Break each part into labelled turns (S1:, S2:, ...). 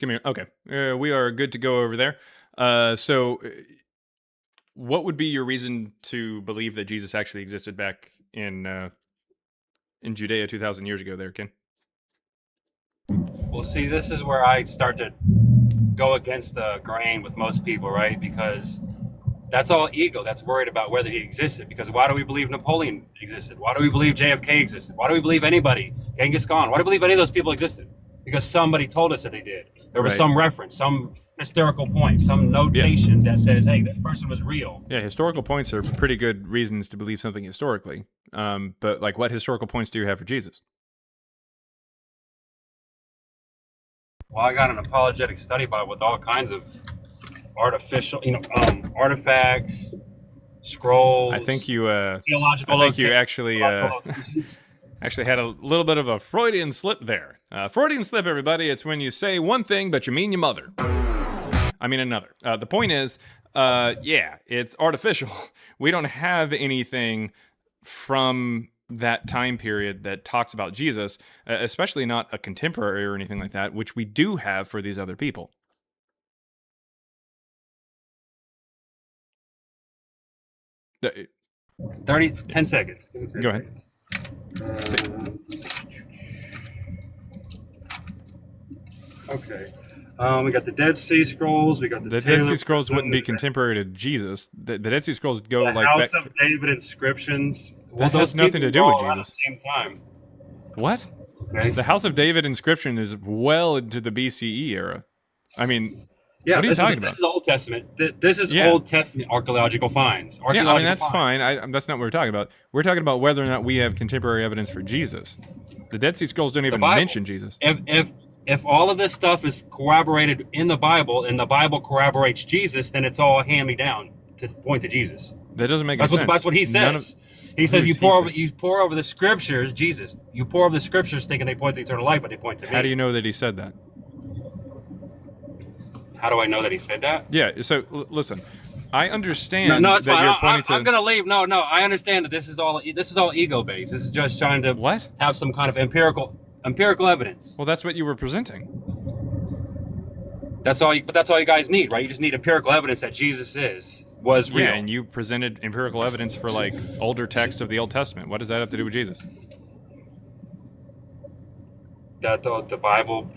S1: Give me. Okay, we are good to go over there. What would be your reason to believe that Jesus actually existed back in Judea 2,000 years ago? There, Ken.
S2: Well, see, this is where I start to go against the grain with most people, right? Because that's all ego. That's worried about whether he existed. Because why do we believe Napoleon existed? Why do we believe JFK existed? Why do we believe anybody, Genghis Khan? Why do we believe any of those people existed? Because somebody told us that they did. There was
S1: Right.
S2: some reference, some historical point, some notation that says, hey, this person was real.
S1: Yeah, historical points are pretty good reasons to believe something historically. But like, what historical points do you have for Jesus?
S2: Well, I got an apologetic study Bible with all kinds of artificial, artifacts, scrolls,
S1: I think you.
S2: theological.
S1: I think you
S2: theological locations.
S1: actually had a little bit of a Freudian slip there. Freudian slip, everybody. It's when you say one thing but you mean your mother. I mean another. The point is, yeah, it's artificial. We don't have anything from that time period that talks about Jesus, especially not a contemporary or anything like that, which we do have for these other people. The-
S2: 10 seconds. Give me 10
S1: Go ahead.
S2: seconds. Okay. We got the Dead Sea Scrolls. We got
S1: The Dead Sea Scrolls wouldn't be contemporary to Jesus. The Dead Sea Scrolls go
S2: the
S1: like
S2: House
S1: back.
S2: of David inscriptions.
S1: That has nothing to do with
S2: all around
S1: Jesus.
S2: At the same time.
S1: What?
S2: Okay.
S1: The House of David inscription is well into the BCE era. I mean,
S2: Yeah,
S1: what are you talking about?
S2: This is Old Testament. This is
S1: Yeah.
S2: Old Testament archaeological finds.
S1: Yeah, I mean, that's fine. That's not what we're talking about. We're talking about whether or not we have contemporary evidence for Jesus. The Dead Sea Scrolls don't even
S2: Bible.
S1: mention Jesus.
S2: If all of this stuff is corroborated in the Bible and the Bible corroborates Jesus, then it's all hand me down to point to Jesus.
S1: That doesn't make any sense.
S2: That's what he says. He says you pour over the scriptures, Jesus. You pour over the scriptures thinking they point to eternal life, but they point to me.
S1: How do you know that he said that?
S2: How do I know that he said that?
S1: Yeah, so listen, I understand
S2: No, it's
S1: that
S2: fine.
S1: you're pointing to...
S2: I'm gonna leave. No, I understand that this is all ego based. This is just trying to
S1: What?
S2: have some kind of empirical evidence.
S1: Well, that's what you were presenting.
S2: That's all you guys need, right? You just need empirical evidence that Jesus was real.
S1: Yeah, and you presented empirical evidence for like older text of the Old Testament. What does that have to do with Jesus?
S2: That the Bible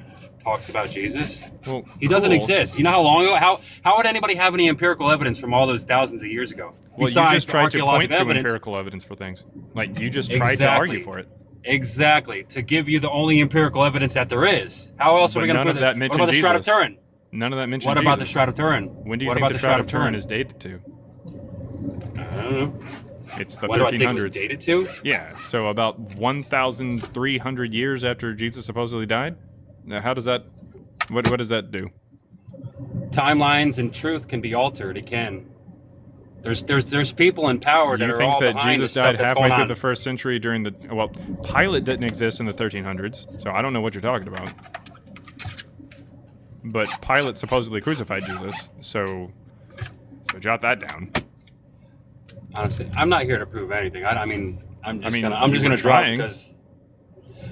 S2: talks about Jesus.
S1: Well,
S2: he doesn't exist. You know how long ago? How would anybody have any empirical evidence from all those thousands of years ago?
S1: Well,
S2: Besides
S1: you just tried to point to
S2: evidence,
S1: empirical evidence for things. Like, you just tried to argue for it.
S2: Exactly. To give you the only empirical evidence that there is. How else are we going to put
S1: that? What
S2: about the Shroud of Turin?
S1: None of that mentioned
S2: What
S1: Jesus.
S2: about the Shroud of Turin?
S1: When do you think the Shroud of Turin is dated to?
S2: I don't know.
S1: It's the
S2: What do I
S1: 1300s.
S2: think it was dated to?
S1: Yeah, so about 1,300 years after Jesus supposedly died. Now, how does that... What does that do?
S2: Timelines and truth can be altered. It can. There's people in power that
S1: You
S2: are
S1: think
S2: all
S1: that
S2: behind
S1: Jesus
S2: the stuff
S1: died
S2: that's
S1: halfway
S2: going
S1: through
S2: on.
S1: the first century during the... Well, Pilate didn't exist in the 1300s, so I don't know what you're talking about. But Pilate supposedly crucified Jesus, so jot that down.
S2: Honestly, I'm not here to prove anything. I'm just
S1: you
S2: gonna
S1: were
S2: drop
S1: trying.
S2: because.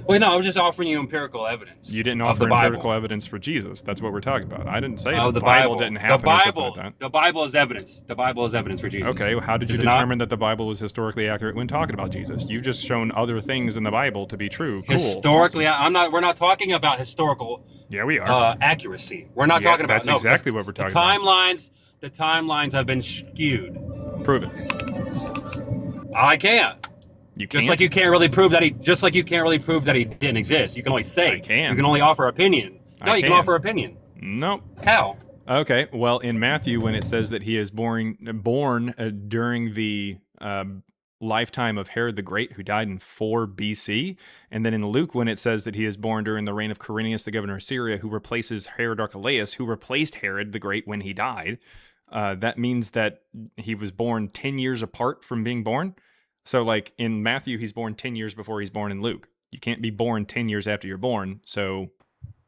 S2: Well, no, I'm just offering you empirical evidence.
S1: You didn't
S2: of
S1: offer
S2: the Bible.
S1: empirical evidence for Jesus. That's what we're talking about. I didn't say
S2: Of
S1: the
S2: the
S1: Bible didn't happen or something like that.
S2: The Bible is evidence. The Bible is evidence for Jesus.
S1: Okay, well, how did you
S2: Is it
S1: determine that the Bible was historically accurate when talking about Jesus? You've just shown other things in the Bible to be true. Cool.
S2: Historically,
S1: Awesome.
S2: We're not talking about historical.
S1: Yeah, we are.
S2: Accuracy. We're not talking about.
S1: That's exactly what we're talking about.
S2: The timelines have been skewed.
S1: Prove it.
S2: I can't.
S1: You can't.
S2: Just like you can't really prove that he didn't exist. You can only say.
S1: I can.
S2: You can only offer opinion. No, you can offer opinion.
S1: Nope.
S2: How?
S1: Okay. Well, in Matthew, when it says that he is born during the lifetime of Herod the Great, who died in 4 BC, and then in Luke, when it says that he is born during the reign of Quirinius, the governor of Syria, who replaces Herod Archelaus, who replaced Herod the Great when he died, that means that he was born 10 years apart from being born. So, like, in Matthew, he's born 10 years before he's born in Luke. You can't be born 10 years after you're born. So,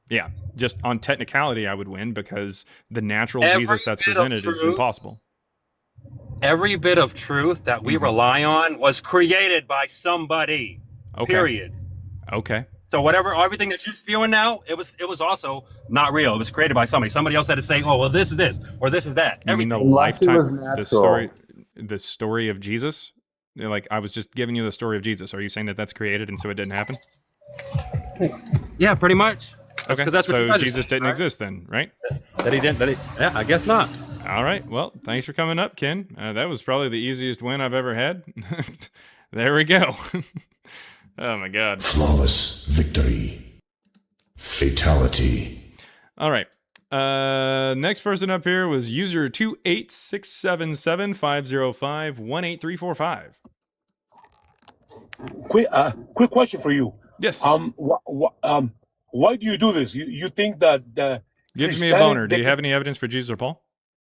S1: yeah, just on technicality, I would win because the natural Jesus that's presented is impossible.
S2: Every bit of truth that we rely on was created by somebody.
S1: Okay.
S2: Period.
S1: Okay.
S2: So whatever, everything that you're spewing now, it was also not real. It was created by somebody. Somebody else had to say, oh, well, this is this, or this is that.
S1: You mean the
S2: Everything.
S3: Unless it
S1: lifetime,
S3: was natural.
S1: the story of Jesus? Like, I was just giving you the story of Jesus. Are you saying that that's created and so it didn't happen?
S2: Yeah, pretty much.
S1: Okay,
S2: That's what you
S1: so
S2: guys are
S1: Jesus
S2: saying,
S1: didn't
S2: right?
S1: exist then, right?
S2: That he didn't. Yeah, I guess not.
S1: All right. Well, thanks for coming up, Ken. That was probably the easiest win I've ever had. There we go. Oh, my God.
S4: Flawless victory. Fatality.
S1: All right. Next person up here was user 2867750518345.
S5: Quick question for you.
S1: Yes.
S5: Why do you do this? You think that
S1: Gives me a boner. Do you have any evidence for Jesus or Paul?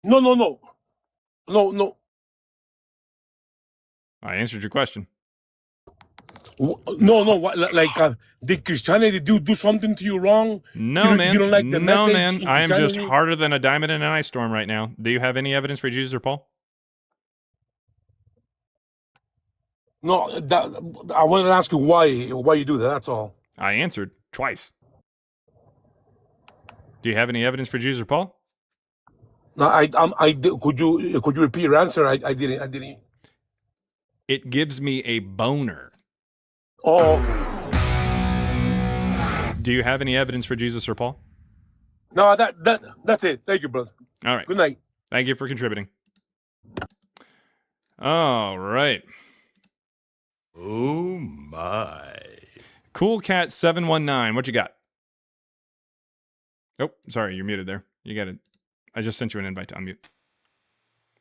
S5: No.
S1: I answered your question.
S5: No. Did Christianity do something to you wrong?
S1: No,
S5: You
S1: man.
S5: don't like the
S1: no,
S5: message
S1: man.
S5: in
S1: I am just
S5: Christianity?
S1: harder than a diamond in an ice storm right now. Do you have any evidence for Jesus or Paul?
S5: No, I wanted to ask you why you do that. That's all.
S1: I answered twice. Do you have any evidence for Jesus or Paul?
S5: No, could you repeat your answer? I didn't.
S1: It gives me a boner.
S5: Oh,
S1: Do you have any evidence for Jesus or Paul?
S5: no, that's it. Thank you, brother.
S1: All right.
S5: Good night.
S1: Thank you for contributing. All right.
S4: Oh my.
S1: Cool Cat 719. What you got? Oh, sorry, you're muted there. You got it. I just sent you an invite to unmute.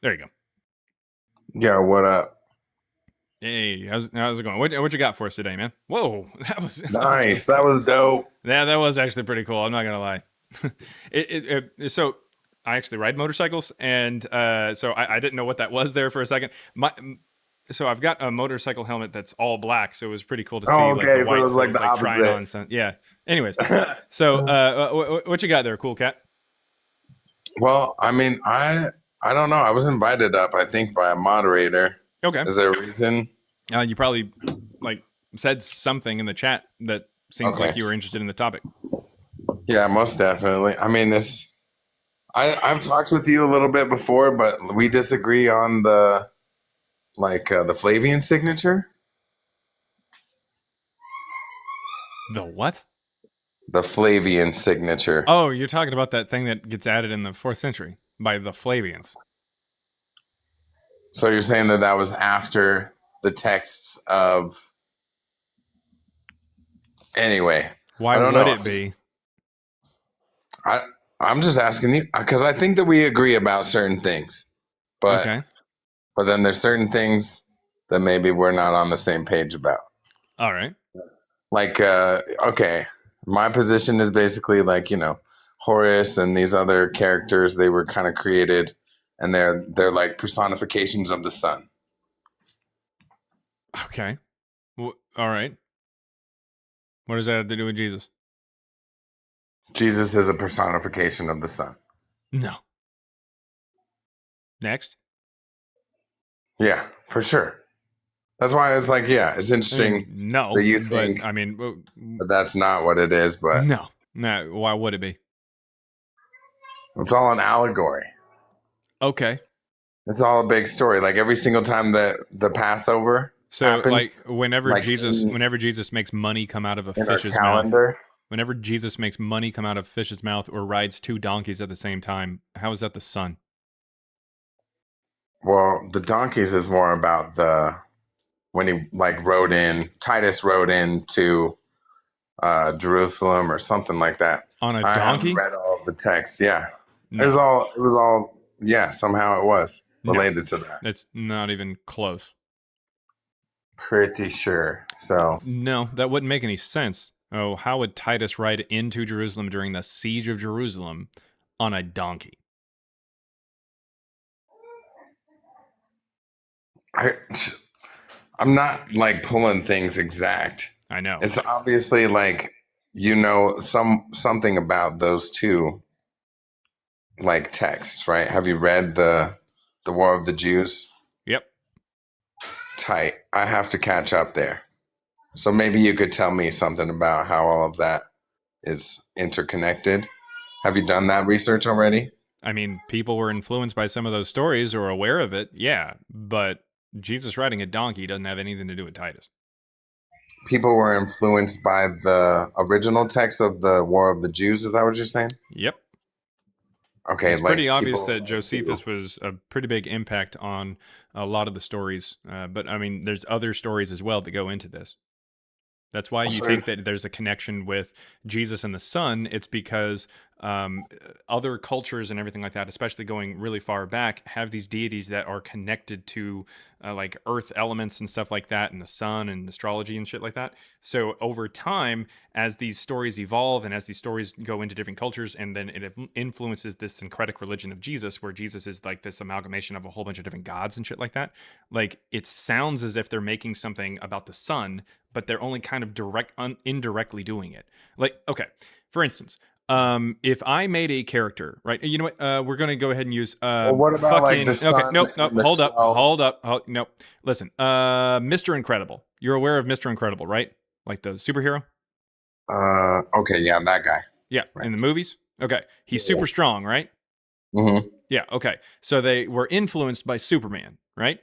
S1: There you go.
S3: Yeah, what up?
S1: Hey, how's it going? What you got for us today, man? Whoa, that was
S3: Nice. That was dope.
S1: Yeah, that was actually pretty cool. I'm not gonna lie. So I actually ride motorcycles, and so I didn't know what that was there for a second. So I've got a motorcycle helmet that's all black, so it was pretty cool to see.
S3: Oh, okay,
S1: like, the
S3: so it
S1: white,
S3: was like the
S1: trying
S3: opposite.
S1: on some, yeah. Anyways, so what you got there, Cool Cat?
S3: Well, I mean, I don't know. I was invited up, I think, by a moderator.
S1: Okay.
S3: Is there a reason?
S1: You probably said something in the chat that seems
S3: Okay.
S1: like you were interested in the topic.
S3: Yeah, most definitely. I mean, I've talked with you a little bit before, but we disagree on the Flavian signature.
S1: The what?
S3: The Flavian signature.
S1: Oh, you're talking about that thing that gets added in the 4th century by the Flavians.
S3: So you're saying that was after the texts of... Anyway.
S1: Why
S3: I don't
S1: would
S3: know.
S1: it be?
S3: I'm just asking you because I think that we agree about certain things, but
S1: Okay.
S3: but then there's certain things that maybe we're not on the same page about.
S1: All right.
S3: Like, okay, my position is basically like, Horus and these other characters, they were kind of created, and they're like personifications of the sun.
S1: Okay. All right. What does that have to do with Jesus?
S3: Jesus is a personification of the sun.
S1: No. Next.
S3: Yeah, for sure. That's why it's like, yeah, it's interesting
S1: No.
S3: that you
S1: but,
S3: think
S1: but
S3: that's not what it is, but
S1: no. Why would it be?
S3: it's all an allegory.
S1: Okay.
S3: It's all a big story. Like every single time that the Passover
S1: So
S3: happens,
S1: whenever
S3: like
S1: Jesus makes money come out of a
S3: in our
S1: fish's mouth,
S3: calendar,
S1: whenever Jesus makes money come out of a fish's mouth or rides 2 donkeys at the same time, how is that the sun?
S3: well, the donkeys is more about when he Titus rode into Jerusalem or something like that.
S1: On a
S3: I
S1: donkey?
S3: haven't read all of the text. Yeah,
S1: No.
S3: it was all. Yeah, somehow it was related to that.
S1: That's not even close.
S3: Pretty sure. So
S1: No, that wouldn't make any sense. Oh, how would Titus ride into Jerusalem during the siege of Jerusalem on a donkey?
S3: I'm not like pulling things exact.
S1: I know.
S3: It's obviously like something about those two like texts, right? Have you read the War of the Jews?
S1: Yep.
S3: Tight. I have to catch up there. So maybe you could tell me something about how all of that is interconnected. Have you done that research already?
S1: I mean, people were influenced by some of those stories or aware of it, yeah, but Jesus riding a donkey doesn't have anything to do with Titus.
S3: People were influenced by the original text of the War of the Jews. Is that what you're saying?
S1: Yep.
S3: Okay,
S1: It's
S3: like
S1: pretty obvious
S3: people.
S1: that Josephus was a pretty big impact on a lot of the stories. But I mean, there's other stories as well that go into this. That's why you
S3: So-
S1: think that there's a connection with Jesus and the Son. It's because other cultures and everything like that, especially going really far back, have these deities that are connected to like earth elements and stuff like that, and the sun and astrology and shit like that. So over time, as these stories evolve and as these stories go into different cultures, and then it influences this syncretic religion of Jesus, where Jesus is like this amalgamation of a whole bunch of different gods and shit like that. Like, it sounds as if they're making something about the sun, but they're only kind of indirectly doing it. Like, okay, for instance, if I made a character, right? You know what? We're gonna go ahead and use
S3: Well, what about like
S1: fucking.
S3: the sun?
S1: Okay, nope.
S3: and the
S1: Hold up,
S3: 12?
S1: nope. Listen, Mr. Incredible. You're aware of Mr. Incredible, right? Like the superhero.
S3: Okay, yeah, that guy.
S1: Yeah,
S3: Right.
S1: in the movies. Okay, he's
S3: Yeah.
S1: super strong, right?
S3: Mm-hmm.
S1: Yeah. Okay, so they were influenced by Superman, right?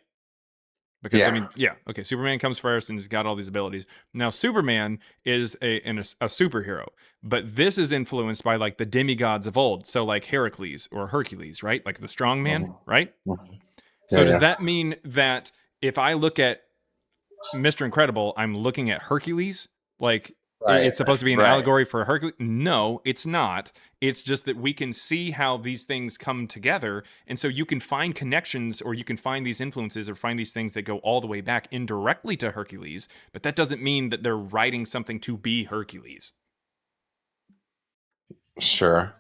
S1: Because I
S3: Yeah.
S1: mean, yeah, okay. Superman comes first, and he's got all these abilities. Now, Superman is a superhero, but this is influenced by like the demigods of old. So like Heracles or Hercules, right? Like the strong man, right?
S3: Mhm.
S1: So
S3: Yeah,
S1: does
S3: yeah.
S1: that mean that if I look at Mr. Incredible, I'm looking at Hercules? Like,
S3: Right.
S1: it's supposed to be an
S3: Right.
S1: allegory for Hercules? No, it's not. It's just that we can see how these things come together. And so you can find connections, or you can find these influences, or find these things that go all the way back indirectly to Hercules. But that doesn't mean that they're writing something to be Hercules.
S3: Sure.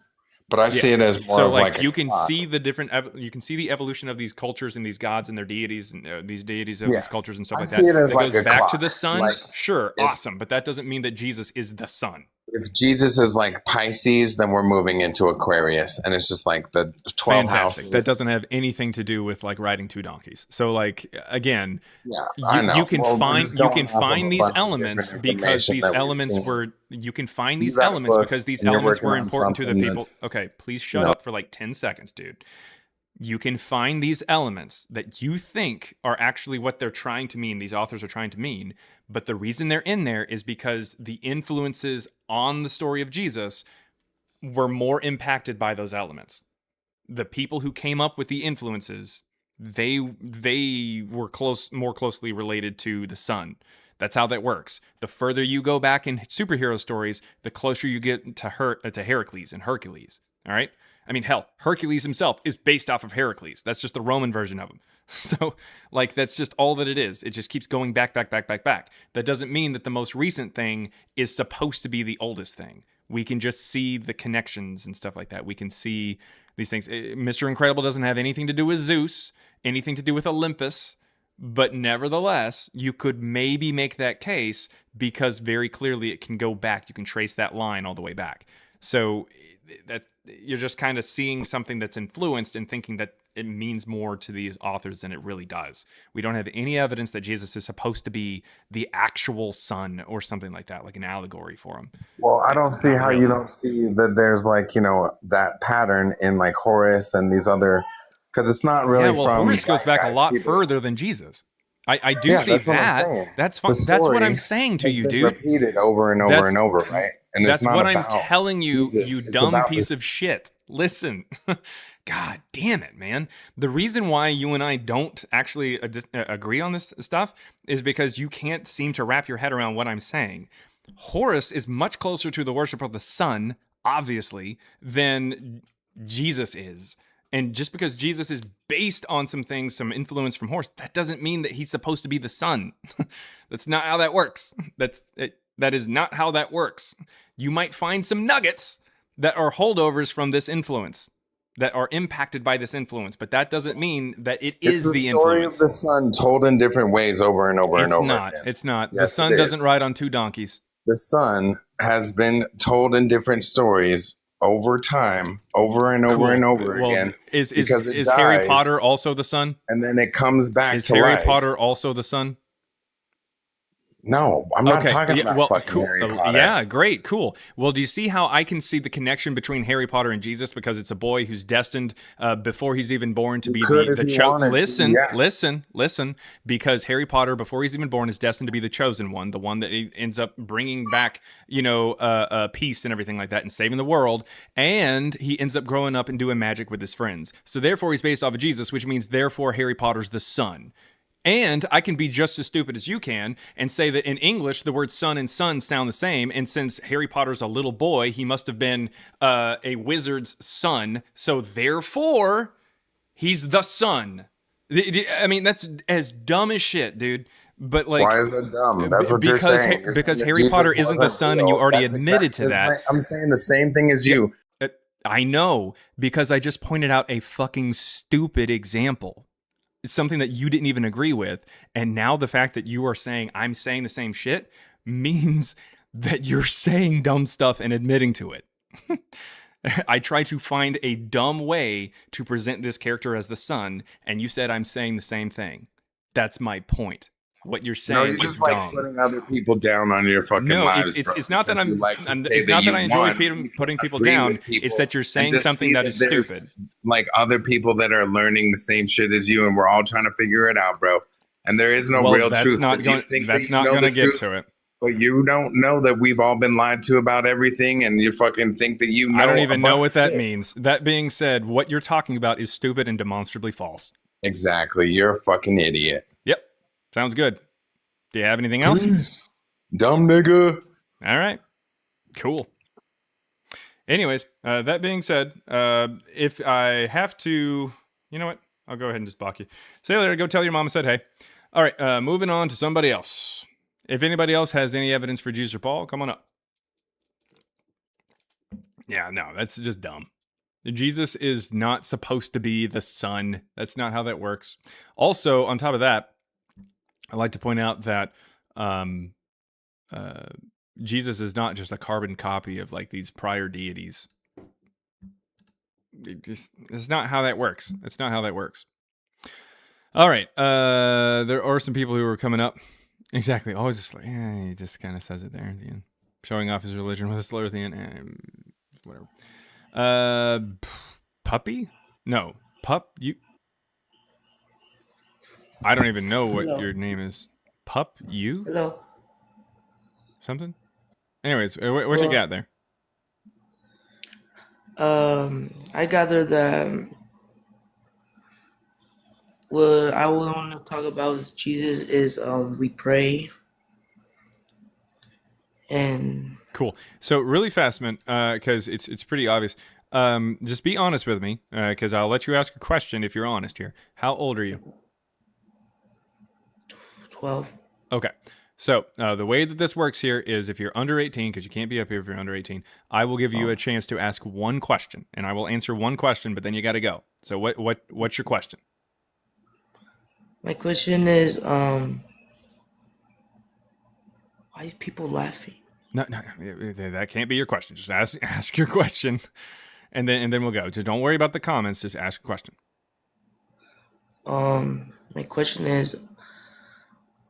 S3: But I see
S1: Yeah.
S3: it as more
S1: So
S3: of
S1: like,
S3: like
S1: you
S3: a
S1: can
S3: plot.
S1: see the different you can see the evolution of these cultures and these gods and their deities, and these deities of
S3: Yeah.
S1: these cultures and stuff
S3: I
S1: like
S3: see
S1: that.
S3: it as
S1: That
S3: like
S1: goes
S3: a
S1: back to
S3: clock.
S1: the sun.
S3: Like
S1: Sure,
S3: if,
S1: awesome, but that doesn't mean that Jesus is the sun.
S3: if Jesus is like Pisces, then we're moving into Aquarius, and it's just like the 12
S1: Fantastic.
S3: houses.
S1: That doesn't have anything to do with like riding two donkeys. So like, again,
S3: Yeah, I know.
S1: you can
S3: Well, we're
S1: find
S3: just going off of a
S1: these
S3: bunch of
S1: elements
S3: different
S1: because
S3: information
S1: these
S3: that we've
S1: elements
S3: seen.
S1: were you can find
S3: You
S1: these
S3: read a
S1: elements
S3: book
S1: because these
S3: and you're
S1: elements
S3: working
S1: were
S3: on
S1: important to the
S3: something
S1: people.
S3: that's,
S1: Okay, please
S3: you
S1: shut
S3: know,
S1: up for like 10 seconds, dude. You can find these elements that you think are actually what they're trying to mean, these authors are trying to mean, but the reason they're in there is because the influences on the story of Jesus were more impacted by those elements. The people who came up with the influences, they were more closely related to the sun. That's how that works. The further you go back in superhero stories, the closer you get to Heracles and Hercules. All right? I mean, hell, Hercules himself is based off of Heracles. That's just the Roman version of him. So, like, that's just all that it is. It just keeps going back. That doesn't mean that the most recent thing is supposed to be the oldest thing. We can just see the connections and stuff like that. We can see these things. Mr. Incredible doesn't have anything to do with Zeus, anything to do with Olympus, but nevertheless, you could maybe make that case because very clearly it can go back. You can trace that line all the way back. So that you're just kind of seeing something that's influenced and thinking that it means more to these authors than it really does. We don't have any evidence that Jesus is supposed to be the actual son or something like that, like an allegory for him.
S3: well, I don't see
S1: Not
S3: how
S1: really.
S3: you don't see that there's like, that pattern in like Horace and these other, because it's not really
S1: Yeah, well,
S3: from
S1: Horace goes
S3: white
S1: back a
S3: guys,
S1: lot
S3: people.
S1: further than Jesus. I do
S3: Yeah,
S1: see
S3: that's what I'm
S1: that.
S3: saying.
S1: That's
S3: The
S1: fine. That's what I'm
S3: story
S1: saying to
S3: has
S1: you,
S3: been
S1: dude.
S3: repeated over and over
S1: That's
S3: and over, right? And it's
S1: that's
S3: not
S1: what I'm
S3: about
S1: telling you,
S3: Jesus.
S1: you
S3: It's
S1: dumb
S3: about
S1: piece
S3: this.
S1: of shit. Listen. God damn it, man. The reason why you and I don't actually agree on this stuff is because you can't seem to wrap your head around what I'm saying. Horus is much closer to the worship of the sun, obviously, than Jesus is. And just because Jesus is based on some things, some influence from Horus, that doesn't mean that he's supposed to be the sun. That's not how that works. That is not how that works. You might find some nuggets that are holdovers from this influence, that are impacted by this influence, but that doesn't mean that it
S3: It's
S1: is
S3: the
S1: the
S3: story
S1: influence.
S3: of the sun told in different ways over and over and
S1: It's
S3: over
S1: not.
S3: again.
S1: It's not. The
S3: Yes,
S1: sun
S3: it is.
S1: doesn't ride on two donkeys.
S3: The sun has been told in different stories over time, over and over
S1: Cool.
S3: and over
S1: Well,
S3: again.
S1: is
S3: because it
S1: Harry
S3: dies,
S1: Potter also the sun?
S3: and then it comes back
S1: Is
S3: to
S1: Harry
S3: life.
S1: Potter also the sun?
S3: No, I'm not
S1: Okay.
S3: talking
S1: Yeah,
S3: about
S1: well,
S3: fucking
S1: cool.
S3: Harry Potter.
S1: Yeah, great, cool. Well, do you see how I can see the connection between Harry Potter and Jesus? Because it's a boy who's destined before he's even born to
S3: You
S1: be
S3: could if
S1: the
S3: you wanted to,
S1: listen,
S3: yeah.
S1: listen. Because Harry Potter, before he's even born, is destined to be the chosen one, the one that he ends up bringing back, peace and everything like that, and saving the world. And he ends up growing up and doing magic with his friends. So therefore, he's based off of Jesus, which means therefore Harry Potter's the son. And I can be just as stupid as you can and say that in English, the words son and son sound the same. And since Harry Potter's a little boy, he must have been a wizard's son. So therefore, he's the son. I mean, that's as dumb as shit, dude. But like,
S3: Why is that dumb? That's what you're saying. You're
S1: because
S3: saying that
S1: Harry
S3: Jesus
S1: Potter isn't the
S3: wasn't
S1: son, and you
S3: real.
S1: already
S3: That's
S1: admitted to that.
S3: I'm saying the same thing as you.
S1: I know, because I just pointed out a fucking stupid example. It's something that you didn't even agree with. And now the fact that you are saying I'm saying the same shit means that you're saying dumb stuff and admitting to it. I try to find a dumb way to present this character as the son, and you said I'm saying the same thing. That's my point. What you're
S3: No,
S1: saying
S3: you're
S1: is
S3: just like
S1: dumb.
S3: putting other people down on your fucking
S1: No,
S3: lives.
S1: it's not that
S3: because you like to say
S1: it's not that
S3: you
S1: I enjoy
S3: won.
S1: putting people
S3: Agree
S1: down.
S3: with people
S1: It's that you're
S3: and
S1: saying
S3: just
S1: something
S3: see
S1: that is
S3: there's,
S1: stupid.
S3: like other people that are learning the same shit as you, and we're all trying to figure it out, bro. And there is no real
S1: that's
S3: truth.
S1: not
S3: 'cause you
S1: going.
S3: think
S1: That's
S3: that you
S1: not
S3: know
S1: going to
S3: the
S1: get
S3: truth,
S1: to it.
S3: but you don't know that we've all been lied to about everything, and you fucking think that you know.
S1: I don't even know what that
S3: shit.
S1: means. That being said, what you're talking about is stupid and demonstrably false.
S3: Exactly. You're a fucking idiot.
S1: Yep. Sounds good. Do you have anything else?
S3: Peace. Dumb nigga.
S1: All right. Cool. Anyways, that being said, if I have to, you know what? I'll go ahead and just block you. Say later. Go tell your mom I said hey. All right. Moving on to somebody else. If anybody else has any evidence for Jesus or Paul, come on up. Yeah, no, that's just dumb. Jesus is not supposed to be the son. That's not how that works. Also, on top of that, I'd like to point out that Jesus is not just a carbon copy of like these prior deities. It's not how that works. It's not how that works. All right. There are some people who are coming up. Exactly. Always just like, he just kind of says it there at the end. Showing off his religion with a slur at the end. Whatever. Puppy? No. You. I don't even know what your name is. Pup? You?
S6: Hello.
S1: Something? Anyways, what you got there?
S6: I gather that what I want to talk about is Jesus is we pray and
S1: Cool. So really fast, man, because it's pretty obvious. Just be honest with me, because I'll let you ask a question if you're honest here. How old are you?
S6: 12.
S1: Okay. So the way that this works here is if you're under 18, because you can't be up here if you're under 18, I will give you a chance to ask one question, and I will answer one question, but then you got to go. So what's your question?
S6: My question is why is people laughing?
S1: No, that can't be your question. Just ask your question, and then we'll go. So don't worry about the comments. Just ask a question.
S6: My question is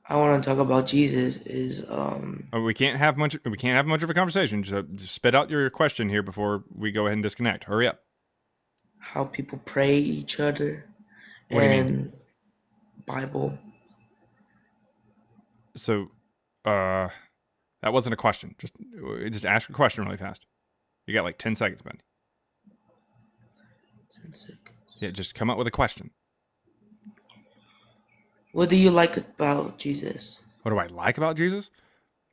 S6: I want to talk about Jesus is
S1: We can't have much of a conversation. Just spit out your question here before we go ahead and disconnect. Hurry up.
S6: how people pray each other
S1: What do you
S6: and Bible.
S1: So, that wasn't a question. Just ask a question really fast. You got like 10 seconds, buddy.
S6: 10 seconds.
S1: Yeah, just come up with a question.
S6: What do you like about Jesus?
S1: What do I like about Jesus?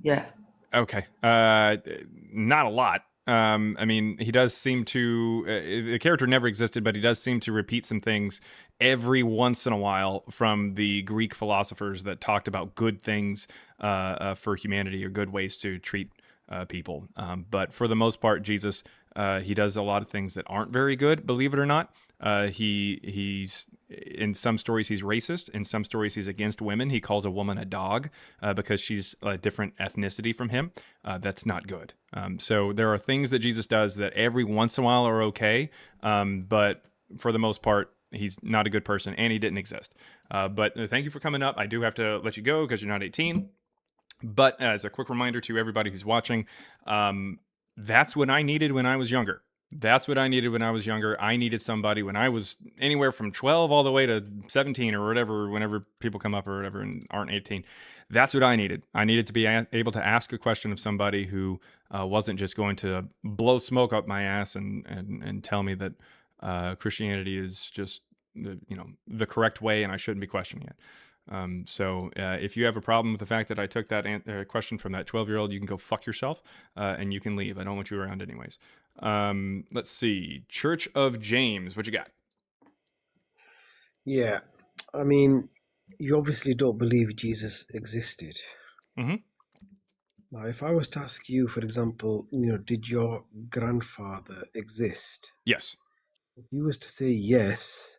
S6: Yeah.
S1: Okay. Not a lot. I mean, he does seem to, the character never existed, but he does seem to repeat some things every once in a while from the Greek philosophers that talked about good things for humanity or good ways to treat people. But for the most part, Jesus, he does a lot of things that aren't very good, believe it or not. He's in some stories he's racist. In some stories he's against women. He calls a woman a dog because she's a different ethnicity from him. That's not good. So there are things that Jesus does that every once in a while are okay, but for the most part, he's not a good person and he didn't exist. But thank you for coming up. I do have to let you go because you're not 18. But as a quick reminder to everybody who's watching, that's what I needed when I was younger. That's what I needed when I was younger. I needed somebody when I was anywhere from 12 all the way to 17 or whatever, whenever people come up or whatever and aren't 18. That's what I needed. I needed to be able to ask a question of somebody who wasn't just going to blow smoke up my ass and tell me that Christianity is just the correct way and I shouldn't be questioning it. So if you have a problem with the fact that I took that question from that 12-year-old, you can go fuck yourself and you can leave. I don't want you around anyways. Let's see. Church of James. What you got?
S7: Yeah, I mean, you obviously don't believe Jesus existed.
S1: Mhm.
S7: Now, if I was to ask you, for example, did your grandfather exist?
S1: Yes.
S7: If you was to say yes,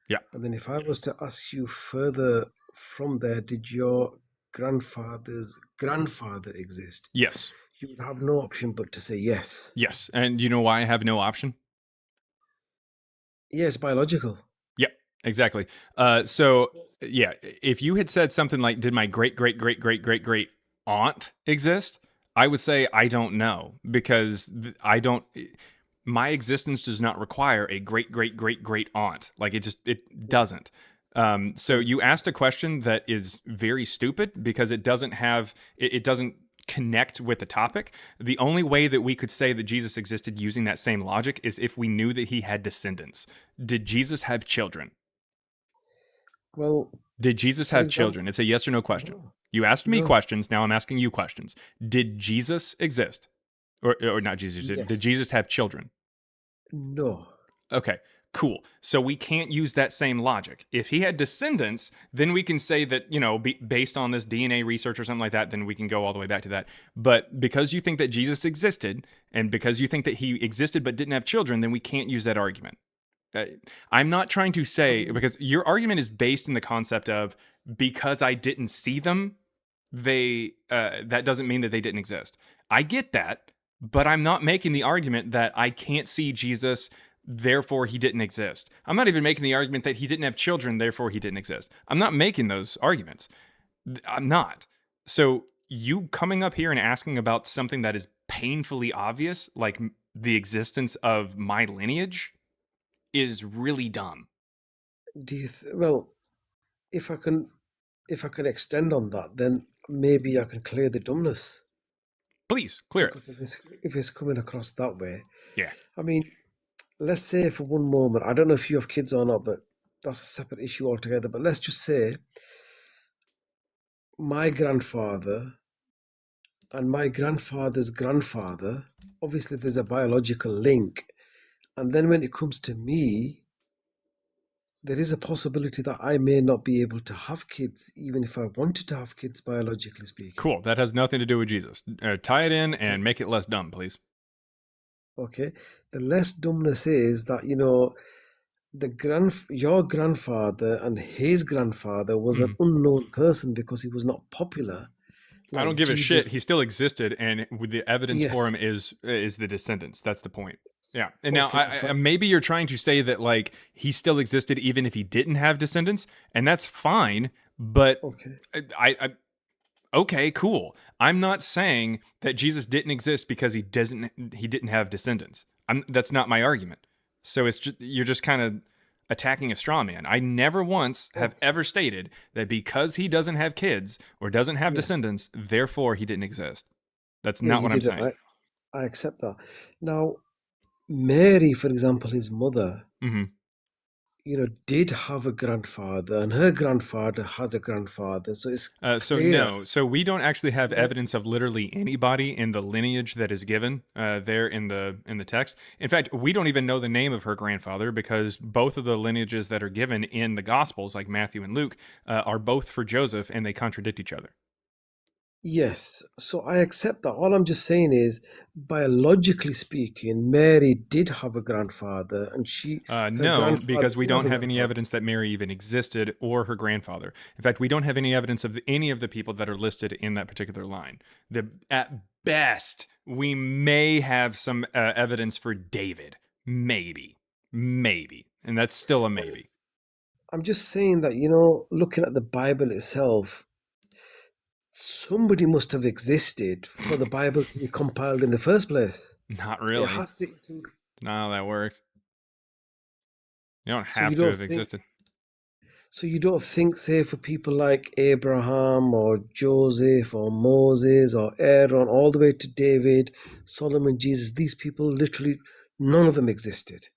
S1: Yeah.
S7: and then if I was to ask you further from there, did your grandfather's grandfather exist?
S1: Yes.
S7: You would have no option but to say yes.
S1: Yes. And you know why I have no option?
S7: Yes, biological.
S1: Yep. Exactly. So yeah, if you had said something like, "Did my great great great great great great aunt exist?" I would say I don't know because I don't. My existence does not require a great great great great aunt. Like it doesn't. So you asked a question that is very stupid because it doesn't have it doesn't connect with the topic. The only way that we could say that Jesus existed using that same logic is if we knew that he had descendants. Did Jesus have children?
S7: Well,
S1: Did Jesus
S7: for
S1: have
S7: example,
S1: children? It's a yes or no question.
S7: no,
S1: You asked me
S7: no,
S1: questions. Now I'm asking you questions. Did Jesus exist? Or not Jesus. Did
S7: yes,
S1: Jesus have children?
S7: no.
S1: Okay, cool. So we can't use that same logic. If he had descendants, then we can say that, based on this DNA research or something like that, then we can go all the way back to that. But because you think that Jesus existed, and because you think that he existed but didn't have children, then we can't use that argument. I'm not trying to say, because your argument is based in the concept of because I didn't see them, that doesn't mean that they didn't exist. I get that, but I'm not making the argument that I can't see Jesus, therefore he didn't exist. I'm not even making the argument that he didn't have children, therefore he didn't exist. I'm not making those arguments. I'm not. So you coming up here and asking about something that is painfully obvious, like the existence of my lineage, is really dumb.
S7: Well, if I can, if I can extend on that, then maybe I can clear the dumbness.
S1: Please clear it.
S7: Because if it's coming across that way,
S1: Yeah.
S7: I mean, let's say for one moment, I don't know if you have kids or not, but that's a separate issue altogether. But let's just say my grandfather and my grandfather's grandfather, obviously there's a biological link. And then when it comes to me, there is a possibility that I may not be able to have kids, even if I wanted to have kids, biologically speaking.
S1: Cool. That has nothing to do with Jesus. Tie it in
S7: Okay.
S1: and make it less dumb, please.
S7: Okay. The less dumbness is that, your grandfather and his grandfather was an unknown person because he was not popular.
S1: I don't
S7: Like
S1: give a shit.
S7: Jesus.
S1: He still existed, and with the evidence for
S7: Yes.
S1: him is the descendants. That's the point. Yeah. And now,
S7: Okay, that's fine.
S1: maybe you're trying to say that like he still existed even if he didn't have descendants, and that's fine. But
S7: Okay.
S1: okay, cool. I'm not saying that Jesus didn't exist because he didn't have descendants. That's not my argument. So you're just kind of attacking a straw man. I never once have ever stated that because he doesn't have kids or doesn't have
S7: Yeah.
S1: descendants, therefore he didn't exist. That's
S7: Yeah,
S1: not
S7: you
S1: what I'm
S7: didn't.
S1: saying.
S7: I accept that. Now, Mary, for example, his mother,
S1: hmm
S7: did have a grandfather, and her grandfather had a grandfather. So it's
S1: So
S7: clear.
S1: no, so we don't actually have
S7: So
S1: evidence of literally anybody in the lineage that is given there in the text. In fact, we don't even know the name of her grandfather because both of the lineages that are given in the Gospels, like Matthew and Luke, are both for Joseph, and they contradict each other.
S7: yes, so I accept that. All I'm just saying is, biologically speaking, Mary did have a grandfather, and her
S1: No,
S7: grandfather
S1: because we
S7: did have
S1: don't
S7: a
S1: have any
S7: grandfather.
S1: evidence that Mary even existed or her grandfather. In fact, we don't have any evidence of any of the people that are listed in that particular line. At best, we may have some evidence for David. Maybe. And that's still a maybe.
S7: I'm just saying that, looking at the Bible itself, somebody must have existed for the Bible to be compiled in the first place.
S1: Not
S7: It
S1: really.
S7: has to include.
S1: Not how that works. You don't
S7: So
S1: have
S7: you
S1: to
S7: don't
S1: have
S7: think.
S1: existed.
S7: So you don't think, say, for people like Abraham or Joseph or Moses or Aaron, all the way to David, Solomon, Jesus, these people literally, none of them existed.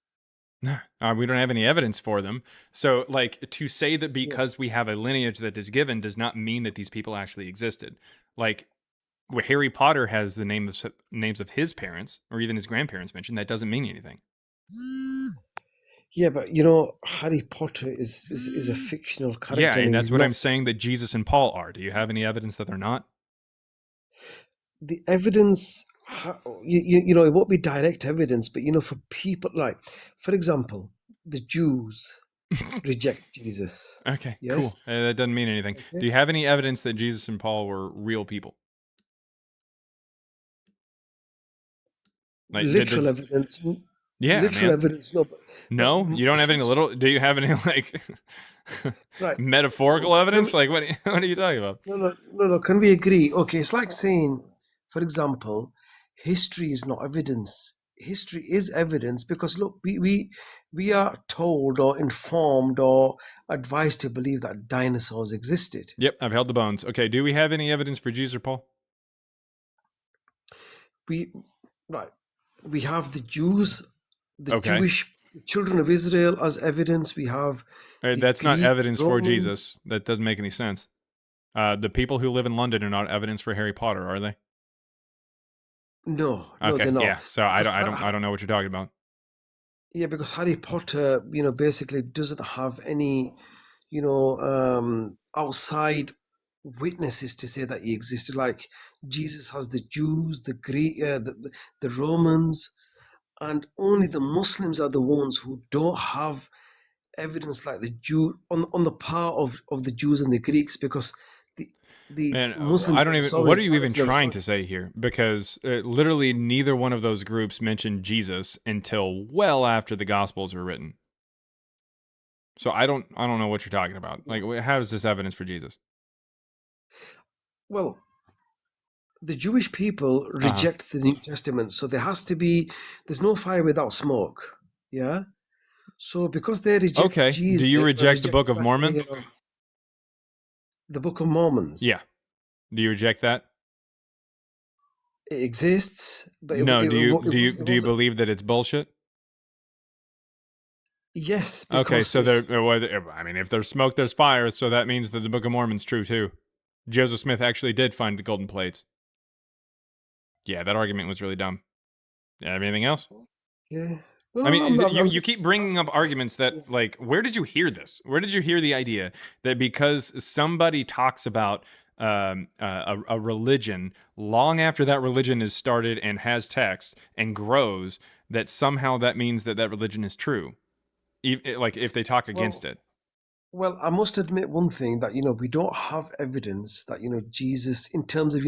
S1: We don't have any evidence for them. So, like, to say that
S7: Yeah.
S1: because we have a lineage that is given does not mean that these people actually existed. Like, where Harry Potter has the names of his parents or even his grandparents mentioned, that doesn't mean anything.
S7: Yeah, but Harry Potter is a fictional
S1: Yeah,
S7: character, and
S1: and
S7: he's
S1: that's what
S7: not.
S1: I'm saying that Jesus and Paul are. Do you have any evidence that they're not?
S7: The evidence, it won't be direct evidence, but for people like, for example, the Jews reject Jesus.
S1: Okay,
S7: Yes.
S1: cool. That doesn't mean anything.
S7: Okay.
S1: Do you have any evidence that Jesus and Paul were real people? Like,
S7: Literal evidence.
S1: Yeah,
S7: Literal
S1: man.
S7: evidence. No,
S1: No, you don't have any little. Do you have any like
S7: right
S1: metaphorical evidence? Like, what are you talking about?
S7: No. Can we agree? Okay, it's like saying, for example, history is not evidence. History is evidence because look, we are told or informed or advised to believe that dinosaurs existed.
S1: Yep, I've held the bones. Okay, do we have any evidence for Jesus or Paul?
S7: We right. We have the Jews, the
S1: Okay.
S7: Jewish children of Israel as evidence. We have the
S1: That's not
S7: Greek,
S1: evidence for
S7: Romans.
S1: Jesus. That doesn't make any sense. The people who live in London are not evidence for Harry Potter, are they?
S7: No,
S1: Okay,
S7: they're not.
S1: yeah. So I
S7: Because
S1: don't know what you're talking about.
S7: Yeah, because Harry Potter, basically doesn't have any, outside witnesses to say that he existed. Like Jesus has the Jews, the Greek, the Romans, and only the Muslims are the ones who don't have evidence like the Jew on the part of the Jews and the Greeks, because the
S1: And
S7: Muslims
S1: I don't
S7: never
S1: even.
S7: saw
S1: What
S7: him.
S1: are you even
S7: Arabs never saw
S1: trying
S7: him.
S1: to say here? Because literally neither one of those groups mentioned Jesus until well after the Gospels were written. So I don't know what you're talking about. Like, how is this evidence for Jesus?
S7: Well, the Jewish people reject the New Testament, so there's no fire without smoke. Yeah. So because they reject
S1: Okay.
S7: Jesus,
S1: Do you
S7: or
S1: reject the Book of Mormon?
S7: The Book of Mormons.
S1: Yeah. Do you reject that?
S7: It exists, but
S1: No.
S7: it
S1: Do you
S7: wasn't.
S1: believe that it's bullshit?
S7: Yes,
S1: Okay.
S7: because
S1: So I mean, if there's smoke, there's fire. So that means that the Book of Mormon's true too. Joseph Smith actually did find the golden plates. Yeah, that argument was really dumb. Anything else?
S7: yeah.
S1: I mean, you
S7: just,
S1: keep bringing up arguments that, like, where did you hear this? Where did you hear the idea that because somebody talks about a religion long after that religion is started and has text and grows, that somehow that means that religion is true? Like, if they talk against it.
S7: Well, I must admit one thing, that we don't have evidence that Jesus, in terms of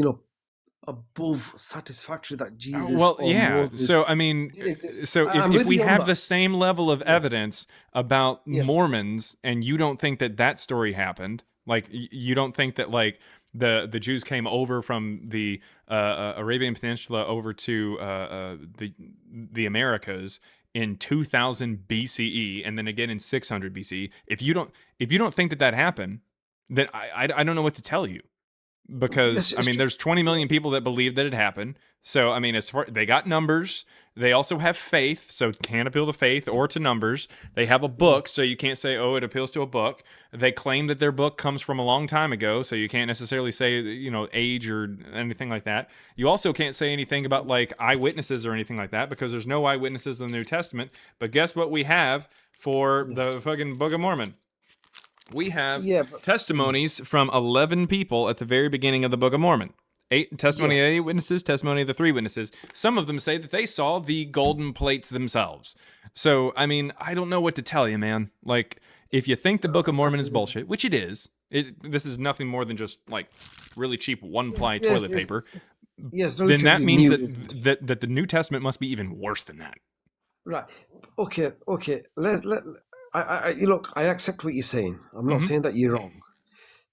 S7: above satisfactory, that Jesus
S1: Well,
S7: or
S1: yeah.
S7: Moses
S1: So, I mean,
S7: did exist.
S1: so
S7: I'm
S1: if
S7: with
S1: we
S7: you on
S1: have
S7: that.
S1: the same level of
S7: Yes.
S1: evidence about
S7: Yes.
S1: Mormons, and you don't think that story happened, like, you don't think that, like, the Jews came over from the Arabian Peninsula over to the Americas in 2000 BCE, and then again in 600 BCE. If you don't think that happened, then I don't know what to tell you. Because
S7: Yes,
S1: I mean,
S7: it's
S1: there's 20 million people that believe that it happened. So I mean, as far they got numbers, they also have faith. So it can't appeal to faith or to numbers. They have a book, so you can't say, oh, it appeals to a book. They claim that their book comes from a long time ago, so you can't necessarily say age or anything like that. You also can't say anything about like eyewitnesses or anything like that because there's no eyewitnesses in the New Testament. But guess what we have for the fucking Book of Mormon? We have testimonies from 11 people at the very beginning of the Book of Mormon. Testimony of 8 witnesses, testimony of the 3 witnesses. Some of them say that they saw the golden plates themselves. So, I mean, I don't know what to tell you, man. Like, if you think the Book of Mormon is bullshit, which it is, this is nothing more than just, like, really cheap one-ply toilet paper, then that means that the New Testament must be even worse than that.
S7: Right. Okay. Look, I accept what you're saying. I'm not saying that you're wrong.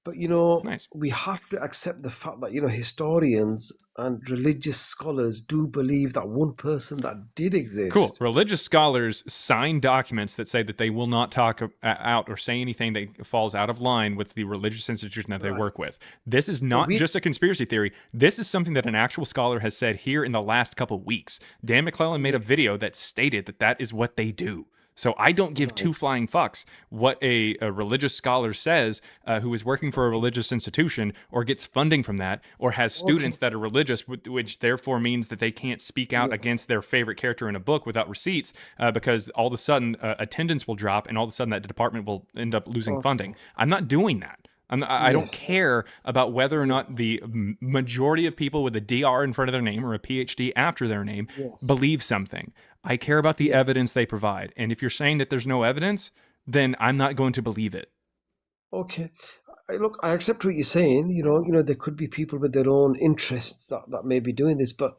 S7: But
S1: Nice.
S7: we have to accept the fact that historians and religious scholars do believe that one person that did
S1: Cool.
S7: exist.
S1: Religious scholars sign documents that say that they will not talk out or say anything that falls out of line with the religious institution that they
S7: Right.
S1: work with. This is
S7: But
S1: not just a conspiracy theory. This is something that an actual scholar has said here in the last couple weeks. Dan McClellan made a
S7: Yes.
S1: video that stated that that is what they do. So I don't give two
S7: Right.
S1: flying fucks what a religious scholar says who is working for a religious institution or gets funding from that or has students
S7: Okay.
S1: that are religious, which therefore means that they can't speak out
S7: Yes.
S1: against their favorite character in a book without receipts because all of a sudden attendance will drop and all of a sudden that department will end up losing funding.
S7: Okay.
S1: I'm not doing that. I don't
S7: Yes.
S1: care about whether or not
S7: Yes.
S1: the majority of people with a DR in front of their name or a PhD after their name
S7: Yes.
S1: believe something. I care about the
S7: Yes.
S1: evidence they provide. And if you're saying that there's no evidence, then I'm not going to believe it.
S7: Okay. Look, I accept what you're saying. There could be people with their own interests that may be doing this, but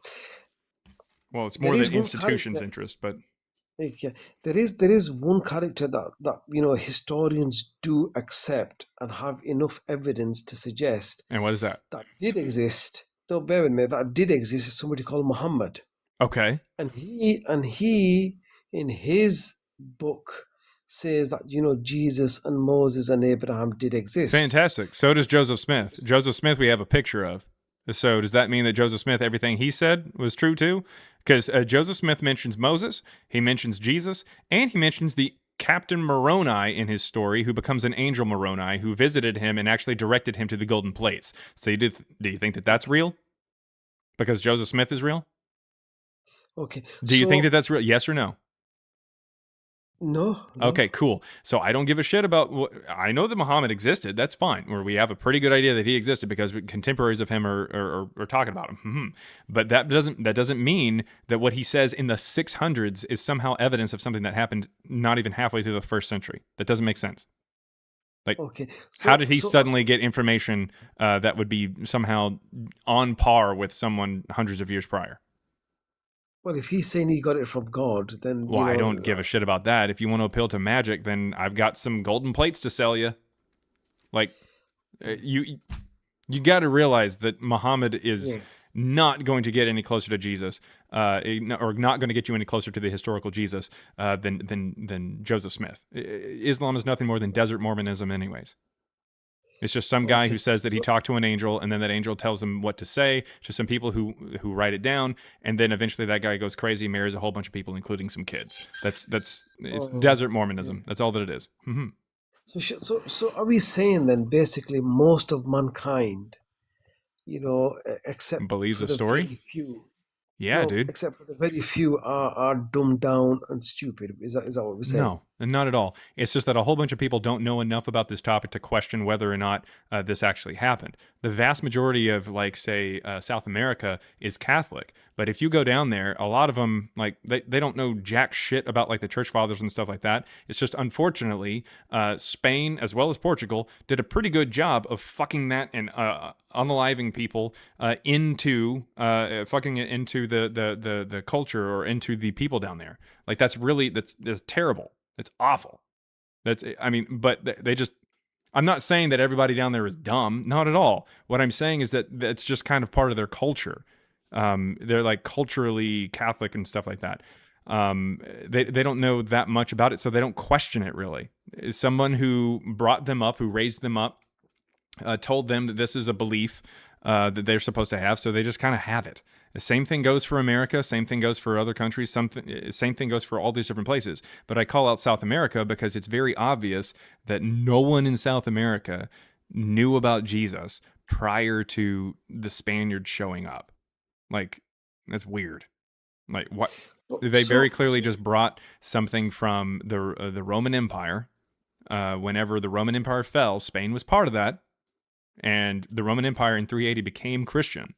S1: Well, it's
S7: there
S1: more the
S7: is one
S1: institution's
S7: character.
S1: interest, but
S7: Yeah, there is one character that historians do accept and have enough evidence to suggest
S1: and what is that?
S7: that did exist. No, bear with me. That did exist is somebody called Muhammad,
S1: Okay.
S7: and he in his book says that Jesus and Moses and Abraham did exist.
S1: Fantastic. So does Joseph Smith. Joseph Smith, we have a picture of. So does that mean that Joseph Smith, everything he said was true too? Because Joseph Smith mentions Moses, he mentions Jesus, and he mentions the Captain Moroni in his story, who becomes an angel Moroni, who visited him and actually directed him to the golden plates. So do you think that that's real? Because Joseph Smith is real?
S7: Okay,
S1: Do you think that
S7: so
S1: that's real? Yes or no?
S7: no.
S1: Okay, cool. So I don't give a shit about. I know that Muhammad existed. That's fine. Or we have a pretty good idea that he existed because contemporaries of him are talking about him. But that doesn't mean that what he says in the 600s is somehow evidence of something that happened not even halfway through the first century. That doesn't make sense. Like,
S7: Okay,
S1: how did he suddenly get information that would be somehow on par with someone hundreds of years prior?
S7: well, if he's saying he got it from God, then
S1: Well, I don't give a shit about that. If you want to appeal to magic, then I've got some golden plates to sell you. Like, you got to realize that Muhammad is
S7: Yes.
S1: not going to get any closer to Jesus, or not going to get you any closer to the historical Jesus than Joseph Smith. Islam is nothing more than desert Mormonism, anyways. It's just some guy who
S7: Okay,
S1: says that he
S7: so
S1: talked to an angel, and then that angel tells him what to say to some people who write it down, and then eventually that guy goes crazy, marries a whole bunch of people, including some kids. It's desert Mormonism. That's all that it is.
S7: so are we saying then basically most of mankind, except
S1: Believes
S7: for
S1: a
S7: the
S1: story?
S7: very few,
S1: Yeah, dude.
S7: except for the very few are dumbed down and stupid? Is that what we're saying?
S1: No, not at all. It's just that a whole bunch of people don't know enough about this topic to question whether or not this actually happened. The vast majority of, like, say, South America is Catholic. But if you go down there, a lot of them, like, they don't know jack shit about, like, the church fathers and stuff like that. It's just, unfortunately, Spain, as well as Portugal, did a pretty good job of fucking that and unaliving people into fucking it into the culture or into the people down there. Like, that's terrible. It's awful. But they just. I'm not saying that everybody down there is dumb. Not at all. What I'm saying is that that's just kind of part of their culture. They're, like, culturally Catholic and stuff like that. They don't know that much about it, so they don't question it really. Someone who brought them up, who raised them up, told them that this is a belief that they're supposed to have, so they just kind of have it. The same thing goes for America. Same thing goes for other countries. Same thing goes for all these different places. But I call out South America because it's very obvious that no one in South America knew about Jesus prior to the Spaniards showing up. Like, that's weird. Like, what? They very clearly just brought something from the Roman Empire. Whenever the Roman Empire fell, Spain was part of that. And the Roman Empire in 380 became Christian.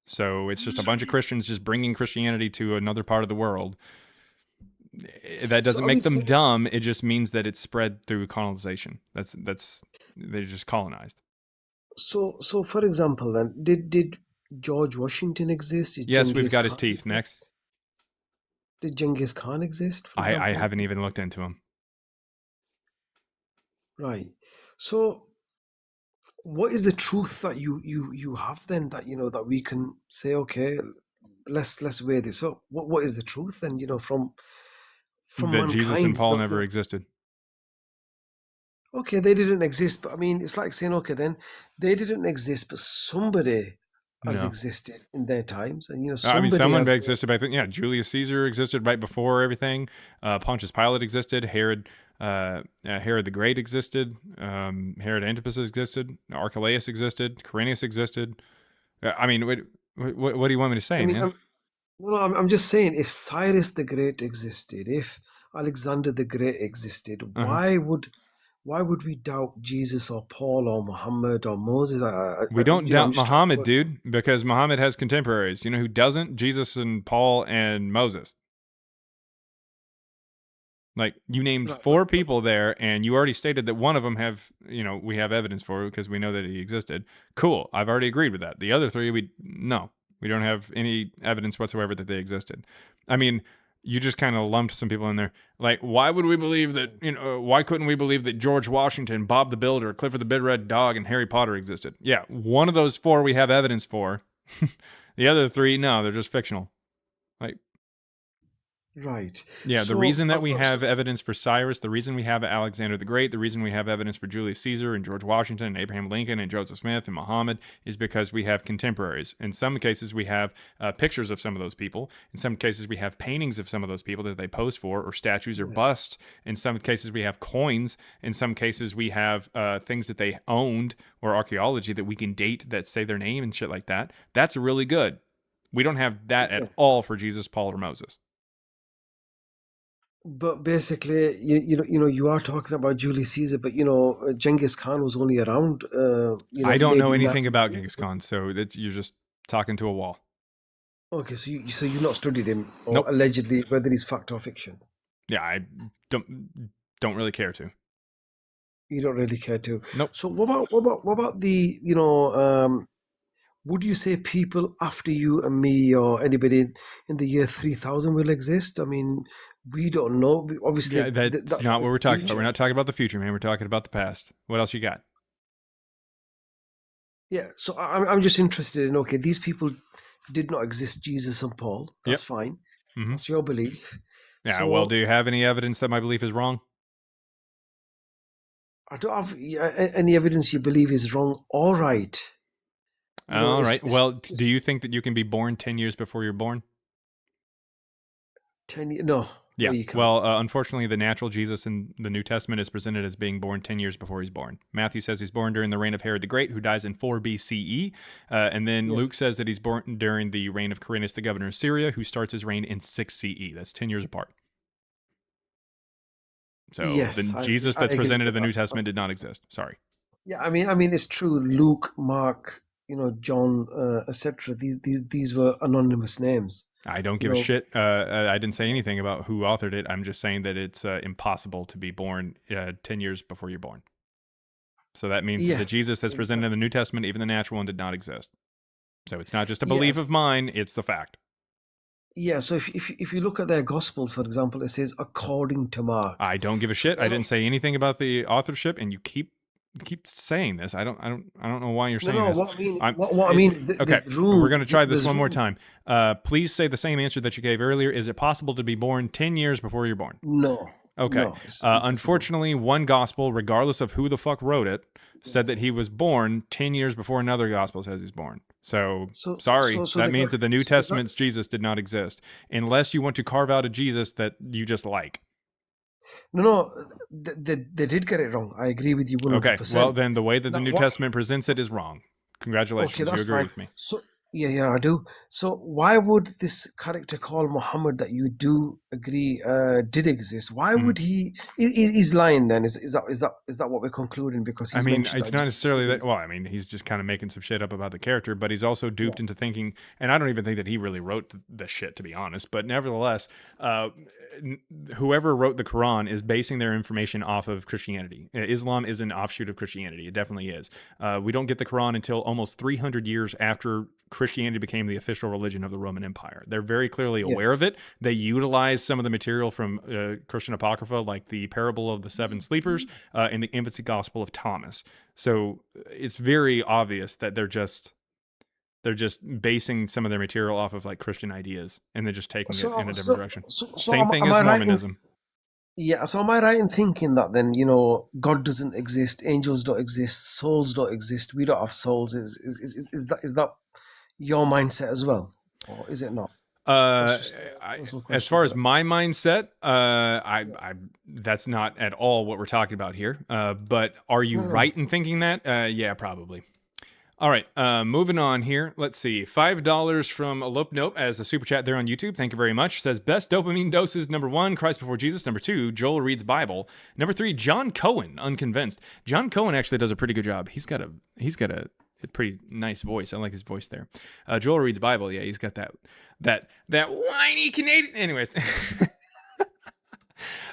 S1: So it's just a bunch of Christians just bringing Christianity to another part of the world. That doesn't make them dumb. It just means that it's spread through colonization. They're just colonized.
S7: So for example, then did George Washington exist? Did
S1: Yes, we've
S7: Genghis
S1: got his
S7: Khan
S1: teeth.
S7: exist?
S1: Next.
S7: Did Genghis Khan exist? For
S1: I
S7: example?
S1: haven't even looked into him.
S7: Right. So what is the truth that you have then, that that we can say, okay, let's weigh this up. What is the truth then, from
S1: That Jesus and
S7: mankind?
S1: Paul never existed.
S7: Okay, they didn't exist, but I mean, it's like saying, okay, then they didn't exist, but somebody has
S1: No.
S7: existed in their times, and
S1: I mean,
S7: somebody
S1: someone
S7: has.
S1: existed back then. Yeah, Julius Caesar existed right before everything. Pontius Pilate existed. Herod the Great existed. Herod Antipas existed. Archelaus existed. Quirinius existed. I mean, what do you want me to
S7: I
S1: say,
S7: mean,
S1: man?
S7: I'm just saying, if Cyrus the Great existed, if Alexander the Great existed,
S1: Uh-huh.
S7: why would we doubt Jesus or Paul or Muhammad or Moses?
S1: We don't
S7: I'm
S1: doubt
S7: just trying to
S1: Muhammad,
S7: work.
S1: dude, because Muhammad has contemporaries. You know who doesn't? Jesus and Paul and Moses. Like, you named
S7: Right,
S1: 4 people there, and you already stated that one of them we have evidence for because we know that he existed. Cool. I've already agreed with that. The other 3, we don't have any evidence whatsoever that they existed. I mean, you just kind of lumped some people in there. Like, why would we believe that, why couldn't we believe that George Washington, Bob the Builder, Clifford the Big Red Dog, and Harry Potter existed? Yeah, one of those 4 we have evidence for. The other 3, no, they're just fictional. Like,
S7: right.
S1: yeah, the
S7: So,
S1: reason that we have evidence for Cyrus, the reason we have Alexander the Great, the reason we have evidence for Julius Caesar and George Washington and Abraham Lincoln and Joseph Smith and Muhammad is because we have contemporaries. In some cases, we have pictures of some of those people. In some cases, we have paintings of some of those people that they posed for, or statues or busts. In some cases, we have coins. In some cases, we have things that they owned or archaeology that we can date that say their name and shit like that. That's really good. We don't have that
S7: yeah.
S1: at all for Jesus, Paul, or Moses.
S7: But basically, you are talking about Julius Caesar, but Genghis Khan was only around.
S1: I don't know
S7: maybe in that.
S1: anything about Genghis Khan, so you're just talking to a wall.
S7: Okay, so you've not studied him, or
S1: Nope.
S7: allegedly, whether he's fact or fiction.
S1: Yeah, I don't really care to.
S7: You don't really care to.
S1: Nope.
S7: So what about the would you say people after you and me or anybody in the year 3000 will exist? I mean, we don't know. Obviously,
S1: Yeah, that's
S7: that's
S1: not
S7: the
S1: what we're talking about. We're
S7: future.
S1: not talking about the future, man. We're talking about the past. What else you got?
S7: Yeah. So I'm just interested in, okay, these people did not exist, Jesus and Paul. That's
S1: Yep.
S7: fine.
S1: Mm-hmm.
S7: That's your belief.
S1: Yeah. Well, do
S7: So
S1: you have any evidence that my belief is wrong?
S7: I don't have any evidence you believe is wrong or right.
S1: All right. Well,
S7: It's
S1: do you think that you can be born 10 years before you're born?
S7: 10 years. No,
S1: Yeah.
S7: you can't.
S1: Well, unfortunately, the natural Jesus in the New Testament is presented as being born 10 years before he's born. Matthew says he's born during the reign of Herod the Great, who dies in 4 BCE. And then
S7: Yes.
S1: Luke says that he's born during the reign of Quirinius, the governor of Syria, who starts his reign in 6 CE. That's 10 years apart. So
S7: Yes,
S1: the
S7: I
S1: Jesus
S7: I
S1: that's
S7: agree
S1: presented
S7: with
S1: in the New
S7: that.
S1: Testament did not exist. Sorry.
S7: Yeah, I mean, it's true. Luke, Mark, John, etc. These were anonymous names.
S1: I don't
S7: You
S1: give a
S7: know,
S1: shit. I didn't say anything about who authored it. I'm just saying that it's impossible to be born 10 years before you're born. So that means that the
S7: yes,
S1: Jesus that's presented in
S7: exactly.
S1: the New Testament, even the natural one, did not exist. So it's not just a belief
S7: Yes,
S1: of mine, it's the fact.
S7: yeah. So if you look at their Gospels, for example, it says according to Mark.
S1: I don't give a
S7: So
S1: shit. I
S7: they're
S1: didn't
S7: not.
S1: say anything about the authorship, and you keep saying this. I don't know why you're
S7: No,
S1: saying
S7: no.
S1: this.
S7: What I mean is
S1: Okay.
S7: there's
S1: We're
S7: room.
S1: going to try this
S7: There's
S1: one more
S7: room.
S1: time. Please say the same answer that you gave earlier. Is it possible to be born 10 years before you're born?
S7: No,
S1: Okay.
S7: no. It's impossible.
S1: Unfortunately, one gospel, regardless of who the fuck wrote it, said that
S7: Yes.
S1: he was born 10 years before another gospel says he's born. So,
S7: So
S1: sorry.
S7: so
S1: That
S7: they
S1: means
S7: got
S1: that the New
S7: so they got.
S1: Testament's Jesus did not exist, unless you want to carve out a Jesus that you just like.
S7: No, they did get it wrong. I agree with you
S1: Okay. Well,
S7: 100%.
S1: then the way that the
S7: Now
S1: New
S7: what?
S1: Testament presents it is wrong.
S7: Okay,
S1: Congratulations. You
S7: that's
S1: agree
S7: fine.
S1: with me.
S7: So yeah, I do. So why would this character called Muhammad, that you do agree did exist? Why
S1: Mhm.
S7: would he's lying then? Is that what we're concluding? Because
S1: I
S7: he's
S1: mean,
S7: mentioned
S1: it's
S7: that
S1: not
S7: Jesus
S1: necessarily that.
S7: didn't.
S1: Well, I mean, he's just kind of making some shit up about the character, but he's also
S7: Yeah.
S1: duped into thinking. And I don't even think that he really wrote the shit, to be honest. But nevertheless, whoever wrote the Quran is basing their information off of Christianity. Islam is an offshoot of Christianity. It definitely is. We don't get the Quran until almost 300 years after Christianity became the official religion of the Roman Empire. They're very clearly
S7: Yes.
S1: aware of it. They utilize some of the material from Christian Apocrypha, like the parable of the seven sleepers and the infancy gospel of Thomas. So it's very obvious that they're just basing some of their material off of like Christian ideas, and they're just taking it in a different direction. Same thing
S7: am
S1: as
S7: I right in,
S1: Mormonism.
S7: yeah, so am I right in thinking that then, you know, God doesn't exist, angels don't exist, souls don't exist, we don't have souls? Is that your mindset as well? Or is it not? That's just a personal
S1: As
S7: question,
S1: far as
S7: but
S1: my mindset, I that's not at all what we're talking about here. But are you
S7: no, no.
S1: right in thinking that? Yeah, probably. All right, moving on here. Let's see. $5 from Elope Nope as a super chat there on YouTube. Thank you very much. Says best dopamine doses. Number 1, Christ Before Jesus. Number 2, Joel Reads Bible. Number 3, John Cohen, Unconvinced. John Cohen actually does a pretty good job. He's got a pretty nice voice. I like his voice there. Joel Reads Bible. Yeah, he's got that whiny Canadian. Anyways.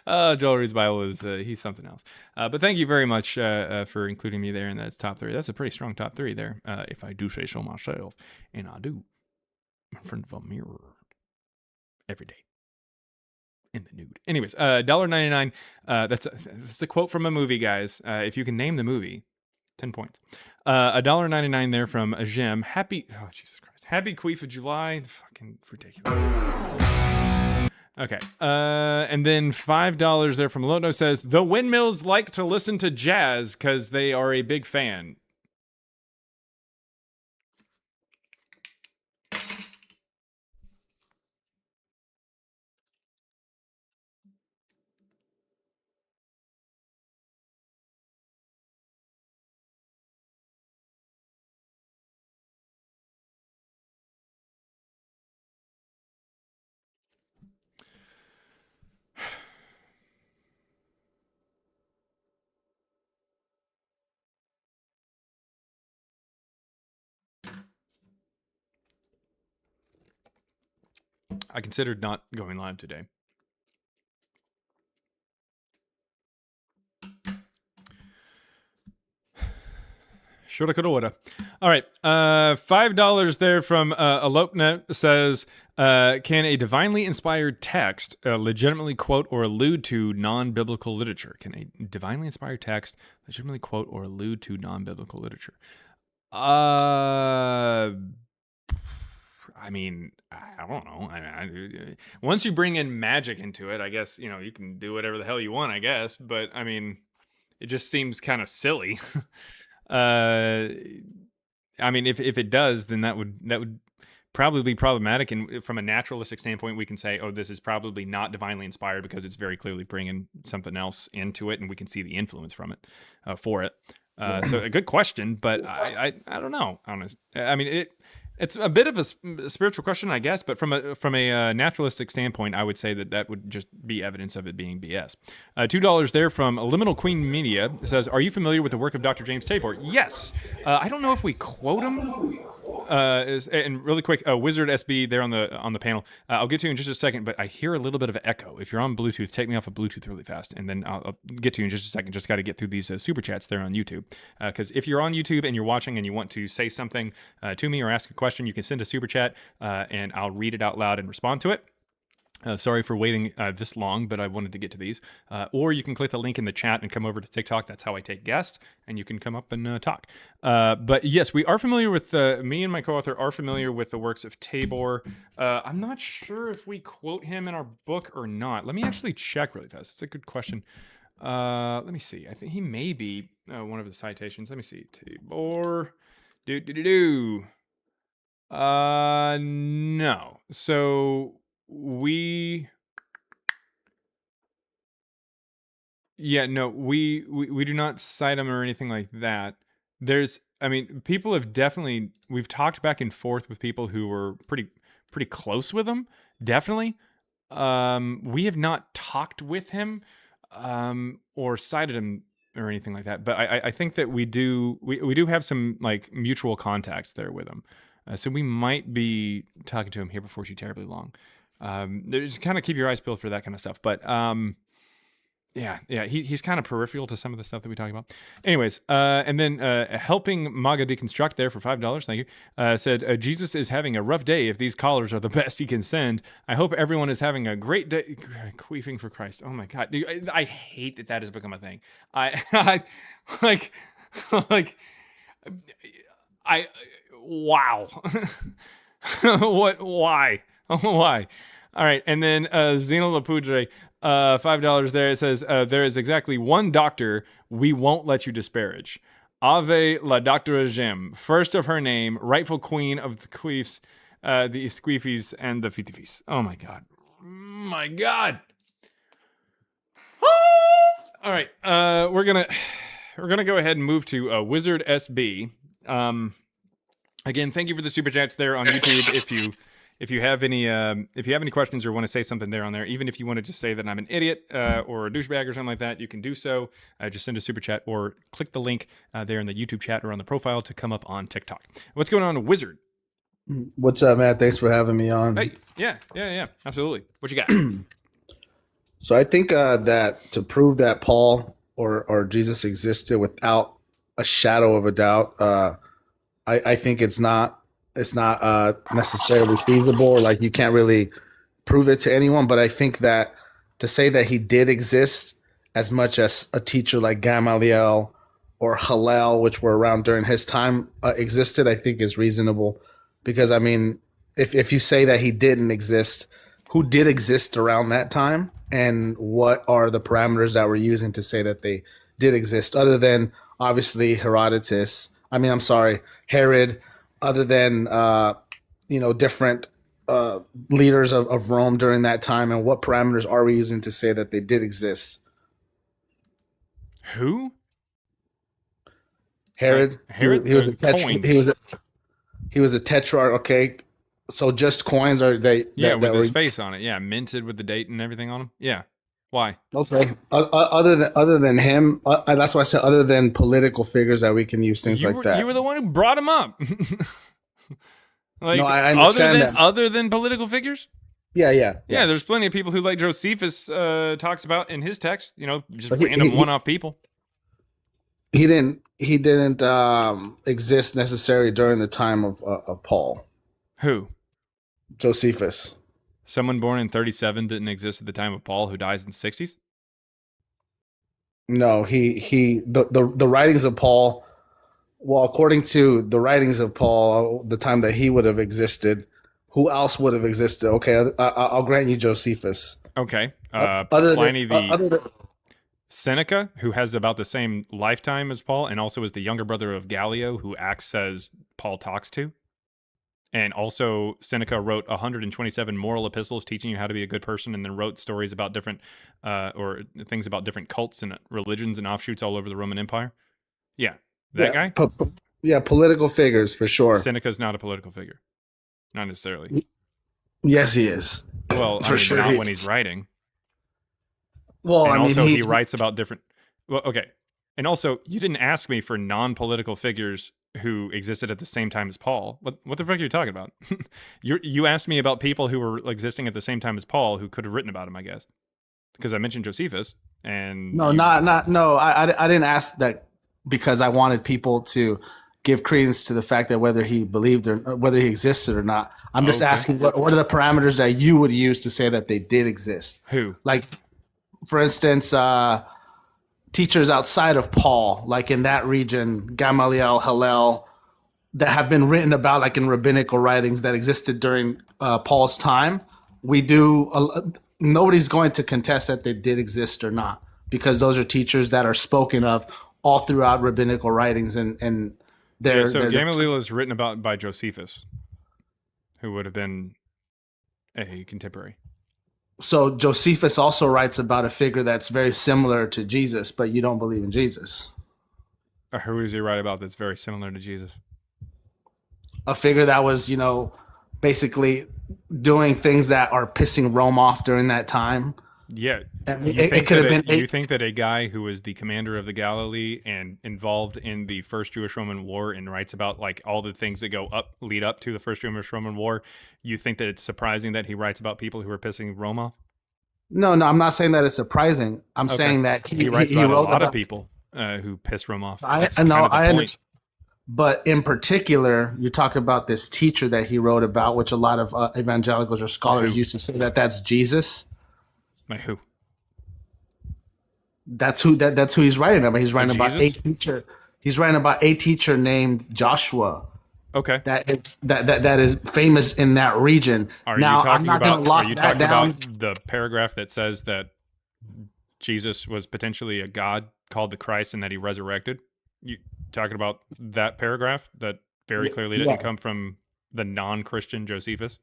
S1: Joel Reads Bible is he's something else. But thank you very much for including me there in that top 3. That's a pretty strong top 3 there, if I do say so myself, and I do in front of a mirror every day in the nude. Anyways, $1.99. That's a quote from a movie, guys. If you can name the movie, 10 points. $1.99 there from Jem. Jesus Christ. Happy Queef of July. Fucking ridiculous. Okay. And then $5 there from Lono says, the windmills like to listen to jazz because they are a big fan. I considered not going live today. Shoulda, coulda, woulda. All right. $5 there from Elopnet says, can a divinely inspired text legitimately quote or allude to non-biblical literature? Can a divinely inspired text legitimately quote or allude to non-biblical literature? I mean, I don't know. Once you bring in magic into it, I guess, you know, you can do whatever the hell you want, I guess. But, I mean, it just seems kind of silly. I mean, if it does, then that would probably be problematic. And from a naturalistic standpoint, we can say, oh, this is probably not divinely inspired because it's very clearly bringing something else into it, and we can see the influence from it for it. So a good question, but I don't know. I mean, it's a bit of a spiritual question, I guess, but from a naturalistic standpoint, I would say that would just be evidence of it being BS. $2 there from Liminal Queen Media. It says, are you familiar with the work of Dr. James Tabor? Yes. I don't know if we quote him. And really quick, Wizard SB there on the panel. I'll get to you in just a second, but I hear a little bit of an echo. If you're on Bluetooth, take me off of Bluetooth really fast, and then I'll get to you in just a second. Just got to get through these super chats there on YouTube. Because if you're on YouTube and you're watching and you want to say something to me or ask a question, you can send a super chat, and I'll read it out loud and respond to it. Sorry for waiting this long, but I wanted to get to these. Or you can click the link in the chat and come over to TikTok. That's how I take guests, and you can come up and talk. But yes, we are familiar with, me and my co-author are familiar with the works of Tabor. I'm not sure if we quote him in our book or not. Let me actually check really fast. It's a good question. Let me see. I think he may be one of the citations. Let me see. Tabor. No. So we do not cite him or anything like that. People have definitely, we've talked back and forth with people who were pretty close with him, definitely. We have not talked with him or cited him or anything like that, but I think that we do have some like mutual contacts there with him. So we might be talking to him here before too terribly long. Just kind of keep your eyes peeled for that kind of stuff. But Yeah. He's kind of peripheral to some of the stuff that we talk about. Anyways, and then helping MAGA deconstruct there for $5. Thank you. Said Jesus is having a rough day. If these callers are the best he can send, I hope everyone is having a great day. Queefing for Christ. Oh my God, dude, I hate that has become a thing. I like like I wow. What? Why? Why? All right, and then Zeno Lapudre, $5 there. It says there is exactly one doctor we won't let you disparage. Ave la Doctora Jem, first of her name, rightful queen of the queefs, the squeefies, and the fitifis. Oh my God, my God. All right, we're gonna go ahead and move to Wizard SB. Again, thank you for the super chats there on YouTube. If you have any questions or want to say something there on there, even if you want to just say that I'm an idiot or a douchebag or something like that, you can do so. Just send a super chat or click the link there in the YouTube chat or on the profile to come up on TikTok. What's going on, Wizard?
S8: What's up, Matt? Thanks for having me on.
S1: Hey, yeah, absolutely. What you got?
S8: So I think that to prove that Paul or Jesus existed without a shadow of a doubt, I think it's not necessarily feasible. Like, you can't really prove it to anyone. But I think that to say that he did exist, as much as a teacher like Gamaliel or Hillel, which were around during his time, existed, I think is reasonable. Because I mean, if you say that he didn't exist, who did exist around that time, and what are the parameters that we're using to say that they did exist, other than obviously Herod, other than different leaders of Rome during that time, and what parameters are we using to say that they did exist?
S1: Who?
S8: Herod.
S1: Herod.
S8: He was a
S1: coins.
S8: He was a tetrarch. Okay, so just coins are they?
S1: Yeah, with his face on it. Yeah, minted with the date and everything on them. Yeah. Why?
S8: Okay. Other than him, that's why I said other than political figures that we can use things like that.
S1: You were the one who brought him up. Like,
S8: no, I understand that.
S1: Other than political figures?
S8: Yeah.
S1: There's plenty of people who, like Josephus talks about in his text, just random one-off people.
S8: He didn't exist necessarily during the time of Paul.
S1: Who?
S8: Josephus.
S1: Someone born in 37 didn't exist at the time of Paul, who dies in 60s?
S8: No, the writings of Paul. Well, according to the writings of Paul, the time that he would have existed, who else would have existed? Okay, I'll grant you Josephus.
S1: Okay, Seneca, who has about the same lifetime as Paul, and also is the younger brother of Gallio, who acts as Paul talks to. And also, Seneca wrote 127 moral epistles teaching you how to be a good person, and then wrote stories about different, or things about different cults and religions and offshoots all over the Roman Empire. Yeah, guy?
S8: Political figures, for sure.
S1: Seneca's not a political figure. Not necessarily.
S8: Yes, he is.
S1: Well, sure, not when he's writing.
S8: Well,
S1: and also, he writes about different... Well, okay. And also, you didn't ask me for non-political figures who existed at the same time as Paul. What the frick are you talking about? You asked me about people who were existing at the same time as Paul who could have written about him, I guess. Because I mentioned Josephus and
S8: I didn't ask that because I wanted people to give credence to the fact that whether he believed or whether he existed or not. I'm just asking what are the parameters that you would use to say that they did exist?
S1: Who?
S8: Like, for instance, teachers outside of Paul, like in that region, Gamaliel, Hillel, that have been written about, like in rabbinical writings that existed during Paul's time. Nobody's going to contest that they did exist or not, because those are teachers that are spoken of all throughout rabbinical writings, and they're.
S1: So Gamaliel is written about by Josephus, who would have been a contemporary.
S8: So Josephus also writes about a figure that's very similar to Jesus, but you don't believe in Jesus.
S1: Who does he write about that's very similar to Jesus?
S8: A figure that was, basically doing things that are pissing Rome off during that time.
S1: Yeah.
S8: It could have been.
S1: You think that a guy who was the commander of the Galilee and involved in the First Jewish-Roman War and writes about like all the things that lead up to the First Jewish-Roman War, you think that it's surprising that he writes about people who are pissing Rome off?
S8: No, no, I'm not saying that it's surprising. I'm
S1: Okay.
S8: saying that
S1: He writes about
S8: wrote
S1: a lot of
S8: about
S1: people who piss Rome off.
S8: I
S1: That's
S8: know
S1: kind of the
S8: I
S1: point.
S8: understand. But in particular, you talk about this teacher that he wrote about, which a lot of evangelicals or scholars
S1: Who?
S8: used to say that that's Jesus.
S1: Like who?
S8: That's who he's writing about. He's writing about a
S1: Jesus?
S8: teacher. He's writing about a teacher named Joshua
S1: Okay.
S8: that is famous in that region.
S1: Are
S8: Now,
S1: you
S8: I'm
S1: talking
S8: not going
S1: about?
S8: to lock
S1: Are you
S8: that
S1: talking
S8: down.
S1: about the paragraph that says that Jesus was potentially a god called the Christ and that he resurrected? You talking about that paragraph that very clearly didn't
S8: Yeah,
S1: come from the non-Christian Josephus?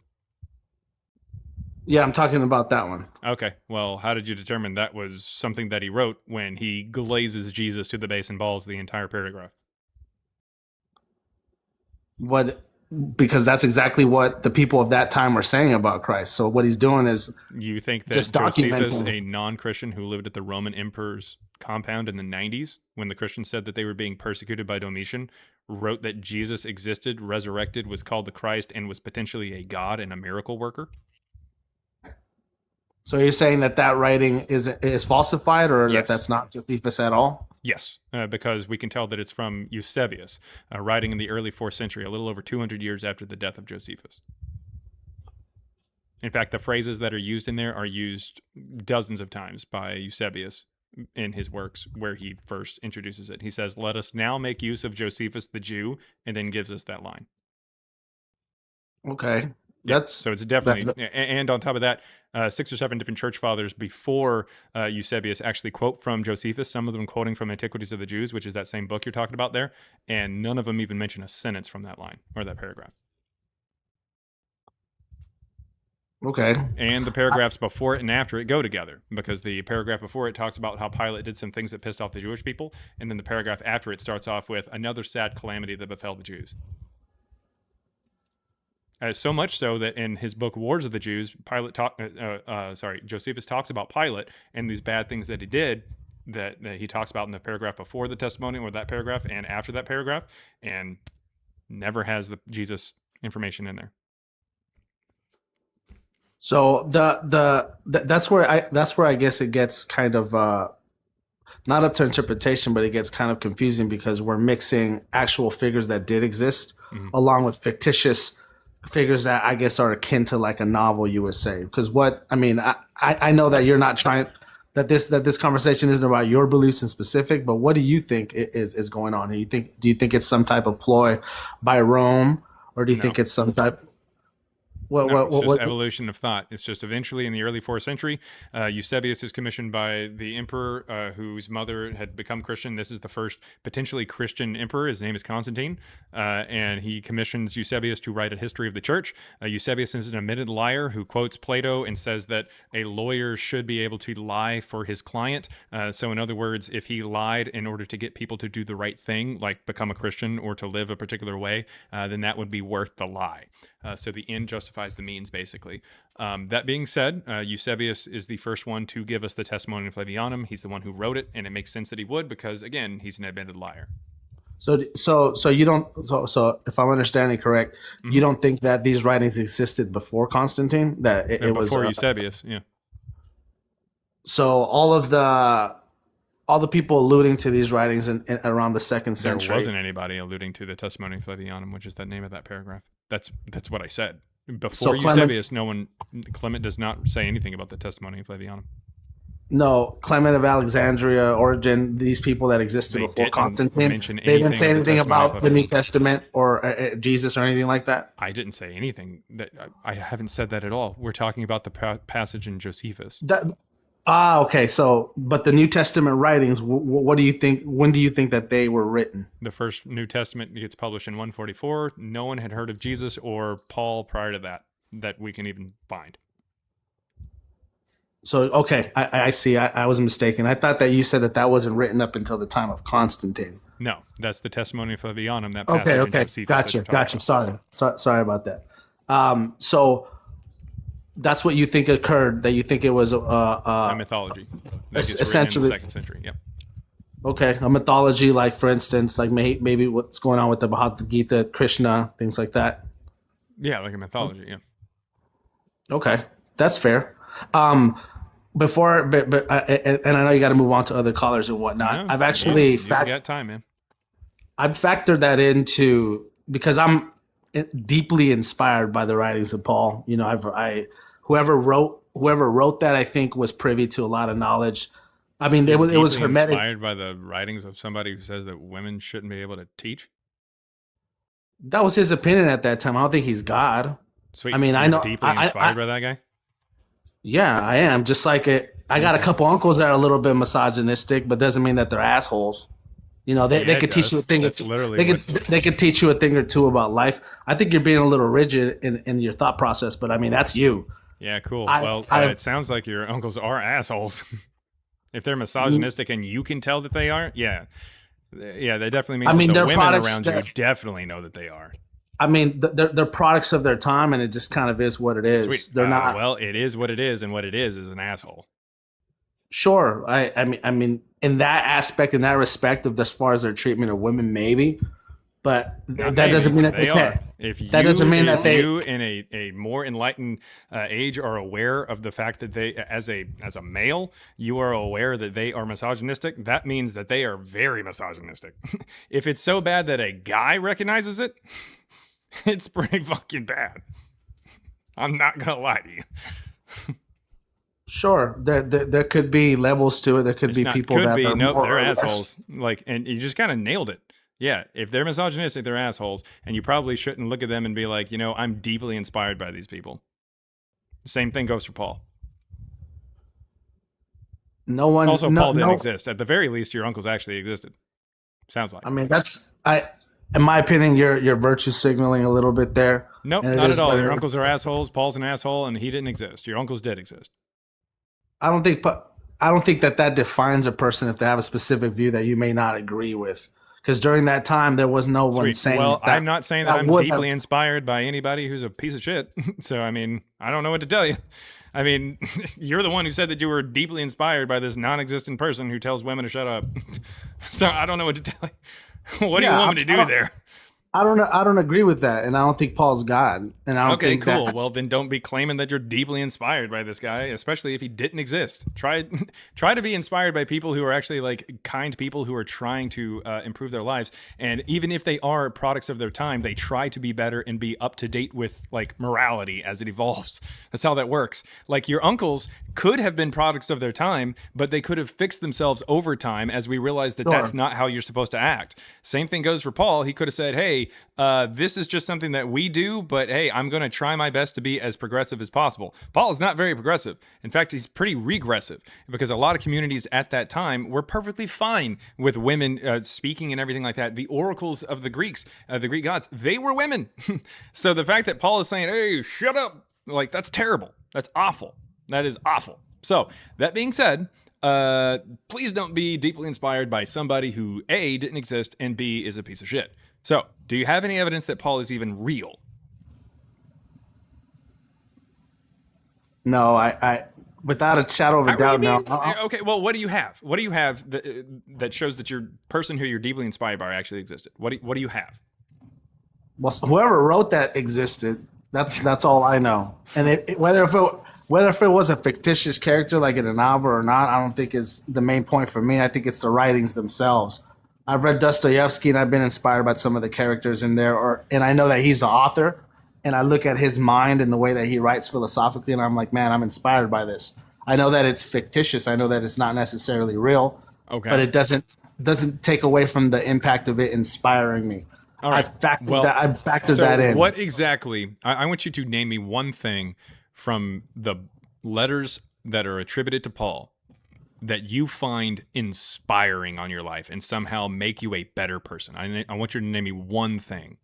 S8: yeah, I'm talking about that one.
S1: Okay. Well, how did you determine that was something that he wrote when he glazes Jesus to the base and balls the entire paragraph?
S8: What Because that's exactly what the people of that time were saying about Christ. So what he's doing is
S1: You think that
S8: just
S1: Josephus,
S8: documenting.
S1: a non-Christian who lived at the Roman emperor's compound in the 90s, when the Christians said that they were being persecuted by Domitian, wrote that Jesus existed, resurrected, was called the Christ, and was potentially a god and a miracle worker?
S8: So you're saying that that writing is falsified, or
S1: Yes.
S8: that's not Josephus at all?
S1: Yes, because we can tell that it's from Eusebius, writing in the early 4th century, a little over 200 years after the death of Josephus. In fact, the phrases that are used in there are used dozens of times by Eusebius in his works where he first introduces it. He says, "Let us now make use of Josephus the Jew," and then gives us that line.
S8: Okay,
S1: Yeah,
S8: that's
S1: so it's definitely, and on top of that, 6 or 7 different church fathers before Eusebius actually quote from Josephus, some of them quoting from Antiquities of the Jews, which is that same book you're talking about there, and none of them even mention a sentence from that line or that paragraph.
S8: okay.
S1: And the paragraphs before it and after it go together, because the paragraph before it talks about how Pilate did some things that pissed off the Jewish people, and then the paragraph after it starts off with another sad calamity that befell the Jews. So much so that in his book Wars of the Jews, Josephus talks about Pilate and these bad things that he did that he talks about in the paragraph before the testimony or that paragraph and after that paragraph, and never has the Jesus information in there.
S8: So that's where I guess it gets kind of not up to interpretation, but it gets kind of confusing because we're mixing actual figures that did exist along with fictitious figures that I guess are akin to like a novel, you would say. Because I know that you're not trying that this conversation isn't about your beliefs in specific, but what do you think is going on here? Do you think it's some type of ploy by Rome, or do you think it's some type?
S1: It's just evolution of thought. It's just eventually in the early 4th century, Eusebius is commissioned by the emperor whose mother had become Christian. This is the first potentially Christian emperor. His name is Constantine, and he commissions Eusebius to write a history of the church. Eusebius is an admitted liar who quotes Plato and says that a lawyer should be able to lie for his client. So in other words, if he lied in order to get people to do the right thing, like become a Christian or to live a particular way, then that would be worth the lie. So the end justifies the means, basically. That being said, Eusebius is the first one to give us the Testimonium Flavianum. He's the one who wrote it, and it makes sense that he would because, again, he's an admitted liar.
S8: So you don't. So if I'm understanding correct, you don't think that these writings existed before Constantine? That it was
S1: before Eusebius, yeah.
S8: So all the people alluding to these writings in around the 2nd century.
S1: There wasn't anybody alluding to the Testimonium Flavianum, which is the name of that paragraph. That's what I said. Before Eusebius, Clement does not say anything about the Testimonium Flavianum.
S8: No, Clement of Alexandria, Origen, these people that existed before Constantine, they didn't say anything about the New Testament or Jesus or anything like that?
S1: I didn't say anything. I haven't said that at all. We're talking about the passage in Josephus.
S8: Okay. So, but the New Testament writings, what do you think? When do you think that they were written?
S1: The first New Testament gets published in 144. No one had heard of Jesus or Paul prior to that we can even find.
S8: So, okay, I see. I was mistaken. I thought that you said that wasn't written up until the time of Constantine.
S1: No, that's the Testimonium Flavianum. That passage in Josephus.
S8: Gotcha. Sorry about that. So that's what you think occurred. That you think it was
S1: a mythology. That gets
S8: essentially
S1: written in the 2nd century. Yep.
S8: Okay, a mythology, like for instance, like maybe what's going on with the Bhagavad Gita, Krishna, things like that.
S1: Yeah, like a mythology. Yeah.
S8: Okay, that's fair. before, but and I know you got to move on to other callers and whatnot.
S1: No,
S8: I've actually
S1: you got time, man.
S8: I've factored that into because I'm deeply inspired by the writings of Paul. You know, whoever wrote that I think was privy to a lot of knowledge. I mean, it was
S1: Deeply
S8: hermetic.
S1: inspired by the writings of somebody who says that women shouldn't be able to teach.
S8: That was his opinion at that time. I don't think he's God.
S1: Sweet.
S8: I mean, I
S1: You're
S8: know
S1: deeply inspired by that guy.
S8: Yeah, I am. Just like I got a couple uncles that are a little bit misogynistic, but doesn't mean that they're assholes. You know, they
S1: Yeah,
S8: could
S1: it
S8: teach you a
S1: does.
S8: thing.
S1: That's literally
S8: They could teach you a thing or two about life. I think you're being a little rigid in your thought process, but I mean that's you.
S1: Yeah, cool.
S8: I-
S1: It sounds like your uncles are assholes. If they're misogynistic and you can tell that they are, yeah, that definitely means
S8: I mean,
S1: that the
S8: they're
S1: women
S8: products
S1: around you
S8: that-
S1: definitely know that they are.
S8: I mean, they're products of their time, and it just kind of is what it is.
S1: Sweet.
S8: They're not.
S1: Well, it is what it is, and what it is an asshole.
S8: Sure. I mean, in that aspect, in that respect of as far as their treatment of women, maybe, but
S1: Not
S8: that
S1: maybe,
S8: doesn't mean that they
S1: are.
S8: can't.
S1: If you,
S8: That doesn't mean that
S1: if
S8: they-
S1: you in a more enlightened age are aware of the fact that they, as a male, you are aware that they are misogynistic. That means that they are very misogynistic. If it's so bad that a guy recognizes it, it's pretty fucking bad. I'm not gonna lie to you.
S8: Sure, there could be levels to it. There could
S1: It's
S8: be
S1: not,
S8: people
S1: could
S8: that
S1: be
S8: are
S1: nope,
S8: more
S1: they're
S8: or less-
S1: assholes. Like, and you just kind of nailed it. Yeah, if they're misogynistic, they're assholes, and you probably shouldn't look at them and be like, you know, I'm deeply inspired by these people. The same thing goes for Paul.
S8: No one.
S1: Also,
S8: no,
S1: Paul didn't
S8: no-
S1: exist. At the very least, your uncles actually existed. Sounds like.
S8: I mean, in my opinion, you're virtue signaling a little bit there.
S1: Nope,
S8: and it
S1: not
S8: is
S1: at all.
S8: what
S1: Your
S8: it is.
S1: uncles are assholes. Paul's an asshole, and he didn't exist. Your uncles did exist.
S8: I don't think that defines a person if they have a specific view that you may not agree with. Because during that time, there was no one
S1: Sweet.
S8: saying.
S1: Well,
S8: that,
S1: I'm not saying that I'm
S8: would
S1: deeply
S8: have-
S1: inspired by anybody who's a piece of shit. So, I mean, I don't know what to tell you. I mean, you're the one who said that you were deeply inspired by this non-existent person who tells women to shut up. So I don't know what to tell you. What do you
S8: Yeah,
S1: want me to
S8: I
S1: do
S8: don't-
S1: there?
S8: I don't agree with that, and I don't think Paul's God. And I don't
S1: Okay,
S8: think
S1: cool.
S8: that.
S1: Well, then don't be claiming that you're deeply inspired by this guy, especially if he didn't exist. Try to be inspired by people who are actually like kind people who are trying to improve their lives. And even if they are products of their time, they try to be better and be up to date with like morality as it evolves. That's how that works. Like your uncles could have been products of their time, but they could have fixed themselves over time as we realized that
S8: Sure.
S1: that's not how you're supposed to act. Same thing goes for Paul. He could have said, hey, this is just something that we do, but hey, I'm going to try my best to be as progressive as possible. Paul is not very progressive. In fact, he's pretty regressive because a lot of communities at that time were perfectly fine with women speaking and everything like that. The oracles of the Greeks, the Greek gods, they were women. So the fact that Paul is saying, hey, shut up, like that's terrible. That's awful. That is awful. So that being said, please don't be deeply inspired by somebody who A, didn't exist, and B, is a piece of shit. So, do you have any evidence that Paul is even real?
S8: No, I without a shadow of a
S1: How
S8: doubt,
S1: do you
S8: no.
S1: mean- Okay, well, what do you have? What do you have that shows that your person who you're deeply inspired by actually existed? What do you have?
S8: Well, whoever wrote that existed. That's all I know. And whether if it was a fictitious character like in a novel or not, I don't think is the main point for me. I think it's the writings themselves. I've read Dostoevsky and I've been inspired by some of the characters in there, and I know that he's the author. And I look at his mind and the way that he writes philosophically, and I'm like, man, I'm inspired by this. I know that it's fictitious. I know that it's not necessarily real.
S1: Okay.
S8: But it doesn't take away from the impact of it inspiring me.
S1: All right.
S8: I've factored
S1: Well,
S8: that in.
S1: What exactly? I want you to name me one thing from the letters that are attributed to Paul that you find inspiring on your life and somehow make you a better person. I want you to name me one thing.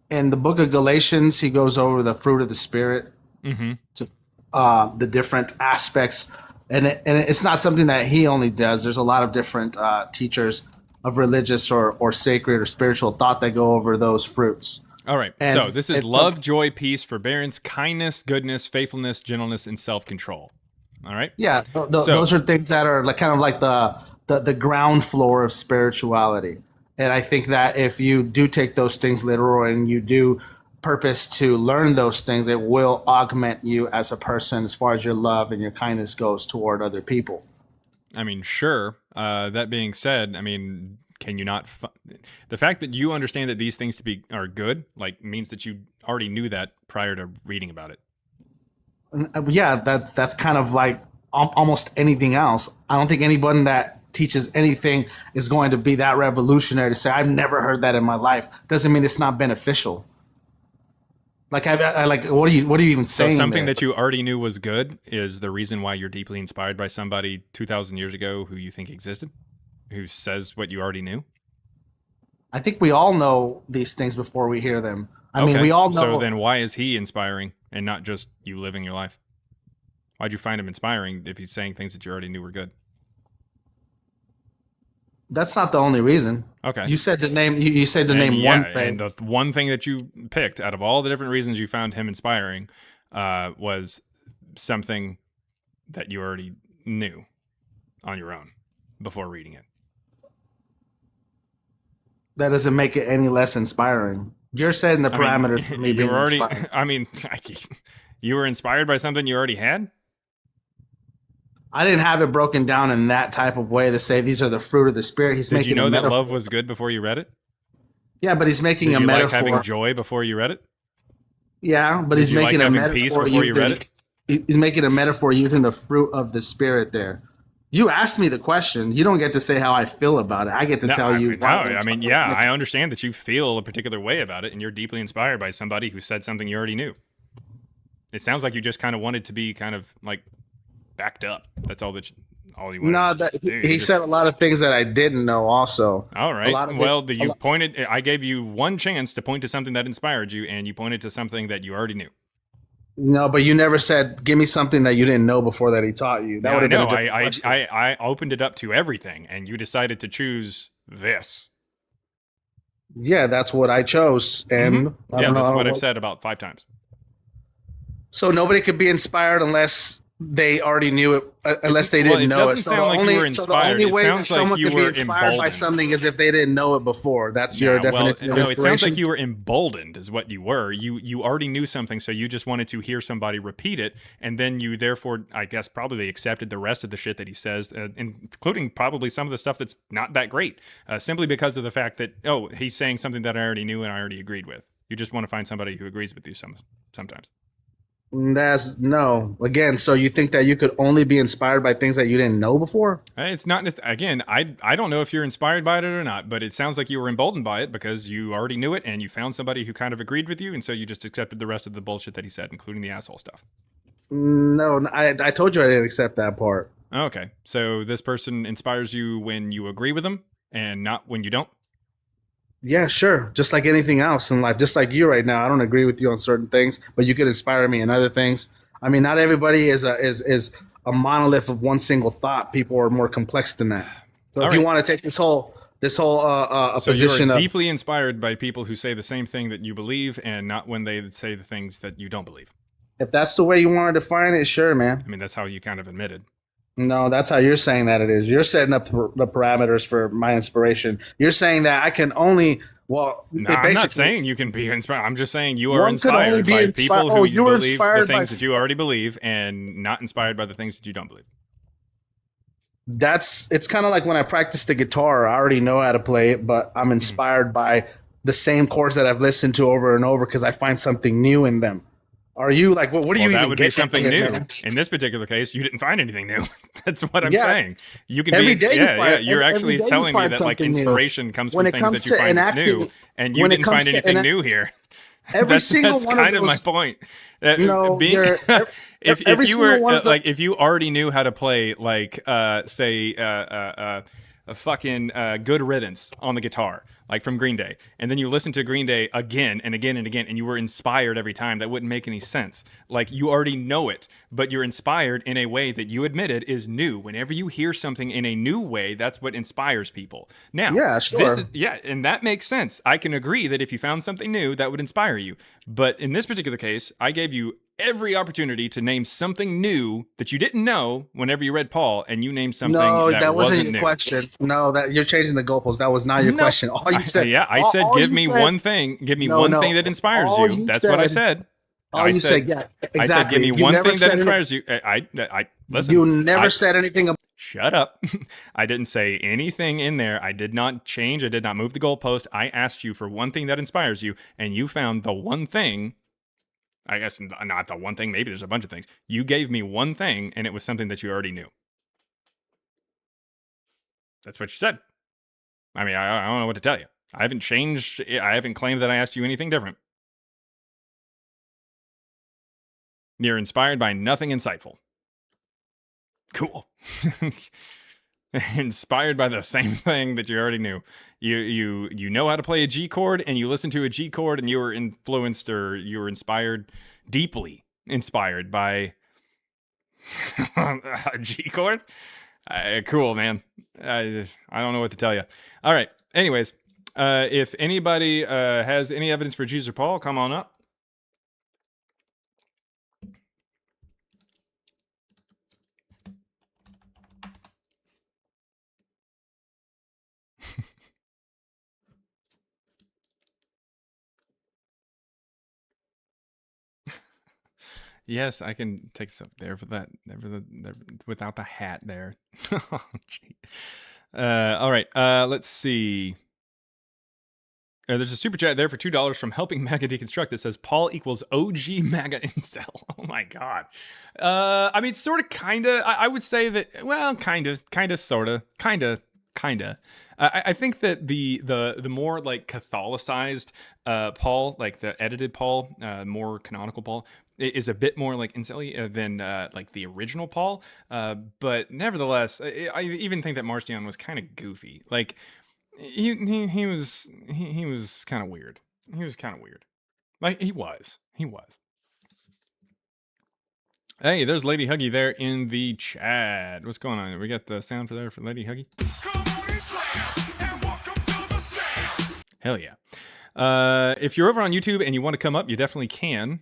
S8: In the book of Galatians, he goes over the fruit of the Spirit, to, the different aspects. And it's not something that he only does. There's a lot of different teachers of religious or sacred or spiritual thought that go over those fruits.
S1: All right.
S8: And
S1: So this is love, joy, peace, forbearance, kindness, goodness, faithfulness, gentleness, and self-control. All right.
S8: Yeah, those are things that are like kind of like the ground floor of spirituality. And I think that if you do take those things literal and you do purpose to learn those things, it will augment you as a person as far as your love and your kindness goes toward other people.
S1: I mean, sure. That being said, I mean, can you not? The fact that you understand that these things are good, like, means that you already knew that prior to reading about it.
S8: Yeah, that's kind of like almost anything else. I don't think anyone that teaches anything is going to be that revolutionary to say I've never heard that in my life. Doesn't mean it's not beneficial. Like I like what are you even saying?
S1: So something
S8: there?
S1: that you already knew was good is the reason why you're deeply inspired by somebody 2,000 years ago who you think existed, who says what you already knew.
S8: I think we all know these things before we hear them. I mean, we all know.
S1: So then why is he inspiring and not just you living your life? Why'd you find him inspiring if he's saying things that you already knew were good?
S8: That's not the only reason.
S1: Okay.
S8: You said to name. You said to name one thing.
S1: And the one thing that you picked out of all the different reasons you found him inspiring was something that you already knew on your own before reading it.
S8: That doesn't make it any less inspiring. You're setting the parameters for me being inspired.
S1: I mean, you were inspired by something you already had?
S8: I didn't have it broken down in that type of way to say these are the fruit of the spirit.
S1: Did you know that love was good before you read it?
S8: Yeah, but he's making a
S1: Did
S8: metaphor.
S1: you like having joy before you read it?
S8: Yeah, but he's making a metaphor.
S1: Peace before you read it?
S8: He's making a metaphor using the fruit of the spirit there. You asked me the question. You don't get to say how I feel about it. I get to tell you.
S1: I mean, yeah, I understand that you feel a particular way about it, and you're deeply inspired by somebody who said something you already knew. It sounds like you just kind of wanted to be kind of like backed up. That's all you wanted.
S8: No, he said a lot of things that I didn't know. Also,
S1: all right. Well, I gave you one chance to point to something that inspired you, and you pointed to something that you already knew.
S8: No, but you never said, give me something that you didn't know before that he taught you. That would have been a different question.
S1: I opened it up to everything, and you decided to choose this.
S8: Yeah, that's what I chose. And
S1: that's what I've said about 5 times.
S8: So nobody could be inspired unless they already knew it, unless they didn't know it.
S1: It doesn't sound like you were inspired.
S8: So the only way
S1: it sounds
S8: someone
S1: like you
S8: could be
S1: were
S8: inspired by something is if they didn't know it before. That's your definition of inspiration?
S1: No, it sounds like you were emboldened is what you were. You already knew something, so you just wanted to hear somebody repeat it, and then you therefore, I guess, probably accepted the rest of the shit that he says, including probably some of the stuff that's not that great, simply because of the fact that, oh, he's saying something that I already knew and I already agreed with. You just want to find somebody who agrees with you sometimes.
S8: That's no. Again, so you think that you could only be inspired by things that you didn't know before?
S1: It's not. Again, I don't know if you're inspired by it or not, but it sounds like you were emboldened by it because you already knew it and you found somebody who kind of agreed with you, and so you just accepted the rest of the bullshit that he said, including the asshole stuff.
S8: No, I told you I didn't accept that part.
S1: Okay, so this person inspires you when you agree with them and not when you don't?
S8: Yeah, sure. Just like anything else in life, just like you right now. I don't agree with you on certain things, but you could inspire me in other things. I mean, not everybody is a monolith of one single thought. People are more complex than that. So if you want to take this whole
S1: so
S8: position,
S1: you're deeply inspired by people who say the same thing that you believe, and not when they say the things that you don't believe.
S8: If that's the way you want to define it, sure, man.
S1: I mean, that's how you kind of admitted.
S8: No, that's how you're saying that it is. You're setting up the parameters for my inspiration. You're saying that I can only,
S1: no, I'm not saying you can be inspired. I'm just saying you are inspired by people who believe the things that you already believe and not inspired by the things that you don't believe.
S8: It's kind of like when I practice the guitar. I already know how to play it, but I'm inspired by the same chords that I've listened to over and over because I find something new in them. Are you like, what do you even get?
S1: That would be something new. In this particular case, you didn't find anything new. That's what I'm saying. You can
S8: every
S1: be,
S8: day
S1: you're actually telling me that like inspiration comes from things that you find that's new, and you didn't find anything new here.
S8: That's
S1: kind of my point. If you already knew how to play like say a fucking Good Riddance on the guitar, like from Green Day, and then you listen to Green Day again and again and again, and you were inspired every time, that wouldn't make any sense. Like, you already know it, but you're inspired in a way that you admitted is new. Whenever you hear something in a new way, that's what inspires people. Now,
S8: yeah, sure.
S1: And that makes sense. I can agree that if you found something new, that would inspire you. But in this particular case, I gave you every opportunity to name something new that you didn't know whenever you read Paul, and you named something
S8: No,
S1: that
S8: that wasn't your
S1: new.
S8: question. No, that you're changing the goalposts. That was not your
S1: No.
S8: question. All you said,
S1: I said,
S8: all
S1: give
S8: you
S1: me
S8: said-
S1: one thing. Give me
S8: No,
S1: one
S8: no.
S1: thing that inspires
S8: All
S1: you.
S8: you
S1: That's what I
S8: said-
S1: said.
S8: All
S1: I
S8: you
S1: said,
S8: said, yeah, exactly.
S1: I said, give me
S8: You
S1: one
S8: never
S1: thing that
S8: said
S1: inspires you. I listen.
S8: You never said anything about.
S1: Shut up. I didn't say anything in there. I did not change. I did not move the goalpost. I asked you for one thing that inspires you, and you found the one thing. I guess not the one thing. Maybe there's a bunch of things. You gave me one thing, and it was something that you already knew. That's what you said. I mean, I don't know what to tell you. I haven't changed. I haven't claimed that I asked you anything different. You're inspired by nothing insightful. Cool. Inspired by the same thing that you already knew. You know how to play a G chord, and you listen to a G chord, and you were influenced, or you were inspired, deeply inspired by a G chord. Cool, man. I don't know what to tell you. All right. Anyways, if anybody has any evidence for Jesus or Paul, come on up. Yes, I can take stuff there for that. Without the hat there. Oh, gee. All right. Let's see. There's a super chat there for $2 from Helping MAGA Deconstruct that says Paul equals OG MAGA incel. Oh my god. I mean, sort of, kind of. I would say that. Well, kind of, sort of, kind of. I think that the more like Catholicized Paul, like the edited Paul, more canonical Paul, is a bit more like incel than like the original Paul. But nevertheless, I even think that Marcion was kind of goofy. Like he was kind of weird. He was kind of weird. Like he was. Hey, there's Lady Huggy there in the chat. What's going on? We got the sound for Lady Huggy. Hell yeah. If you're over on YouTube and you want to come up, you definitely can.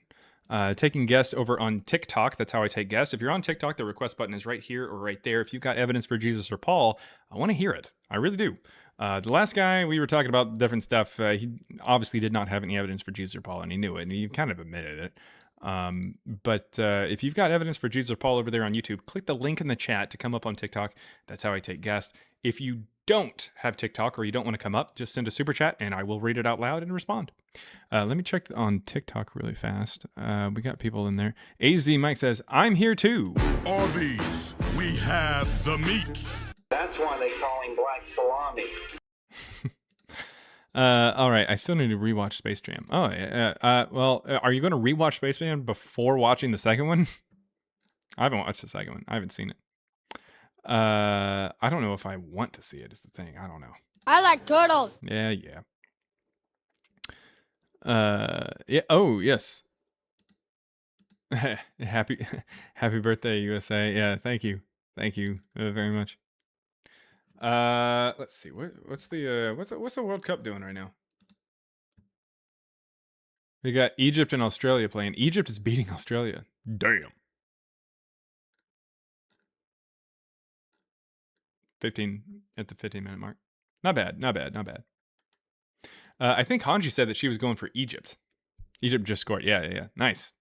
S1: Taking guests over on TikTok. That's how I take guests. If you're on TikTok, the request button is right here or right there. If you've got evidence for Jesus or Paul, I want to hear it. I really do. The last guy, we were talking about different stuff. He obviously did not have any evidence for Jesus or Paul, and he knew it, and he kind of admitted it. But if you've got evidence for Jesus or Paul over there on YouTube, click the link in the chat to come up on TikTok. That's how I take guests. If you don't have TikTok or you don't want to come up, just send a super chat and I will read it out loud and respond. Let me check on TikTok really fast. We got people in there. AZ Mike says, I'm here too.
S4: Arby's, we have the meats.
S9: That's why they call him Black Salami.
S1: All right, I still need to rewatch Space Jam. Oh, yeah. Well, are you going to rewatch Space Jam before watching the second one? I haven't watched the second one. I haven't seen it. I don't know if I want to see it is the thing. I don't know.
S10: I like turtles.
S1: Yeah. Yeah. Oh, yes. Happy birthday, USA. Yeah, thank you very much. Let's see. What's the World Cup doing right now? We got Egypt and Australia playing. Egypt is beating Australia. Damn. 15 at the 15-minute mark. Not bad. I think Hanji said that she was going for Egypt. Egypt just scored. Yeah. Nice.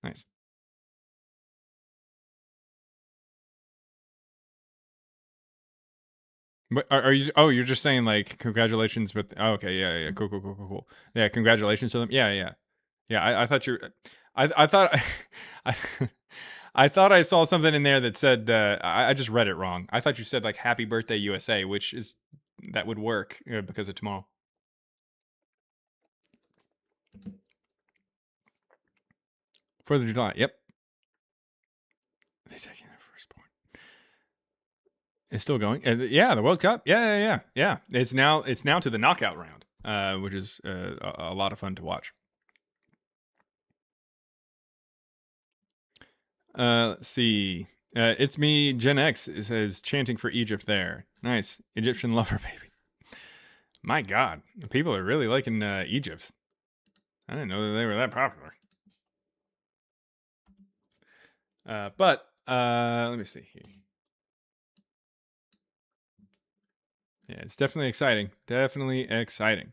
S1: But are you? Oh, you're just saying like congratulations with. Oh, okay, yeah. Cool. Yeah, congratulations to them. Yeah. I thought you're. I thought. I thought I saw something in there that said. I just read it wrong. I thought you said like Happy Birthday USA, which is that would work because of tomorrow. 4th of July. Yep. They're taking their firstborn. It's still going. Yeah, the World Cup. Yeah. It's now to the knockout round, which is a lot of fun to watch. Let's see. It's me, Gen X says chanting for Egypt there. Nice. Egyptian lover baby. My God, people are really liking Egypt. I didn't know that they were that popular. But let me see here. Yeah, it's definitely exciting. Definitely exciting.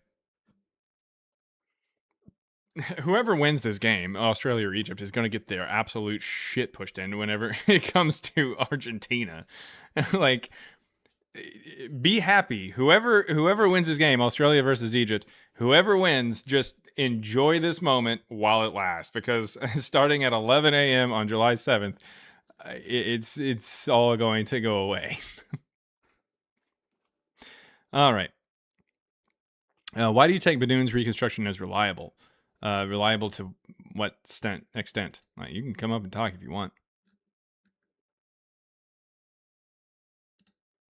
S1: Whoever wins this game, Australia or Egypt, is going to get their absolute shit pushed in whenever it comes to Argentina. Like, be happy. Whoever wins this game, Australia versus Egypt, whoever wins, just enjoy this moment while it lasts, because starting at 11 a.m. on July 7th, it's all going to go away. All right. Why do you take Badoon's reconstruction as reliable? Reliable to what extent? You can come up and talk if you want.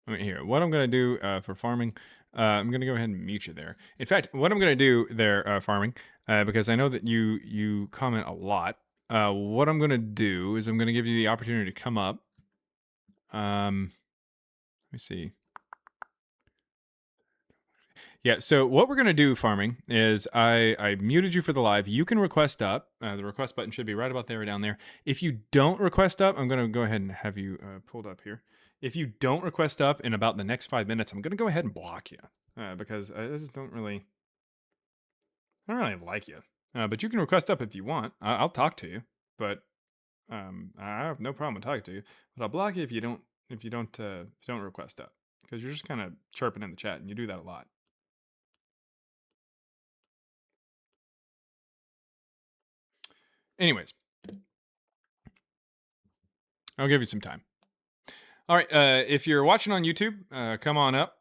S1: I mean, here, what I'm going to do for farming, I'm going to go ahead and mute you there. In fact, what I'm going to do there, farming, because I know that you comment a lot, what I'm going to do is I'm going to give you the opportunity to come up. Let me see. Yeah, so what we're going to do, farming, is I muted you for the live. You can request up. The request button should be right about there or down there. If you don't request up, I'm going to go ahead and have you pulled up here. If you don't request up in about the next 5 minutes, I'm going to go ahead and block you because I just don't really like you. But you can request up if you want. I'll talk to you, but I have no problem with talking to you. But I'll block you if you don't request up, because you're just kind of chirping in the chat, and you do that a lot. Anyways, I'll give you some time. All right, if you're watching on YouTube, come on up.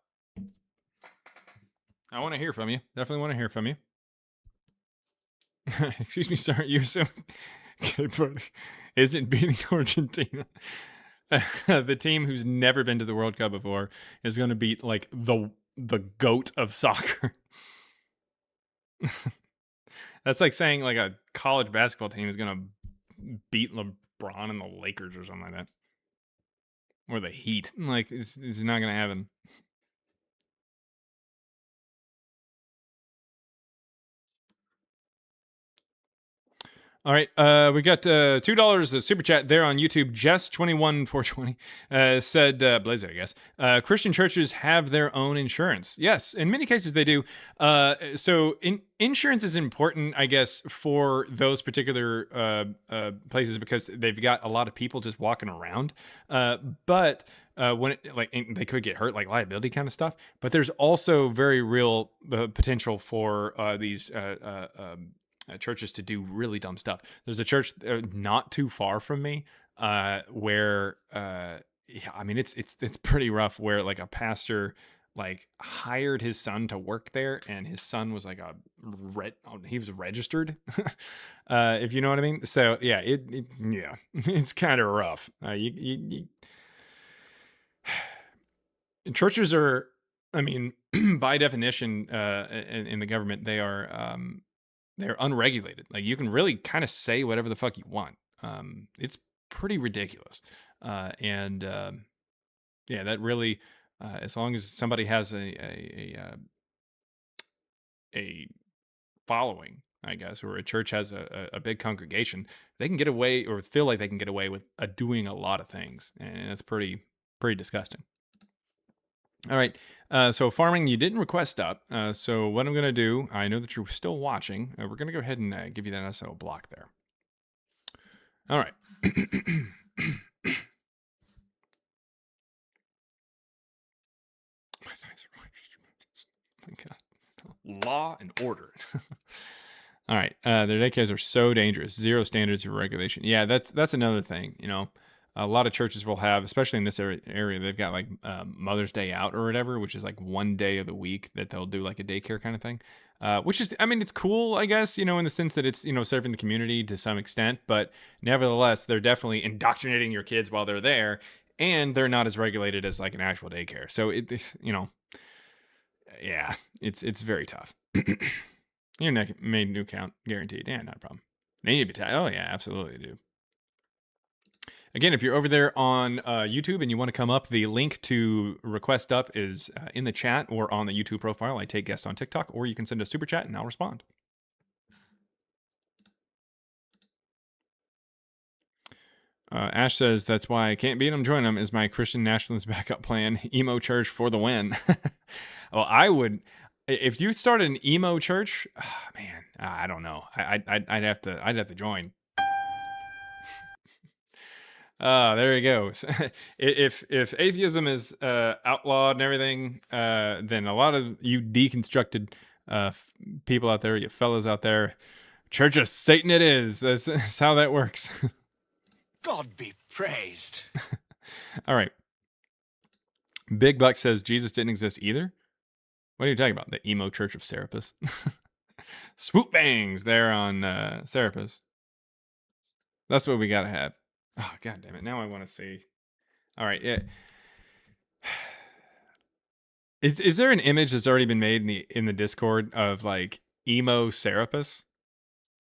S1: I want to hear from you. Definitely want to hear from you. Excuse me, sir. You assume isn't beating Argentina? The team who's never been to the World Cup before is going to beat like the GOAT of soccer. That's like saying like a college basketball team is going to beat LeBron and the Lakers or something like that. Or the Heat. Like, it's not going to happen. All right, we got $2 super chat there on YouTube. Jess21420 said, Blazer, I guess, Christian churches have their own insurance. Yes, in many cases they do. So insurance is important, I guess, for those particular places because they've got a lot of people just walking around. But when they could get hurt, like liability kind of stuff. But there's also very real potential for these churches to do really dumb stuff. There's a church not too far from me where I mean it's pretty rough, where like a pastor like hired his son to work there, and his son was like he was registered. If you know what I mean. So yeah, it's kind of rough. Churches are, I mean, by definition, in the government, they're unregulated. Like, you can really kind of say whatever the fuck you want. It's pretty ridiculous. Yeah, that really, as long as somebody has a following, I guess, or a church has a big congregation, they can get away, or feel like they can get away with doing a lot of things, and it's pretty disgusting. All right, so farming, you didn't request up. So what I'm going to do, I know that you're still watching. We're going to go ahead and give you that SO block there. All right. My God. Law and order. All right, their daycares are so dangerous. Zero standards for regulation. Yeah, that's another thing, you know. A lot of churches will have, especially in this area, they've got like Mother's Day out or whatever, which is like one day of the week that they'll do like a daycare kind of thing, which is, I mean, it's cool, I guess, you know, in the sense that it's, you know, serving the community to some extent, but nevertheless, they're definitely indoctrinating your kids while they're there, and they're not as regulated as like an actual daycare. So you know, yeah, it's very tough. Your made new account guaranteed. Yeah, not a problem. They need to be oh yeah, absolutely do. Again, if you're over there on YouTube and you want to come up, the link to request up is in the chat or on the YouTube profile. I take guests on TikTok, or you can send a super chat and I'll respond. Ash says that's why I can't beat them. Join them is my Christian nationalist backup plan. Emo church for the win. Well, I would if you started an emo church. Oh, man, I don't know. I'd have to join. There you go. if atheism is outlawed and everything, then a lot of you deconstructed people out there, you fellas out there, Church of Satan it is. That's how that works.
S10: God be praised.
S1: All right. Big Buck says Jesus didn't exist either. What are you talking about? The emo Church of Serapis. Swoop bangs there on Serapis. That's what we gotta have. Oh, god damn it. Now I want to see. All right, yeah. Is there an image that's already been made in the Discord of like emo Serapis?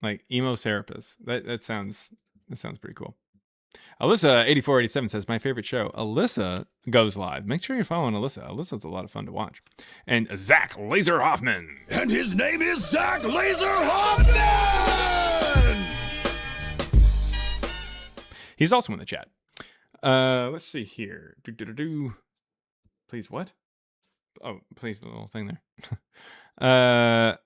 S1: Like emo Serapis. That sounds pretty cool. Alyssa8487 says, my favorite show. Alyssa goes live. Make sure you're following Alyssa. Alyssa's a lot of fun to watch. And Zach Laser Hoffman.
S4: And his name is Zach Laser Hoffman!
S1: He's also in the chat. Let's see here. Please, what? Oh, please, the little thing there.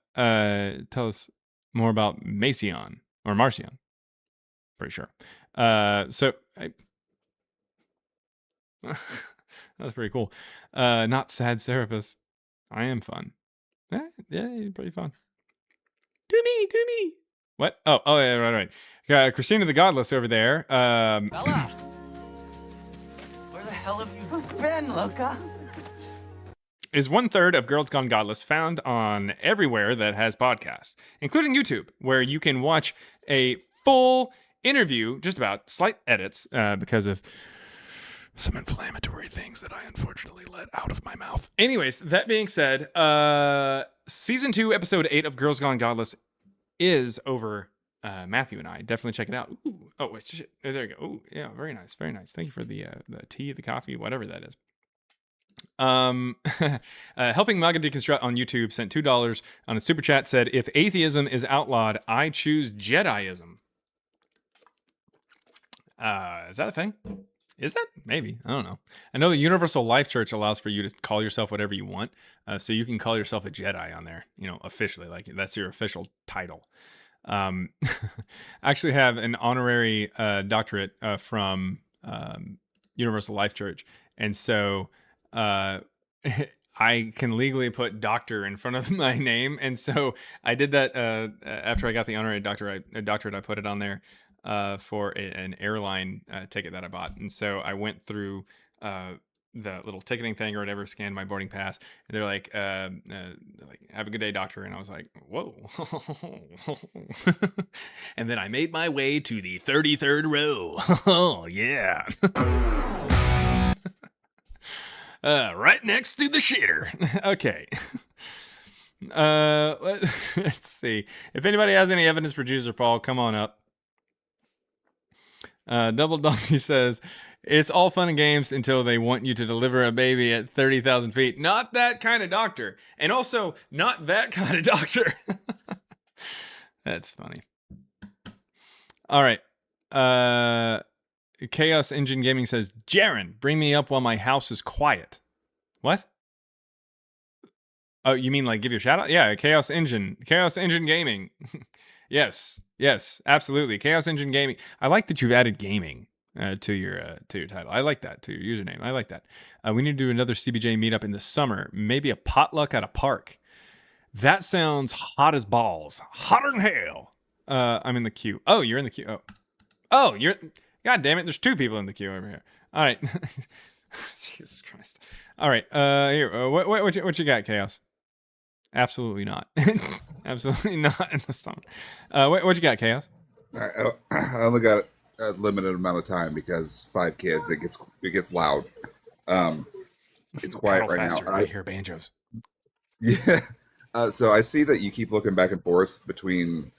S1: Tell us more about Marcion. Pretty sure. So that was pretty cool. Not sad Serapis. I am fun. Yeah, pretty fun. Do me. What? Oh, yeah, right. Christina the Godless over there.
S10: Bella! Where the hell have you been, Luca?
S1: Is 1/3 of Girls Gone Godless found on everywhere that has podcasts, including YouTube, where you can watch a full interview, just about slight edits, because of some inflammatory things that I unfortunately let out of my mouth. Anyways, that being said, season 2, episode 8 of Girls Gone Godless is over Matthew and I. Definitely check it out. Ooh, oh, shit. There you go. Oh, yeah, very nice. Thank you for the tea, the coffee, whatever that is. Helping Maga Deconstruct on YouTube sent $2 on a super chat, said, if atheism is outlawed, I choose Jediism. Is that a thing? Is that? Maybe. I don't know. I know the Universal Life Church allows for you to call yourself whatever you want. So you can call yourself a Jedi on there, officially. Like, that's your official title. I actually have an honorary doctorate from Universal Life Church. And so I can legally put doctor in front of my name. And so I did that after I got the honorary doctorate. I put it on there for an airline ticket that I bought. And so I went through the little ticketing thing or whatever, scanned my boarding pass. And they're like, have a good day, doctor. And I was like, whoa. And then I made my way to the 33rd row. Oh, yeah. Right next to the shitter. Okay. Let's see. If anybody has any evidence for Jesus or Paul, come on up. Double Donkey says, it's all fun and games until they want you to deliver a baby at 30,000 feet. Not that kind of doctor. And also, not that kind of doctor. That's funny. All right. Chaos Engine Gaming says, Jaren, bring me up while my house is quiet. What? Oh, you mean like give you a shout out? Yeah, Chaos Engine Gaming. Yes, absolutely. Chaos Engine Gaming. I like that you've added gaming to your title. I like that, to your username. I like that. We need to do another CBJ meetup in the summer. Maybe a potluck at a park. That sounds hot as balls. Hotter than hell. I'm in the queue. Oh, you're in the queue. Oh, you're... God damn it, there's 2 people in the queue over here. All right. Jesus Christ. All right. Here, what you got, Chaos? Absolutely not. Absolutely not in the summer. What you got, Chaos?
S11: All right, I only got a limited amount of time because 5 kids. It gets loud. It's quiet right now.
S1: I hear banjos.
S11: Yeah. So I see that you keep looking back and forth between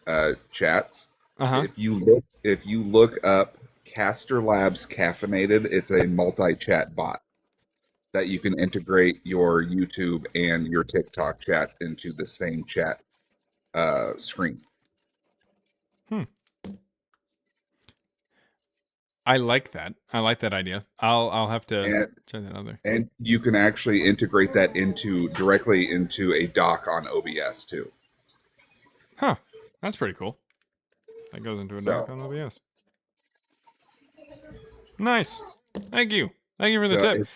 S11: chats.
S1: Uh-huh.
S11: If you look up Caster Labs Caffeinated, it's a multi-chat bot that you can integrate your YouTube and your TikTok chats into the same chat screen.
S1: I like that. I like that idea. I'll have to
S11: And,
S1: check that out there.
S11: and you can actually integrate that directly into a dock on OBS too.
S1: Huh. That's pretty cool. That goes into a dock on OBS. Nice. Thank you. Thank you for the tip.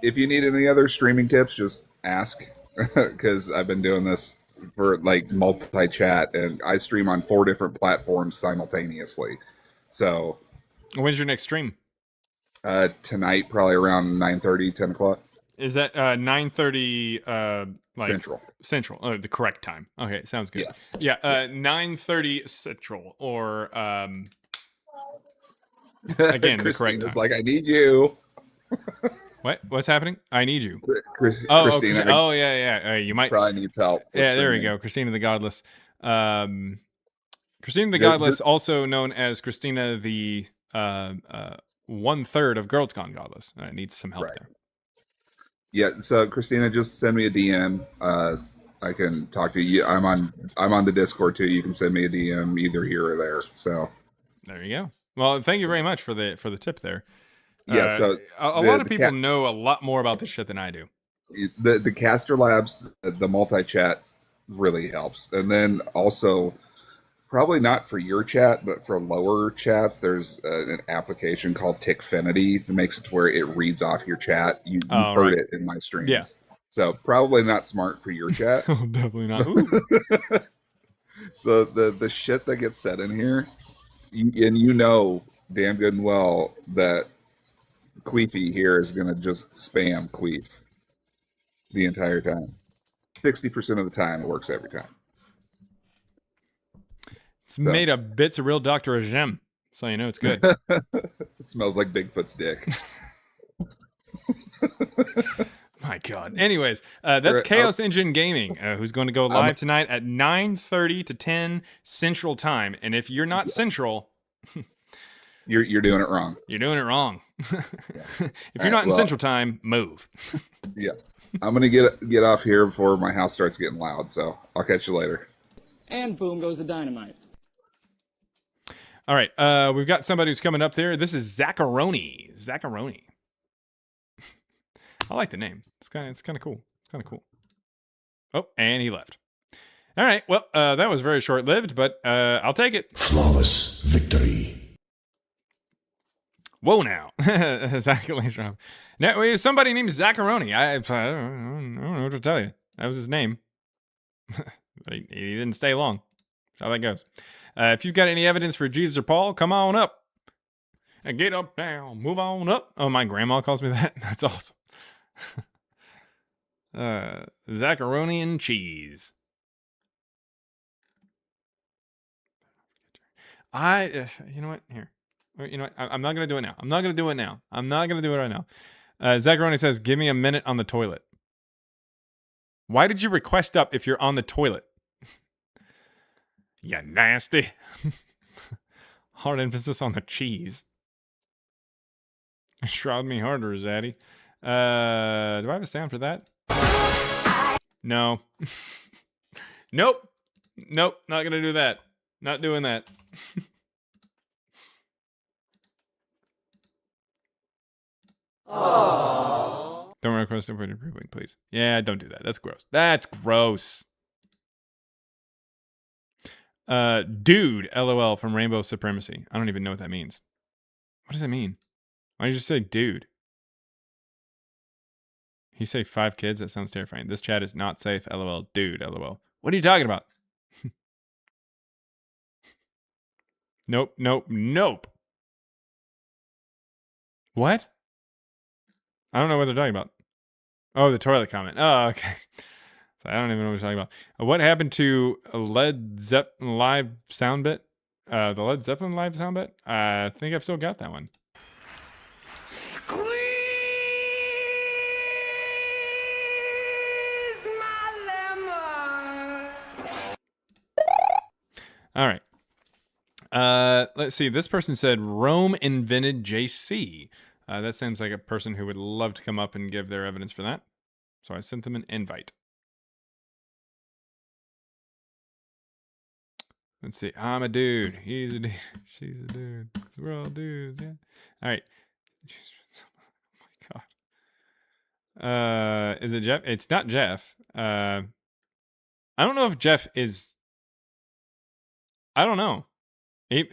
S11: If you need any other streaming tips, just ask, because I've been doing this for like multi-chat, and I stream on 4 different platforms simultaneously. So
S1: when's your next stream?
S11: Tonight, probably around 9:30, 10 o'clock.
S1: Is that 9:30
S11: Central?
S1: Central, the correct time. Okay, sounds good.
S11: Yes.
S1: Yeah, 9:30 Central, or again the correct time.
S11: Like, I need you.
S1: What? What's happening? I need you.
S11: Christina.
S1: Oh, yeah. You might
S11: probably needs help.
S1: Yeah, there we go. Christina the Godless. Christina the Godless, also known as Christina the 1/3 of Girls Gone Godless. Needs some help there.
S11: Yeah. So Christina, just send me a DM. I can talk to you. I'm on the Discord too. You can send me a DM either here or there. So
S1: there you go. Well, thank you very much for the tip there.
S11: Yeah, so
S1: a lot of people know a lot more about this shit than I do.
S11: The Caster Labs, the multi-chat really helps. And then also, probably not for your chat, but for lower chats, there's an application called Tickfinity that makes it to where it reads off your chat. You've heard it in my streams.
S1: Yeah.
S11: So probably not smart for your chat.
S1: Definitely not.
S11: So the shit that gets said in here, and you know damn good and well that Queefy here is going to just spam Queef the entire time. 60% of the time, it works every time.
S1: It's made of bits of real Dr. Ajem, so you know it's good.
S11: It smells like Bigfoot's dick.
S1: My God. Anyways, that's Chaos Engine Gaming, who's going to go live tonight at 9:30 to 10 Central Time. And if you're not Central...
S11: You're doing it wrong.
S1: You're doing it wrong. If you're not in Central Time, move.
S11: Yeah. I'm going to get off here before my house starts getting loud, so I'll catch you later.
S12: And boom goes the dynamite.
S1: All right. We've got somebody who's coming up there. This is Zacharoni. Zacharoni. I like the name. It's kind of cool. It's kind of cool. Oh, and he left. All right. Well, that was very short-lived, but I'll take it.
S4: Flawless victory.
S1: Whoa now. Now, somebody named Zacharoni. I don't know what to tell you. That was his name. But he didn't stay long. That's how that goes. If you've got any evidence for Jesus or Paul, come on up. And get up now. Move on up. Oh, my grandma calls me that. That's awesome. Zacharoni and cheese. You know what? Here. You know what? I'm not going to do it now. I'm not going to do it now. I'm not going to do it right now. Zacharoni says, give me a minute on the toilet. Why did you request up if you're on the toilet? You nasty. Hard emphasis on the cheese. Shroud me harder, Zaddy. Do I have a sound for that? No. Nope. Not going to do that. Not doing that. Aww. Don't request over improving, please. Yeah, don't do that. That's gross. That's gross. Dude, LOL from Rainbow Supremacy. I don't even know what that means. What does that mean? Why did you just say dude? He say 5 kids? That sounds terrifying. This chat is not safe. LOL. Dude, LOL. What are you talking about? Nope. What? I don't know what they're talking about. Oh, the toilet comment. Oh, okay. So I don't even know what you're talking about. What happened to a Led Zeppelin live sound bit? The Led Zeppelin live sound bit? I think I've still got that one.
S10: Squeeze my lemon.
S1: All right. Let's see. This person said Rome invented JC. That seems like a person who would love to come up and give their evidence for that. So I sent them an invite. Let's see. I'm a dude. He's a dude. She's a dude. 'Cause we're all dudes. Yeah. All right. Oh my God. Is it Jeff? It's not Jeff. I don't know if Jeff is. I don't know. I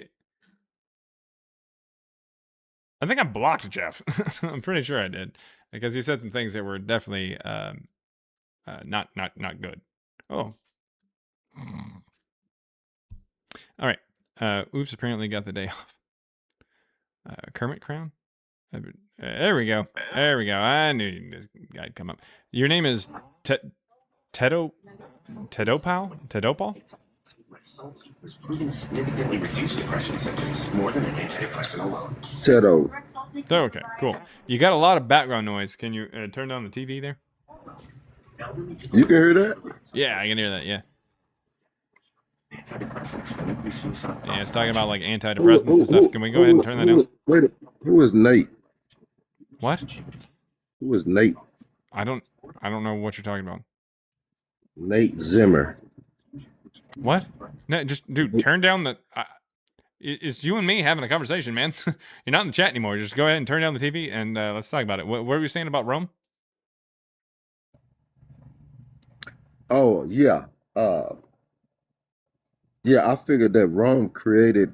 S1: think I blocked Jeff. I'm pretty sure I did because he said some things that were definitely not good. Oh. All right. Oops. Apparently got the day off. Kermit Crown. There we go. There we go. I knew this guy'd come up. Your name is Tedopal? Tedopal?
S13: Was proving significantly reduced depression symptoms, more than an antidepressant alone.
S3: Tedo.
S1: Okay, cool. You got a lot of background noise. Can you turn down the TV there?
S3: You can hear that?
S1: Yeah, I can hear that. Yeah. Yeah, it's talking about like antidepressants and stuff. Can we go ahead and turn that down?
S3: Wait, who is Nate?
S1: What?
S3: Who is Nate?
S1: I don't know what you're talking about.
S3: Nate Zimmer.
S1: What? No, just dude, turn down the. It's you and me having a conversation, man. You're not in the chat anymore. Just go ahead and turn down the TV and let's talk about it. What were you saying about Rome?
S3: Oh yeah, yeah. I figured that Rome created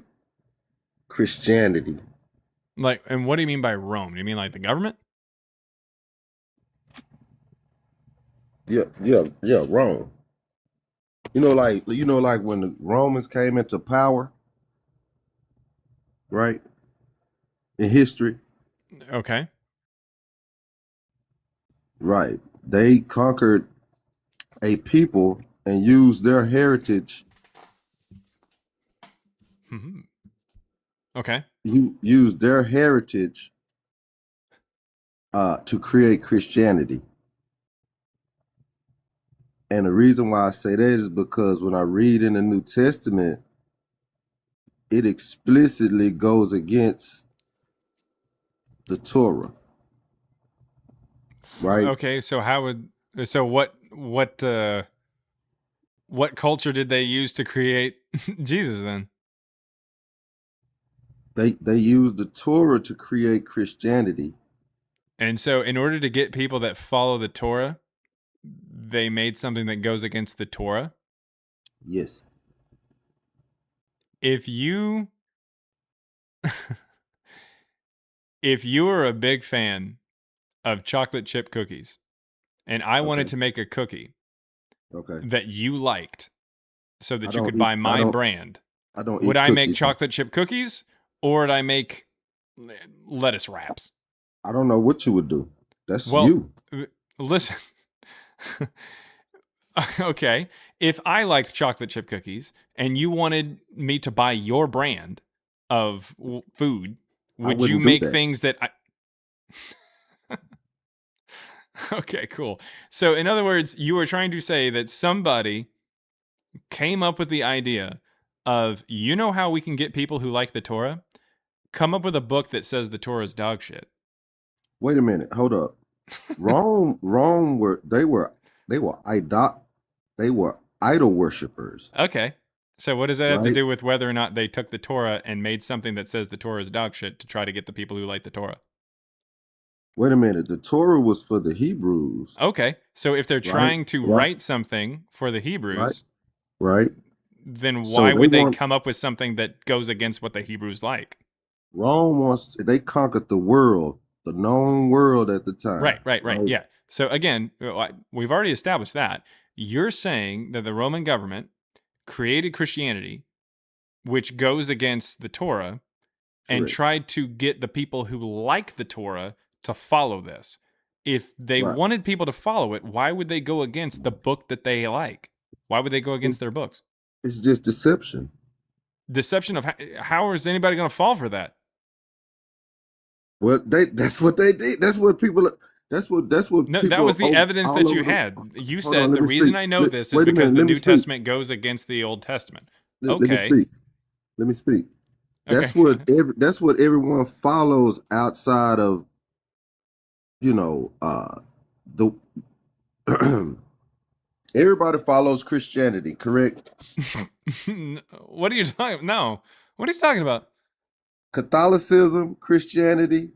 S3: Christianity.
S1: Like, and what do you mean by Rome? Do you mean like the government?
S3: Yeah, Rome. You know, like when the Romans came into power, right? In history.
S1: Okay.
S3: Right. They conquered a people and used their heritage.
S1: Mm-hmm. Okay.
S3: Used their heritage to create Christianity. And the reason why I say that is because when I read in the New Testament, it explicitly goes against the Torah. Right?
S1: Okay, so what culture did they use to create Jesus then?
S3: They used the Torah to create Christianity.
S1: And so in order to get people that follow the Torah, they made something that goes against the Torah?
S3: Yes.
S1: If you were a big fan of chocolate chip cookies and I wanted to make a cookie that you liked so that you could buy my brand, would I make chocolate chip cookies or would I make lettuce wraps?
S3: I don't know what you would do. That's you.
S1: Listen. Okay. If I liked chocolate chip cookies and you wanted me to buy your brand of food, would you make things that I... Okay, cool. So in other words, you were trying to say that somebody came up with the idea of, you know how we can get people who like the Torah? Come up with a book that says the Torah is dog shit.
S3: Wait a minute, hold up. Rome were idol worshippers.
S1: Okay. So what does that have to do with whether or not they took the Torah and made something that says the Torah is dog shit to try to get the people who like the Torah?
S3: Wait a minute, the Torah was for the Hebrews.
S1: Okay. So if they're trying to write something for the Hebrews, then why would they come up with something that goes against what the Hebrews like?
S3: Rome they conquered the world, the known world at the time.
S1: Right. Yeah. So again, we've already established that. You're saying that the Roman government created Christianity, which goes against the Torah, and tried to get the people who like the Torah to follow this. If they wanted people to follow it, why would they go against the book that they like? Why would they go against their books?
S3: It's just deception.
S1: Deception of how is anybody going to fall for that?
S3: Well, that's what they did. That's what people. That's what.
S1: No, that was the evidence that you had. You said the reason I know this is because the New Testament goes against the Old Testament. Okay.
S3: Let me speak. That's what everyone follows outside of, the
S14: Everybody follows Christianity, correct?
S1: What are you talking? No, what are you talking about?
S14: Catholicism, Christianity,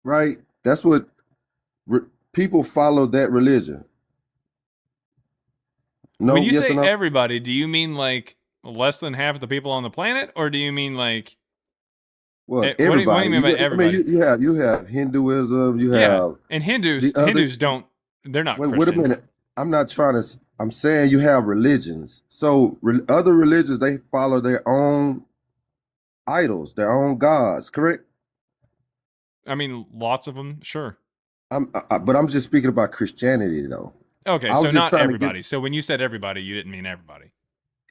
S14: right? That's what people follow that religion. No,
S1: When you
S14: yes
S1: say
S14: or no?
S1: everybody, do you mean like less than half of the people on the planet, or do you mean like
S14: Well,
S1: what do
S14: everybody.
S1: you mean by
S14: I mean,
S1: everybody?
S14: you have Hinduism, you
S1: Yeah,
S14: have
S1: and
S14: the other.
S1: Hindus don't. They're not
S14: Wait a
S1: Christian.
S14: minute. I'm not trying to. I'm saying you have religions. So other religions they follow their own idols, their own gods, correct?
S1: I mean, lots of them, sure.
S14: But I'm just speaking about Christianity, though.
S1: Okay,
S14: I was
S1: so
S14: just
S1: not
S14: trying to
S1: everybody. So when you said everybody, you didn't mean everybody.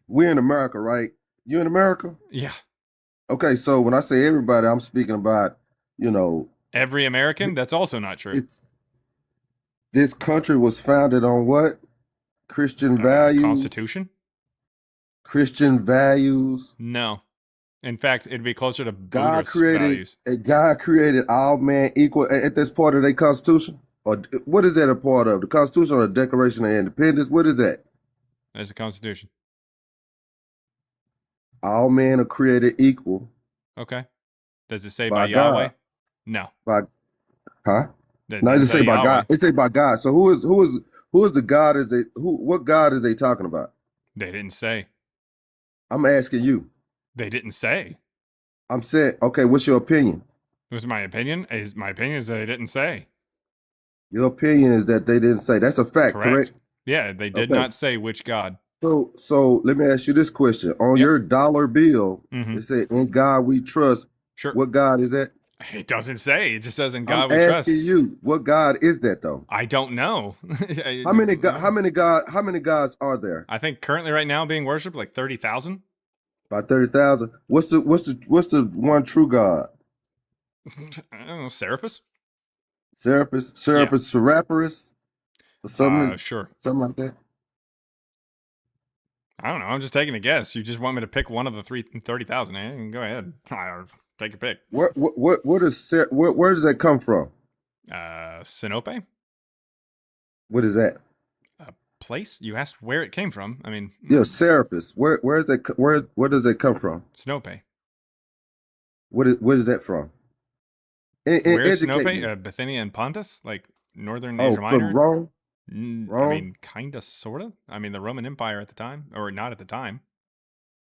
S14: We're in America, right? You in America?
S1: Yeah.
S14: Okay, so when I say everybody, I'm speaking about,
S1: Every American? That's also not true.
S14: This country was founded on what? Christian values?
S1: Constitution?
S14: Christian values?
S1: No. In fact, it'd be closer to
S14: God
S1: Buddhist values.
S14: God created all men equal at this part of their Constitution? Or what is that a part of? The Constitution or the Declaration of Independence? What is that?
S1: That's the Constitution.
S14: All men are created equal.
S1: Okay. Does it say
S14: by
S1: Yahweh?
S14: God.
S1: No.
S14: Huh?
S1: It
S14: No, it
S1: doesn't
S14: just say by
S1: Yahweh.
S14: God. It say by God. So who is the God what God is they talking about?
S1: They didn't say.
S14: I'm asking you.
S1: They didn't say.
S14: I'm saying, okay, what's your opinion?
S1: What's my opinion? My opinion is that they didn't say.
S14: Your opinion is that they didn't say. That's a fact, correct?
S1: Yeah, they did
S14: Okay.
S1: not say which God.
S14: So let me ask you this question. On your dollar bill,
S1: Mhm.
S14: it said, "In God we trust."
S1: Sure.
S14: What God is that?
S1: It doesn't say. It just says in God
S14: I'm
S1: we trust.
S14: asking you, what God is that though?
S1: I don't know.
S14: How many gods are there?
S1: I think currently right now being worshipped like 30,000.
S14: About 30,000. What's the one true God?
S1: I don't know, Serapis?
S14: Serapis, Serapis, or something,
S1: Sure.
S14: something like that.
S1: I don't know. I'm just taking a guess. You just want me to pick one of the 30,000. Go ahead. Take your pick.
S14: Where does that come from?
S1: Sinope?
S14: What is that?
S1: A place? You asked where it came from. I mean,
S14: Yeah, Serapis. Where does that come from?
S1: Sinope.
S14: What is that from?
S1: Where's
S14: Educate me.
S1: Sinope? Bithynia and Pontus? Like northern
S14: Oh,
S1: Asia Minor?
S14: from Rome?
S1: I mean, kind of, sort of. I mean, the Roman Empire at the time, or not at the time.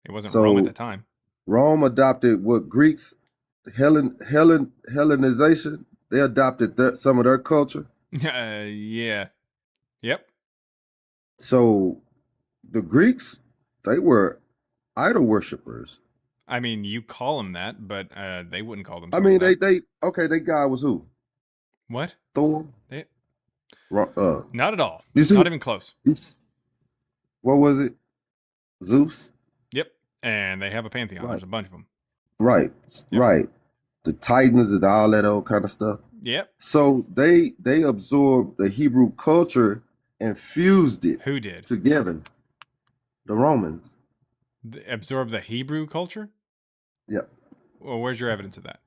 S1: It wasn't
S14: So,
S1: Rome at the time.
S14: Rome adopted what Greeks, Hellenization. They adopted some of their culture.
S1: Yeah. Yep.
S14: So, the Greeks, they were idol worshippers.
S1: I mean, you call them that, but they wouldn't call
S14: I
S1: themselves
S14: mean,
S1: that.
S14: their god was who?
S1: What?
S14: Thor?
S1: Not at all.
S14: You see,
S1: Not even close.
S14: What was it? Zeus?
S1: Yep. And they have a pantheon.
S14: Right.
S1: There's a bunch of them.
S14: Right, right. The Titans and all that old kind of stuff.
S1: Yep.
S14: So they absorbed the Hebrew culture and fused it.
S1: Who did?
S14: Together. The Romans.
S1: Absorb the Hebrew culture?
S14: Yep.
S1: Well, where's your evidence of that?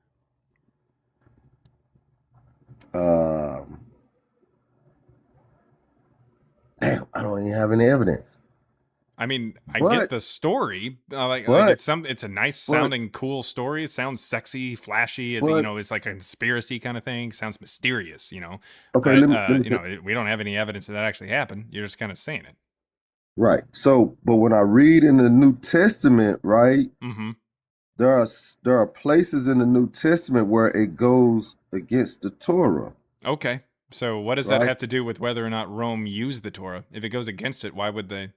S14: Damn, I don't even have any evidence.
S1: I mean, I
S14: What?
S1: get the story. Like
S14: What?
S1: it's a nice sounding, cool story. It sounds sexy, flashy. It,
S14: What?
S1: it's like a conspiracy kind of thing. Sounds mysterious,
S14: Okay,
S1: But,
S14: let me
S1: we don't have any evidence that actually happened. You're just kind of saying it.
S14: Right. So, but when I read in the New Testament, right,
S1: Mm-hmm.
S14: there are places in the New Testament where it goes against the Torah.
S1: Okay. So what does that
S14: Right.
S1: have to do with whether or not Rome used the Torah? If it goes against it, why would they?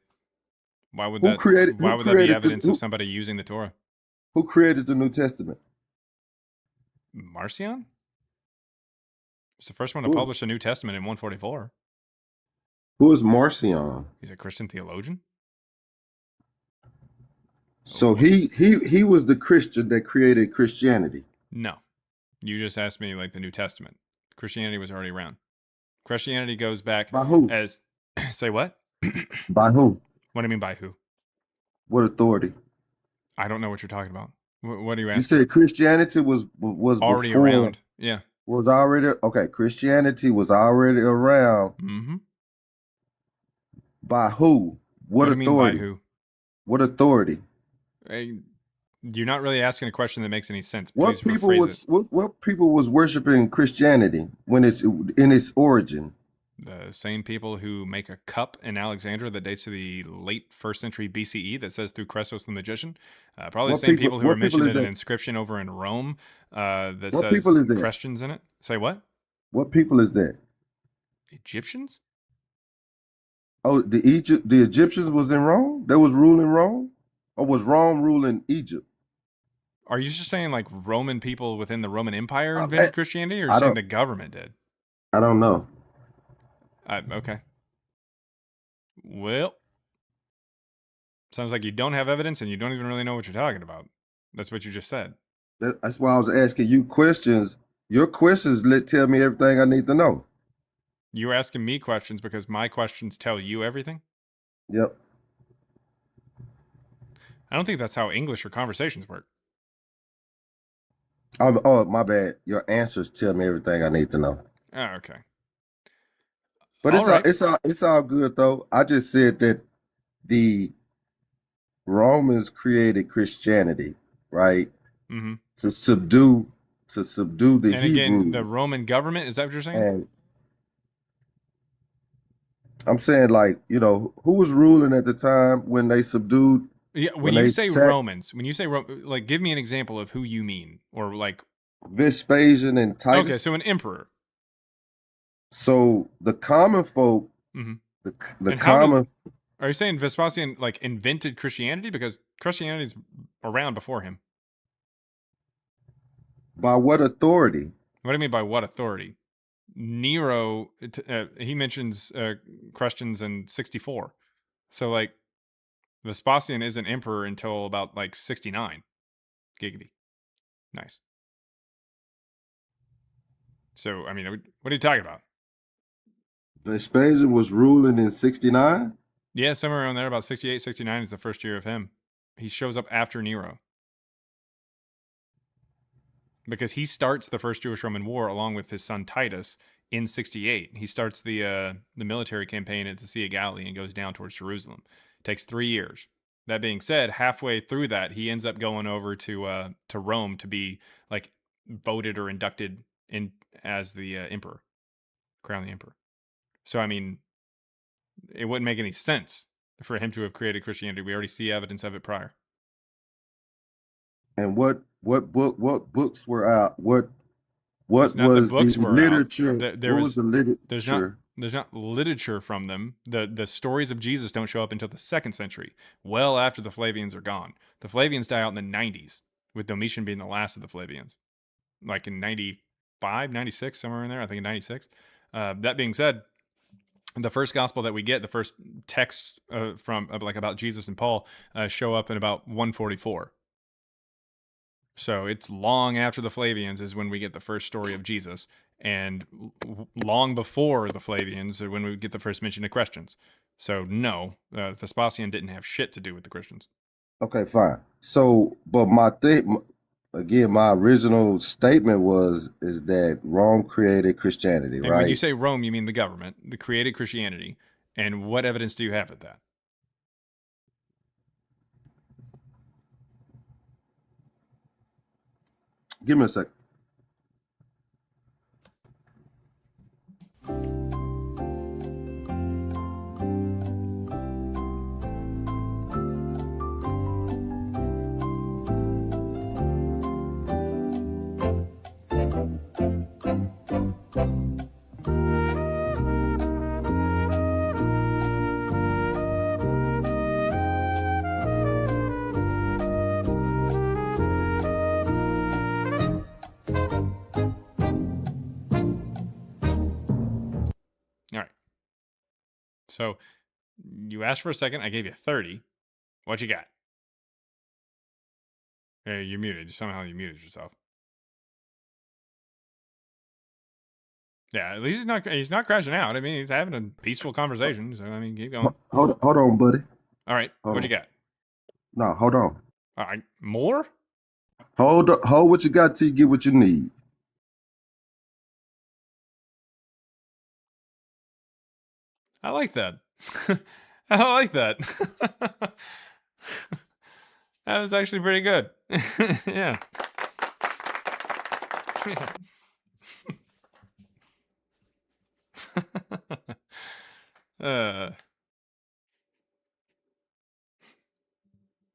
S1: Why would
S14: Who
S1: that?
S14: created-
S1: Why
S14: who
S1: would that be
S14: created the-
S1: evidence
S14: who-
S1: of somebody using the Torah?
S14: Who created the New Testament?
S1: Marcion? He's the first one to
S14: Who?
S1: publish a New Testament in 144.
S14: Who is Marcion?
S1: He's a Christian theologian.
S14: So he was the Christian that created Christianity.
S1: No, you just asked me like the New Testament. Christianity was already around. Christianity goes back
S14: By who?
S1: as say what?
S14: By who?
S1: What do you mean by who?
S14: What authority?
S1: I don't know what you're talking about. What are you
S14: You
S1: asking?
S14: said Christianity was
S1: Already
S14: before,
S1: around. Yeah.
S14: Was already okay. Christianity was already around
S1: Mm-hmm.
S14: By who?
S1: What do you mean by
S14: authority?
S1: who?
S14: What authority?
S1: You're not really asking a question that makes any sense.
S14: What
S1: Please
S14: people
S1: rephrase
S14: was
S1: it.
S14: what people was worshiping Christianity when it's in its origin?
S1: The same people who make a cup in Alexandria that dates to the late 1st century BCE that says through Cressos the magician. Probably the same people who are
S14: What people
S1: mentioned
S14: is
S1: in an
S14: that?
S1: inscription over in Rome that
S14: What
S1: says
S14: people is that?
S1: Christians in it. Say what?
S14: What people is that?
S1: Egyptians?
S14: Oh, the Egyptians was in Rome? They was ruling Rome? Or was Rome ruling Egypt?
S1: Are you just saying like Roman people within the Roman Empire invented Christianity, or are you
S14: I
S1: saying
S14: don't
S1: the government did?
S14: I don't know.
S1: Okay. Well, sounds like you don't have evidence and you don't even really know what you're talking about. That's what you just said.
S14: That's why I was asking you questions. Your questions tell me everything I need to know.
S1: You were asking me questions because my questions tell you everything?
S14: Yep.
S1: I don't think that's how English or conversations work.
S14: Oh, my bad. Your answers tell me everything I need to know.
S1: Oh, okay.
S14: But it's all good though. I just said that the Romans created Christianity, right?
S1: Mm-hmm.
S14: To subdue the
S1: And
S14: Hebrews.
S1: again, the Roman government, is that what you're saying?
S14: And I'm saying, like, who was ruling at the time when they subdued?
S1: Yeah, when you say Romans, like, give me an example of who you mean, or like
S14: Vespasian and Titus.
S1: Okay, so an emperor.
S14: So the common folk, the common.
S1: Are you saying Vespasian like invented Christianity, because Christianity's around before him?
S14: By what authority?
S1: What do you mean by what authority? Nero, he mentions Christians in 64. So like Vespasian isn't emperor until about like 69. Giggity. Nice. So, I mean, what are you talking about?
S14: Vespasian was ruling in 69?
S1: Yeah, somewhere around there, about 68, 69 is the first year of him. He shows up after Nero. Because he starts the First Jewish-Roman War along with his son Titus in 68. He starts the military campaign at the Sea of Galilee and goes down towards Jerusalem. It takes 3 years. That being said, halfway through that, he ends up going over to Rome to be like voted or inducted in as the emperor, crown the emperor. So I mean, it wouldn't make any sense for him to have created Christianity. We already see evidence of it prior.
S14: And what books were out? What
S1: was
S14: the literature?
S1: Was the literature? There's not literature from them. The stories of Jesus don't show up until the 2nd century, well after the Flavians are gone. The Flavians die out in the 90s, with Domitian being the last of the Flavians, like in 95, 96, somewhere in there. I think in 96. That being said, the first gospel that we get, the first text from like about Jesus and Paul, show up in about 144. So it's long after the Flavians is when we get the first story of Jesus, and long before the Flavians is when we get the first mention of Christians. So no, Vespasian didn't have shit to do with the Christians.
S14: Okay, fine. So, but my original statement is that Rome created Christianity,
S1: and
S14: right?
S1: When you say Rome, you mean the government, the created Christianity. And what evidence do you have of that?
S14: Give me a sec.
S1: So you asked for a second. I gave you 30. What you got? Hey, you're muted. Somehow you muted yourself. Yeah, at least he's not crashing out. I mean, he's having a peaceful conversation. So, I mean, keep going.
S14: Hold on, buddy.
S1: All right. What you got?
S14: No, hold on.
S1: All right. More?
S14: Hold what you got till you get what you need.
S1: I like that. I like that. That was actually pretty good. Yeah.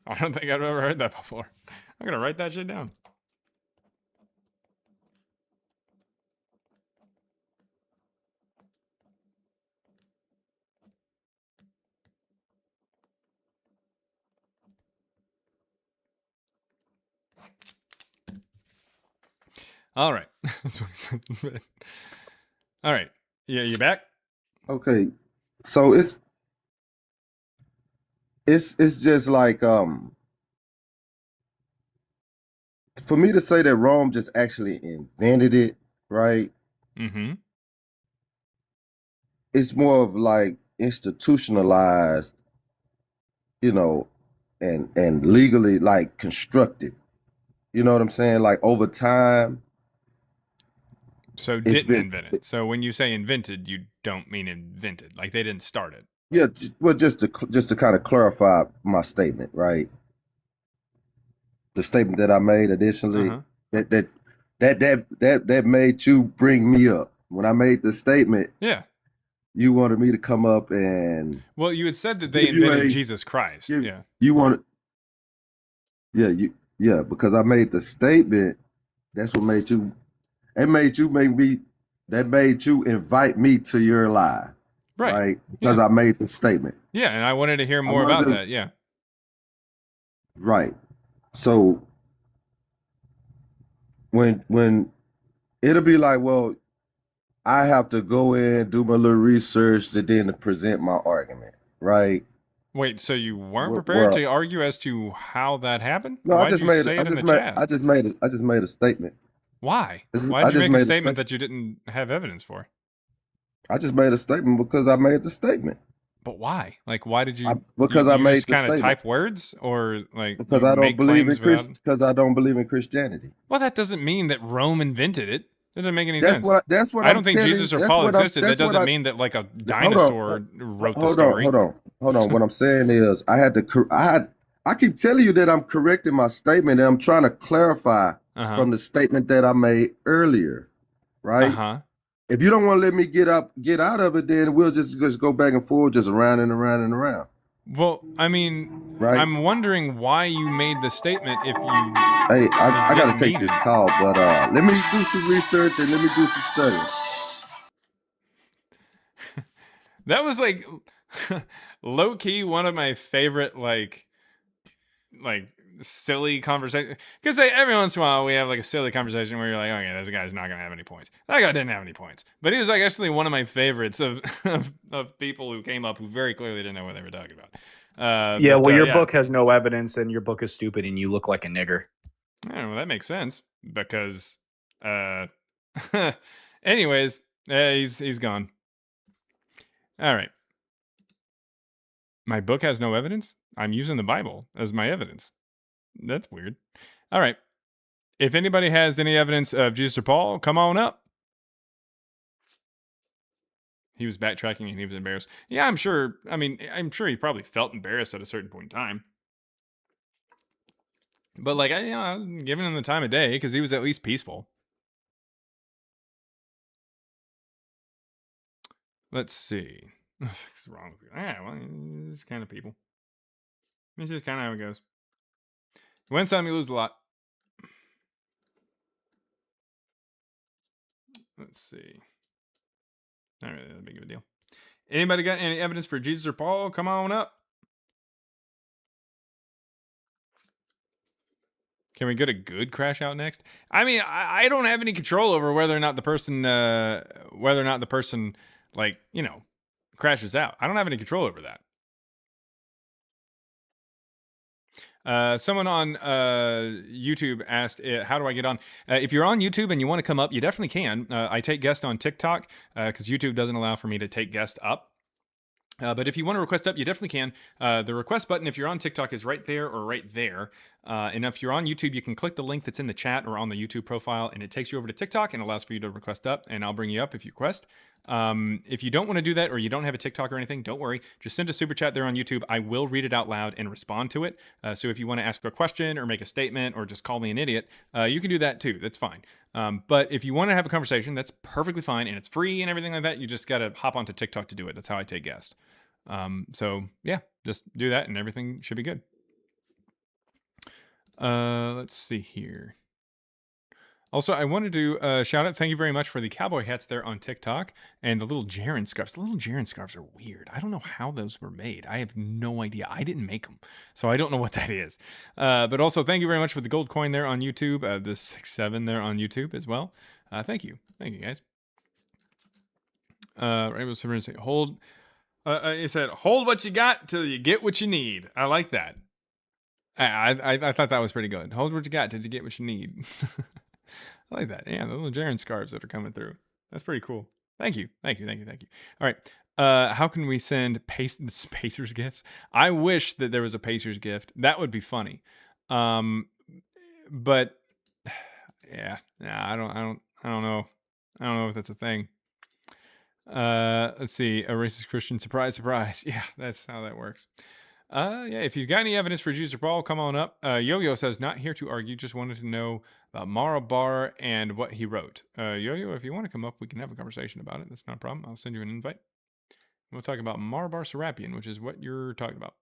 S1: I don't think I've ever heard that before. I'm gonna write that shit down. All right. That's what he said. All right. Yeah, you back?
S14: Okay. So it's just like for me to say that Rome just actually invented it, right?
S1: Mm-hmm.
S14: It's more of like institutionalized, you know, and legally like constructed. You know what I'm saying? Like over time.
S1: So didn't invent it. So when you say invented, you don't mean invented. Like they didn't start it.
S14: Yeah, well, just to kind of clarify my statement, right? The statement that I made initially, that made you bring me up when I made the statement.
S1: Yeah.
S14: You wanted me to come up and.
S1: Well, you had said that they invented Jesus Christ. Yeah.
S14: You wanted. Yeah, because I made the statement. That's what made you. It made you make me. That made you invite me to your live. Right? Because I made the statement.
S1: Yeah, and I wanted to hear more about that. Yeah.
S14: Right. So when it'll be like, well, I have to go in, do my little research to then present my argument, right?
S1: Wait, so you weren't prepared to argue as to how that happened?
S14: No,
S1: Why'd you say it in the chat?
S14: I just made a statement.
S1: Why? Why'd you make a statement that you didn't have evidence for?
S14: I just made a statement because I made the statement.
S1: But why? Like, why did you?
S14: Because
S1: you
S14: I made
S1: just
S14: the
S1: kind of
S14: statement.
S1: type words, or like
S14: because I don't believe in because I don't believe in Christianity.
S1: Well, that doesn't mean that Rome invented it. That doesn't make any sense.
S14: That's what
S1: I don't think Jesus or Paul existed. That doesn't mean that like a dinosaur wrote the story.
S14: Hold on. What I'm saying is, I keep telling you that I'm correcting my statement, and I'm trying to clarify from the statement that I made earlier, right? If you don't want to let me get out of it, then we'll just go back and forth, just around and around and around.
S1: Well, I mean, I'm wondering why you made the statement if you.
S14: Hey, I got to take this call, but let me do some research and let me do some study.
S1: That was like low key one of my favorite like silly conversation, because every once in a while we have like a silly conversation where you're like, okay, this guy's not gonna have any points. That guy didn't have any points, but he was like actually one of my favorites of people who came up who very clearly didn't know what they were talking about.
S15: Your book has no evidence, and your book is stupid, and you look like a nigger.
S1: Yeah, well, that makes sense because anyways, he's gone. All right, my book has no evidence. I'm using the Bible as my evidence. That's weird. All right. If anybody has any evidence of Jesus or Paul, come on up. He was backtracking and he was embarrassed. Yeah, I'm sure. I mean, I'm sure he probably felt embarrassed at a certain point in time. But like, I was giving him the time of day because he was at least peaceful. Let's see. What's wrong with you? Yeah, well, these kind of people. This is kind of how it goes. You win some, you lose a lot. Let's see. Not really that big of a deal. Anybody got any evidence for Jesus or Paul? Come on up. Can we get a good crash out next? I mean, I don't have any control over whether or not the person, like, you know, crashes out. I don't have any control over that. Someone on YouTube asked, how do I get on? If you're on YouTube and you want to come up, you definitely can. I take guests on TikTok because YouTube doesn't allow for me to take guests up. But if you want to request up, you definitely can. The request button, if you're on TikTok, is right there or right there. And if you're on YouTube, you can click the link that's in the chat or on the YouTube profile, and it takes you over to TikTok and allows for you to request up, and I'll bring you up if you request. If you don't want to do that or you don't have a TikTok or anything, don't worry. Just send a super chat there on YouTube. I will read it out loud and respond to it. So if you want to ask a question or make a statement or just call me an idiot, you can do that too. That's fine. But if you want to have a conversation, that's perfectly fine and it's free and everything like that. You just got to hop onto TikTok to do it. That's how I take guests. So yeah, just do that and everything should be good. Let's see here. Also, I wanted to shout out, thank you very much for the cowboy hats there on TikTok and the little Jaren scarves. The little Jaren scarves are weird. I don't know how those were made. I have no idea. I didn't make them, so I don't know what that is. But also, thank you very much for the gold coin there on YouTube, the 6-7 there on YouTube as well. Thank you. Thank you, guys. Rainbow Silver say, hold. It said, hold what you got till you get what you need. I like that. I thought that was pretty good. Hold what you got till you get what you need. I like that. Yeah, the little Jaren scarves that are coming through. That's pretty cool. Thank you. Thank you. Thank you. Thank you. All right. How can we send Pacers gifts? I wish that there was a Pacers gift. That would be funny. But yeah, I don't know. I don't know if that's a thing. Let's see. A racist Christian. Surprise, surprise. Yeah, that's how that works. Yeah, if you've got any evidence for Jesus or Paul, come on up. Yo-Yo says, not here to argue, just wanted to know about Mara Bar and what he wrote. Yo-Yo, if you want to come up, we can have a conversation about it. That's not a problem. I'll send you an invite. We'll talk about Mara Bar Serapion, which is what you're talking about.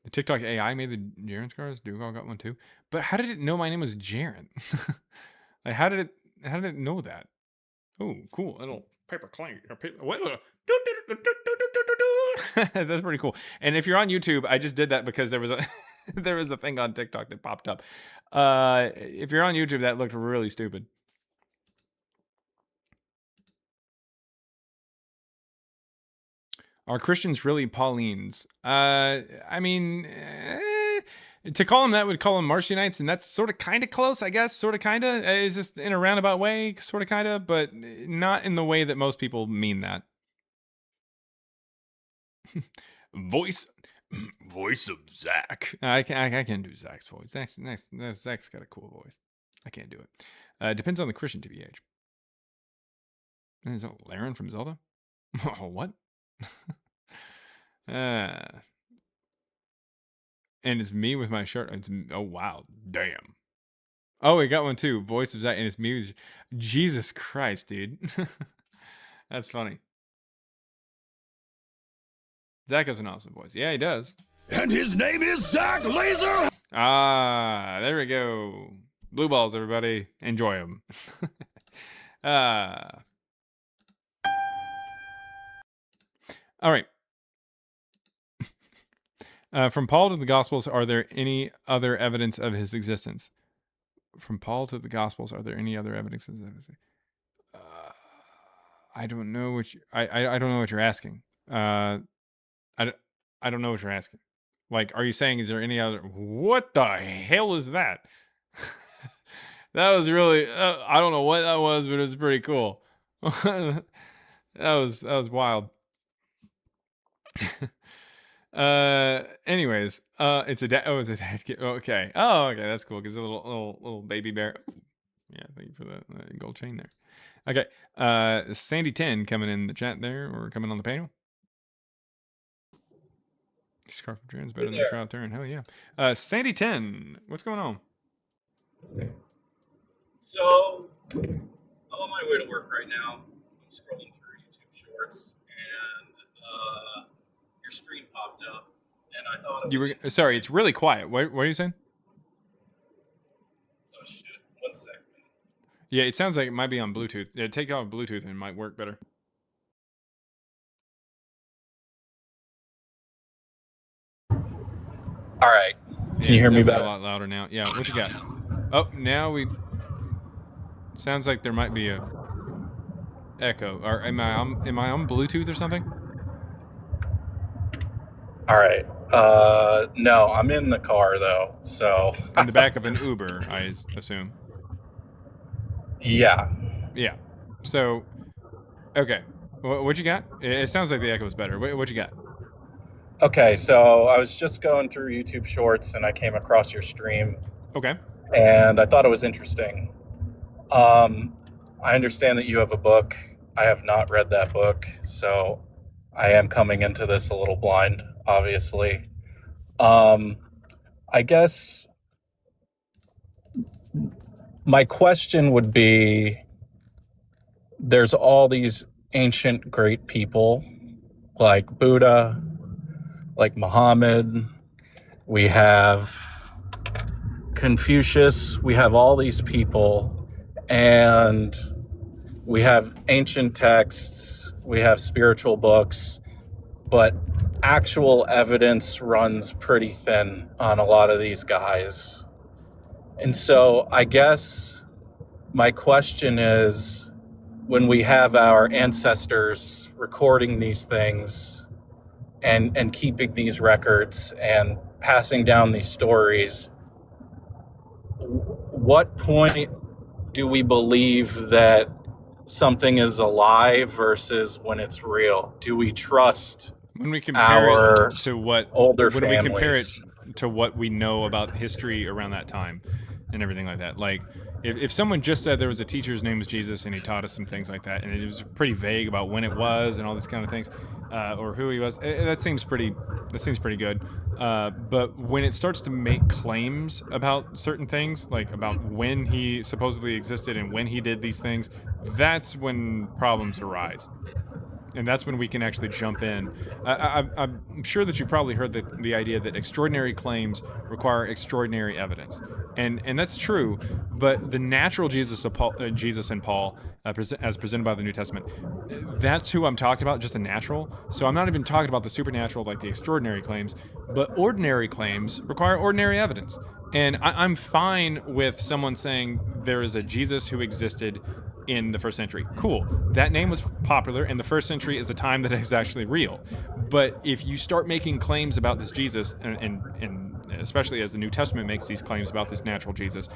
S1: The TikTok AI made the Jaren scars. Dougal got one too. But how did it know my name was Jaren? Like, how did it know that? Oh, cool. Little paper clang. That's pretty cool. And if you're on YouTube, I just did that because there was a there was a thing on TikTok that popped up. If you're on YouTube, that looked really stupid. Are Christians really Paulines? I mean, to call them that would call them Marcionites, and that's sort of kind of close, I guess. Sort of, kind of. It's just in a roundabout way, sort of, kind of, but not in the way that most people mean that. Voice of Zach. I can't do Zach's voice. Zach's got a cool voice. I can't do it. Depends on the Christian, TBH. Is that Laren from Zelda? Oh, what? And it's me with my shirt. Oh, wow. Damn. Oh, we got one too. Voice of Zach. And it's me with... Jesus Christ, dude. That's funny. Zach has an awesome voice. Yeah, he does.
S4: And his name is Zach Laser.
S1: Ah, there we go. Blue balls, everybody. Enjoy them. All right. From Paul to the Gospels, are there any other evidence of his existence? From Paul to the Gospels, are there any other evidence of his existence? I don't know what I don't know what you're asking. I don't know what you're asking. Like, are you saying, is there any other? What the hell is that? That was really. I don't know what that was, but it was pretty cool. that was wild. Anyways, it's a dad. Oh, it's a dad kid. Okay. Oh, okay. That's cool. Cause a little baby bear. Ooh. Yeah. Thank you for that gold chain there. Okay. Sandy 10 coming in the chat there, or coming on the panel. Scarf of Drins better than the Shroud Turn. Hell yeah. Sandy 10, what's going on?
S16: So I'm on my way to work right now. I'm scrolling through YouTube Shorts, and your stream popped up, and I thought
S1: you were sorry. It's really quiet. What are you saying?
S16: Oh shit! 1 second.
S1: Yeah, it sounds like it might be on Bluetooth. Yeah, take off Bluetooth and it might work better.
S16: All right. Can you hear me better?
S1: A lot louder now. Yeah. What you got? Oh, now we. Sounds like there might be a echo. Or am I on Bluetooth or something?
S16: All right. No, I'm in the car though. So
S1: in the back of an Uber, I assume.
S16: Yeah.
S1: Yeah. So, okay. What you got? It sounds like the echo is better. What you got?
S16: Okay, so I was just going through YouTube Shorts and I came across your stream,
S1: Okay.
S15: And I thought it was interesting. I understand that you have a book. I have not read that book, so I am coming into this a little blind, obviously. I guess my question would be, there's all these ancient great people like Buddha, like Muhammad, we have Confucius, we have all these people, and we have ancient texts, we have spiritual books, but actual evidence runs pretty thin on a lot of these guys. And so I guess my question is, when we have our ancestors recording these things and keeping these records and passing down these stories, what point do we believe that something is alive versus when it's real? Do we trust
S1: when we compare
S15: our
S1: it to what
S15: older
S1: when
S15: families?
S1: we compare it to what we know about history around that time and everything like that? Like, if someone just said there was a teacher's name was Jesus and he taught us some things like that, and it was pretty vague about when it was and all these kind of things, or who he was, that seems pretty good. But when it starts to make claims about certain things, like about when he supposedly existed and when he did these things, that's when problems arise. And that's when we can actually jump in. I'm sure that you probably heard the idea that extraordinary claims require extraordinary evidence, and that's true. But the natural Jesus of Paul, Jesus and Paul, as presented by the New Testament, that's who I'm talking about. Just the natural. So I'm not even talking about the supernatural, like the extraordinary claims. But ordinary claims require ordinary evidence. And I'm fine with someone saying there is a Jesus who existed in the first century. Cool. That name was popular, and the first century is a time that is actually real. But if you start making claims about this Jesus, and especially as the New Testament makes these claims about this natural Jesus,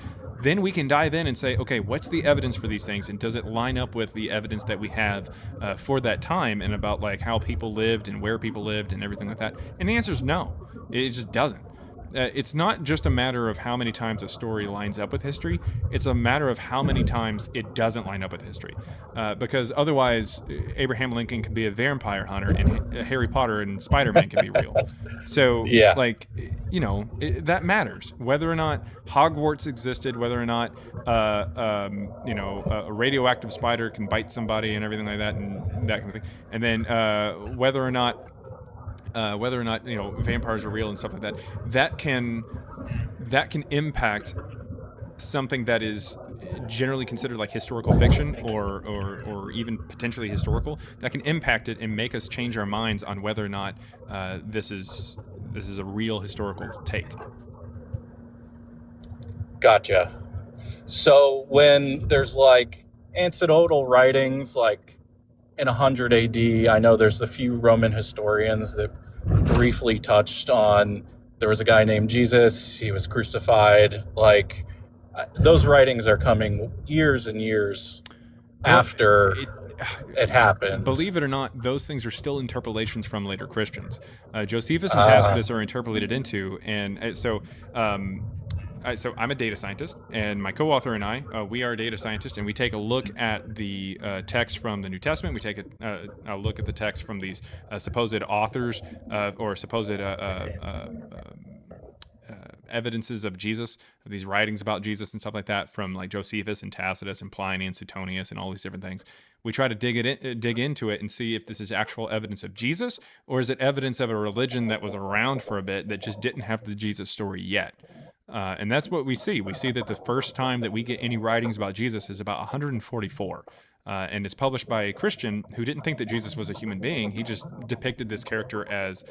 S1: then we can dive in and say, okay, what's the evidence for these things, and does it line up with the evidence that we have for that time, and about like how people lived and where people lived and everything like that? And the answer is no. It just doesn't. It's not just a matter of how many times a story lines up with history. It's a matter of how many times it doesn't line up with history. Because otherwise, Abraham Lincoln can be a vampire hunter, and Harry Potter and Spider-Man can be real. So,
S15: Yeah.
S1: like, you know, that matters. Whether or not Hogwarts existed, whether or not, you know, a radioactive spider can bite somebody and everything like that, and that kind of thing. And then whether or not you know, vampires are real and stuff like that, that can impact something that is generally considered like historical fiction, or even potentially historical. That can impact it and make us change our minds on whether or not this is a real historical take.
S15: Gotcha. So when there's like anecdotal writings, like in 100 AD, I know there's a few Roman historians that briefly touched on there was a guy named Jesus, he was crucified. Like, those writings are coming years and years after it happened.
S1: Believe it or not, those things are still interpolations from later Christians. Josephus and Tacitus are interpolated into, and so I'm a data scientist, and my co-author and I, we are data scientists, and we take a look at the text from the New Testament. We take a look at the text from these supposed authors or supposed evidences of Jesus, these writings about Jesus and stuff like that, from like Josephus and Tacitus and Pliny and Suetonius and all these different things. We try to dig into it and see if this is actual evidence of Jesus, or is it evidence of a religion that was around for a bit that just didn't have the Jesus story yet. And that's what we see. We see that the first time that we get any writings about Jesus is about 144. And it's published by a Christian who didn't think that Jesus was a human being. He just depicted this character as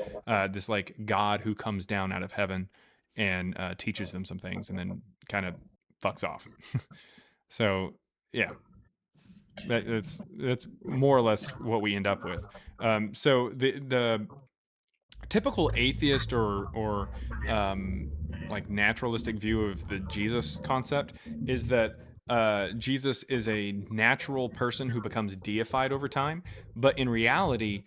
S1: this like God who comes down out of heaven and teaches them some things, and then kind of fucks off. So yeah, that's more or less what we end up with. So the typical atheist or like naturalistic view of the Jesus concept is that Jesus is a natural person who becomes deified over time, but in reality,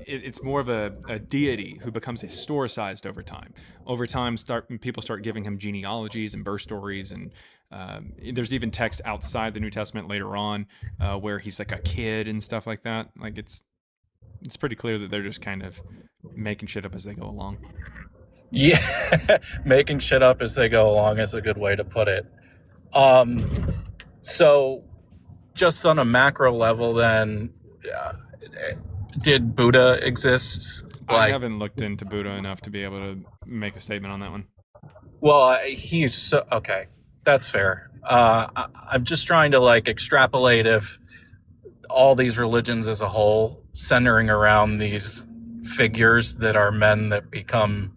S1: it's more of a deity who becomes historicized over time. Over time, people start giving him genealogies and birth stories, and there's even text outside the New Testament later on where he's like a kid and stuff like that. Like it's pretty clear that they're just kind of making shit up as they go along.
S15: Yeah, making shit up as they go along is a good way to put it. So just on a macro level, then, did Buddha exist?
S1: I haven't looked into Buddha enough to be able to make a statement on that one.
S15: Well, okay. That's fair. I'm just trying to like extrapolate if all these religions as a whole centering around these figures that are men that become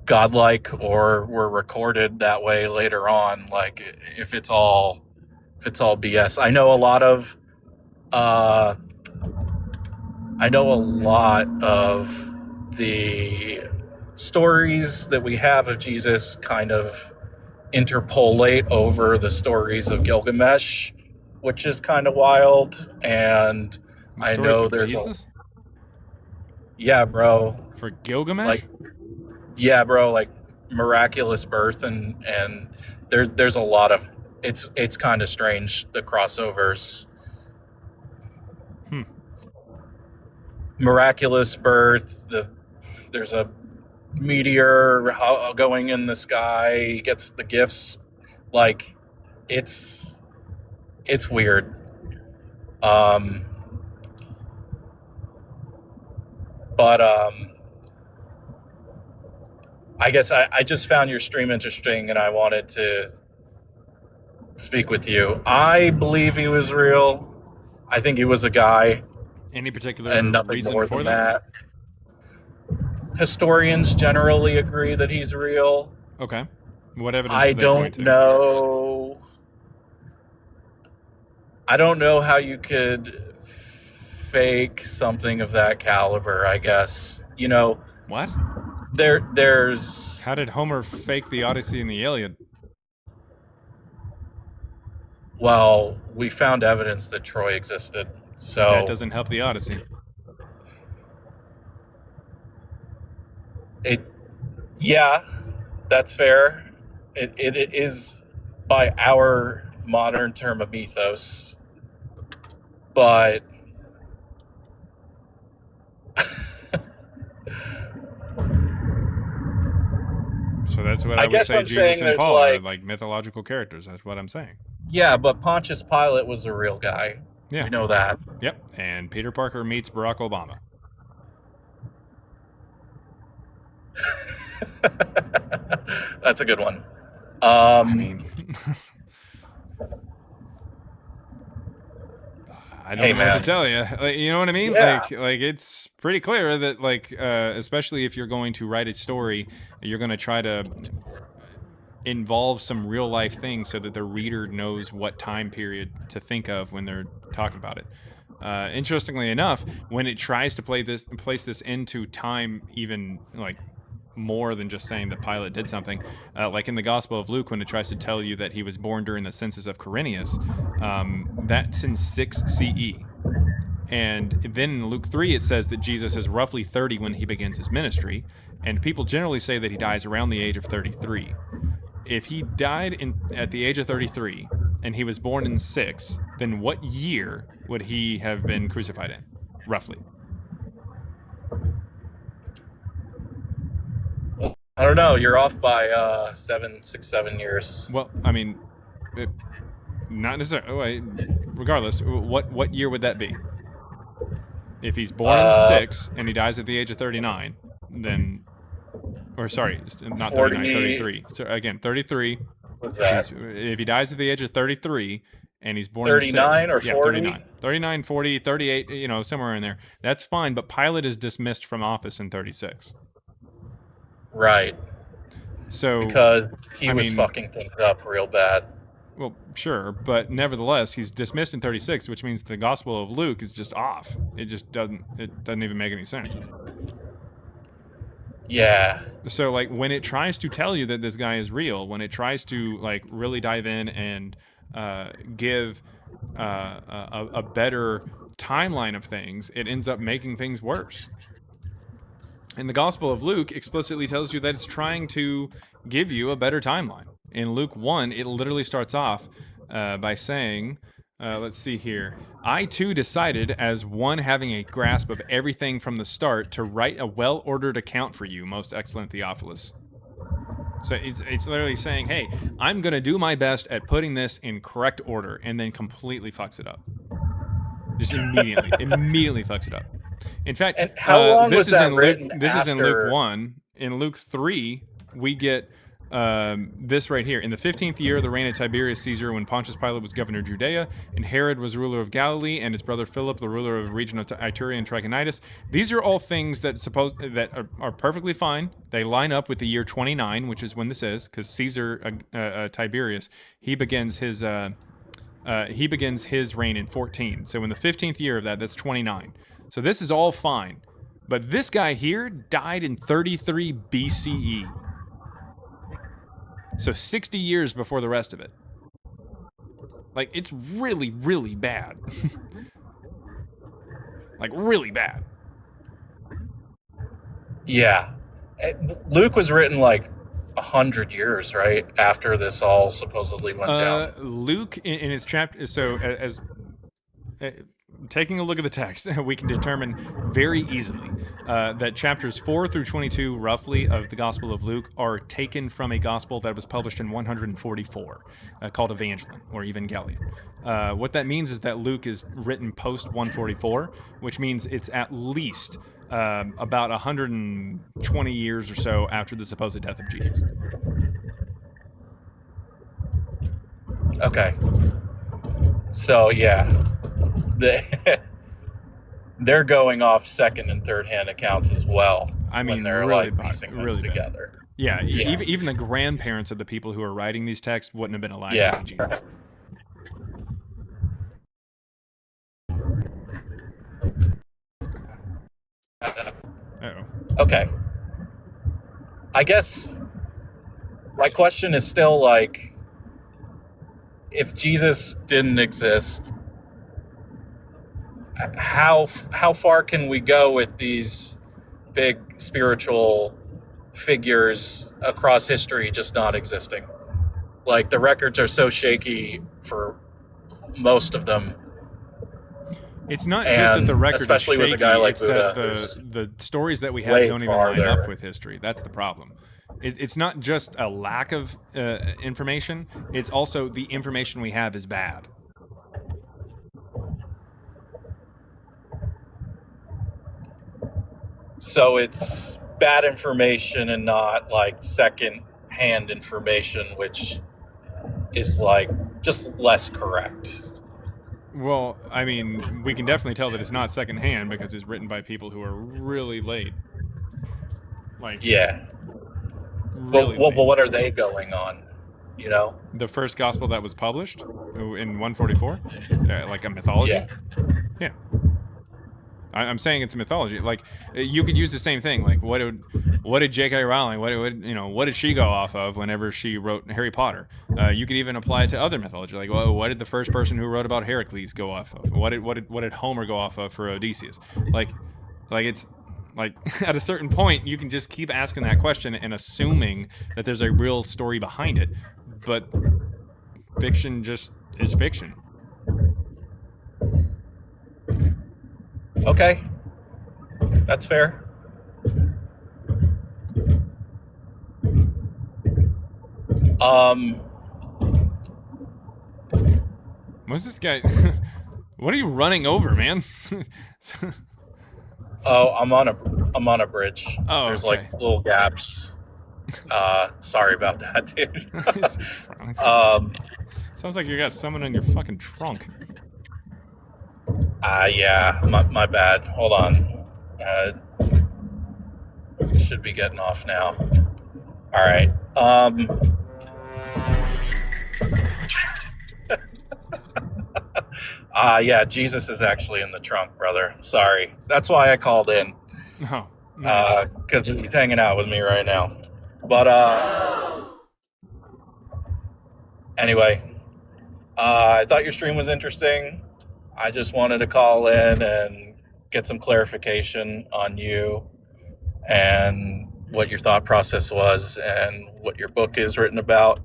S15: godlike or were recorded that way later on, like if it's all BS. I know a lot of the stories that we have of Jesus kind of interpolate over the stories of Gilgamesh, which is kind of wild. And I know there's
S1: Jesus?
S15: Yeah, bro.
S1: For Gilgamesh?
S15: Yeah, bro, like miraculous birth and there's a lot of it's kind of strange, the crossovers. Miraculous birth, there's a meteor going in the sky, he gets the gifts, like it's weird. But I guess I just found your stream interesting and I wanted to speak with you. I believe he was real. I think he was a guy.
S1: Any particular
S15: and nothing
S1: reason
S15: more
S1: for
S15: than
S1: that?
S15: Historians generally agree that he's real.
S1: Okay. What evidence
S15: I
S1: do they point
S15: don't
S1: to?
S15: know. I don't know how you could fake something of that caliber, I guess. You know.
S1: What?
S15: There's...
S1: How did Homer fake the Odyssey and the Iliad?
S15: Well, we found evidence that Troy existed, so...
S1: That doesn't help the Odyssey.
S15: Yeah, that's fair. It is, by our modern term, a mythos. But...
S1: So that's what I would say Jesus and Paul are like mythological characters. That's what I'm saying.
S15: Yeah, but Pontius Pilate was a real guy.
S1: Yeah.
S15: We know that.
S1: Yep. And Peter Parker meets Barack Obama.
S15: That's a good one.
S1: I mean, I don't know what to tell you. Like, you know what I mean?
S15: Yeah.
S1: Like it's pretty clear that like, especially if you're going to write a story, you're going to try to involve some real life things so that the reader knows what time period to think of when they're talking about it. Interestingly enough, when it tries to place this into time, even like more than just saying that Pilate did something, like in the Gospel of Luke, when it tries to tell you that he was born during the census of Quirinius, that's in 6 CE. And then in Luke 3, it says that Jesus is roughly 30 when he begins his ministry, and people generally say that he dies around the age of 33. If he died at the age of 33 and he was born in 6, then what year would he have been crucified in, roughly?
S15: I don't know. You're off by 7 years.
S1: Well, I mean, not necessarily. Regardless, what year would that be? If he's born in 6 and he dies at the age of 39, then... Or sorry, not 39, 33. So again, 33.
S15: What's that?
S1: If he dies at the age of 33 and he's born
S15: 39
S1: in 6,
S15: or 40?
S1: 39. 39, 40, 38, you know, somewhere in there. That's fine, but Pilate is dismissed from office in 36.
S15: Right.
S1: So
S15: because he was fucking things up real bad.
S1: Well, sure, but nevertheless, he's dismissed in 36, which means the Gospel of Luke is just off. It just doesn't even make any sense.
S15: Yeah.
S1: So like when it tries to tell you that this guy is real, when it tries to like really dive in and give a better timeline of things, it ends up making things worse. And the Gospel of Luke explicitly tells you that it's trying to give you a better timeline. In Luke 1, it literally starts off by saying, let's see here. I too decided, as one having a grasp of everything from the start, to write a well-ordered account for you, most excellent Theophilus. So it's literally saying, hey, I'm going to do my best at putting this in correct order, and then completely fucks it up. Just immediately fucks it up. In fact,
S15: And how long
S1: this
S15: was
S1: is
S15: that
S1: in Luke.
S15: written
S1: This is in Luke
S15: after-
S1: 1. In Luke 3, we get this right here. In the 15th year of the reign of Tiberius Caesar, when Pontius Pilate was governor of Judea, and Herod was ruler of Galilee, and his brother Philip, the ruler of the region of Iturea and Trachonitis. These are all things that are perfectly fine. They line up with the year 29, which is when this is, because Caesar Tiberius, he begins his reign in 14. So in the 15th year of that, that's 29. So this is all fine. But this guy here died in 33 BCE. So 60 years before the rest of it. Like, it's really, really bad. Like, really bad.
S15: Yeah. Luke was written like 100 years, right? After this all supposedly went down.
S1: Luke, in its chapter, so as taking a look at the text, we can determine very easily that chapters 4 through 22, roughly, of the Gospel of Luke are taken from a gospel that was published in 144, called Evangelion, or Evangelion. What that means is that Luke is written post 144, which means it's at least about 120 years or so after the supposed death of Jesus.
S15: Okay. So, yeah. They're going off second and third hand accounts as well.
S1: I mean,
S15: when they're
S1: really
S15: like piecing this together.
S1: Yeah, even the grandparents of the people who are writing these texts wouldn't have been alive to see Jesus.
S15: Okay. I guess my question is still like, if Jesus didn't exist, how far can we go with these big spiritual figures across history just not existing? Like, the records are so shaky for most of them.
S1: It's not just that the record
S15: especially
S1: is shaky,
S15: with a guy like
S1: it's
S15: Buddha,
S1: that the stories that we have
S15: way
S1: don't even line
S15: farther.
S1: up with history. That's the problem. It's not just a lack of information, it's also the information we have is bad.
S15: So it's bad information and not like second-hand information, which is like just less correct.
S1: Well, I mean, we can definitely tell that it's not secondhand because it's written by people who are really late. Like,
S15: yeah.
S1: Really
S15: But what are they going on? You know?
S1: The first gospel that was published in 144? Like a mythology? Yeah. I'm saying it's a mythology. Like, you could use the same thing. Like, what did J.K. Rowling, what did she go off of whenever she wrote Harry Potter? You could even apply it to other mythology. Like, well, what did the first person who wrote about Heracles go off of? What did Homer go off of for Odysseus? Like it's like at a certain point you can just keep asking that question and assuming that there's a real story behind it, but fiction just is fiction.
S15: Okay. That's fair.
S1: What's this guy? What are you running over, man?
S15: Oh, I'm on a bridge.
S1: Oh,
S15: there's
S1: okay.
S15: like little gaps. Sorry about that, dude.
S1: Sounds like you got someone in your fucking trunk.
S15: Yeah, my bad. Hold on. Should be getting off now. All right. Yeah, Jesus is actually in the trunk, brother. Sorry. That's why I called in.
S1: Oh.
S15: because he's hanging out with me right now. But anyway, I thought your stream was interesting. I just wanted to call in and get some clarification on you and what your thought process was and what your book is written about.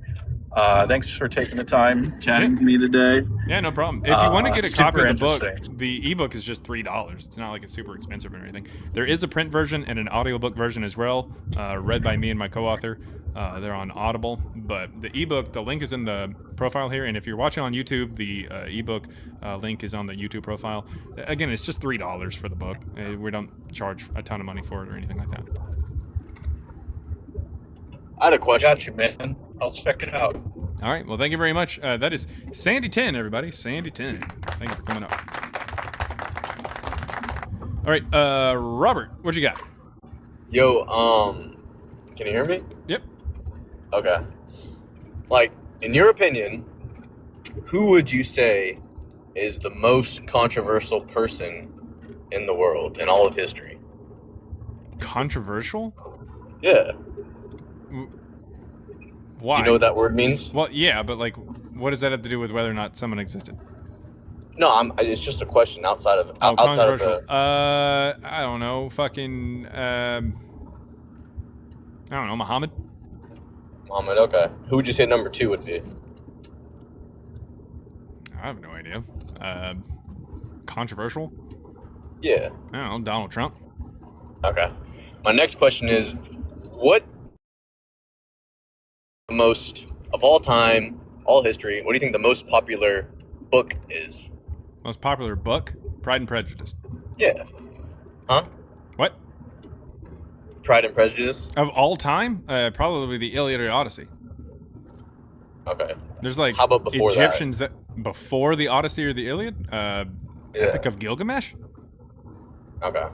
S15: Thanks for taking the time chatting with me today.
S1: Yeah, no problem. If you want to get a copy of the book,
S15: interesting.
S1: the ebook is just $3. It's not like it's super expensive or anything. There is a print version and an audiobook version as well, read by me and my co-author. They're on Audible, but the ebook, the link is in the profile here, and if you're watching on YouTube, the ebook link is on the YouTube profile. Again, it's just $3 for the book. We don't charge a ton of money for it or anything like that.
S17: I had a question.
S15: Got you, man. I'll check it out.
S1: All right. Well, thank you very much. That is Sandy 10, everybody. Sandy 10. Thank you for coming up. All right, Robert, what you got?
S17: Yo, can you hear me?
S1: Yep.
S17: Okay. Like, in your opinion, who would you say is the most controversial person in the world, in all of history?
S1: Controversial?
S17: Yeah.
S1: Why?
S17: Do you know what that word means?
S1: Well, yeah, but like, what does that have to do with whether or not someone existed?
S17: No, it's just a question outside of outside of
S1: controversial.
S17: the.
S1: I don't know. Fucking. I don't know. Muhammad.
S17: Muhammad. Okay. Who would you say number 2 would be?
S1: I have no idea. Controversial?
S17: Yeah.
S1: I don't know. Donald Trump.
S17: Okay. My next question is, what the most of all time, all history? What do you think the most popular book is?
S1: Most popular book? Pride and Prejudice.
S17: Yeah. Huh?
S1: What?
S17: Pride and Prejudice?
S1: Of all time? Probably the Iliad or Odyssey.
S17: Okay.
S1: There's like
S17: How about before
S1: Egyptians that before the Odyssey or the Iliad? Epic of Gilgamesh?
S17: Okay.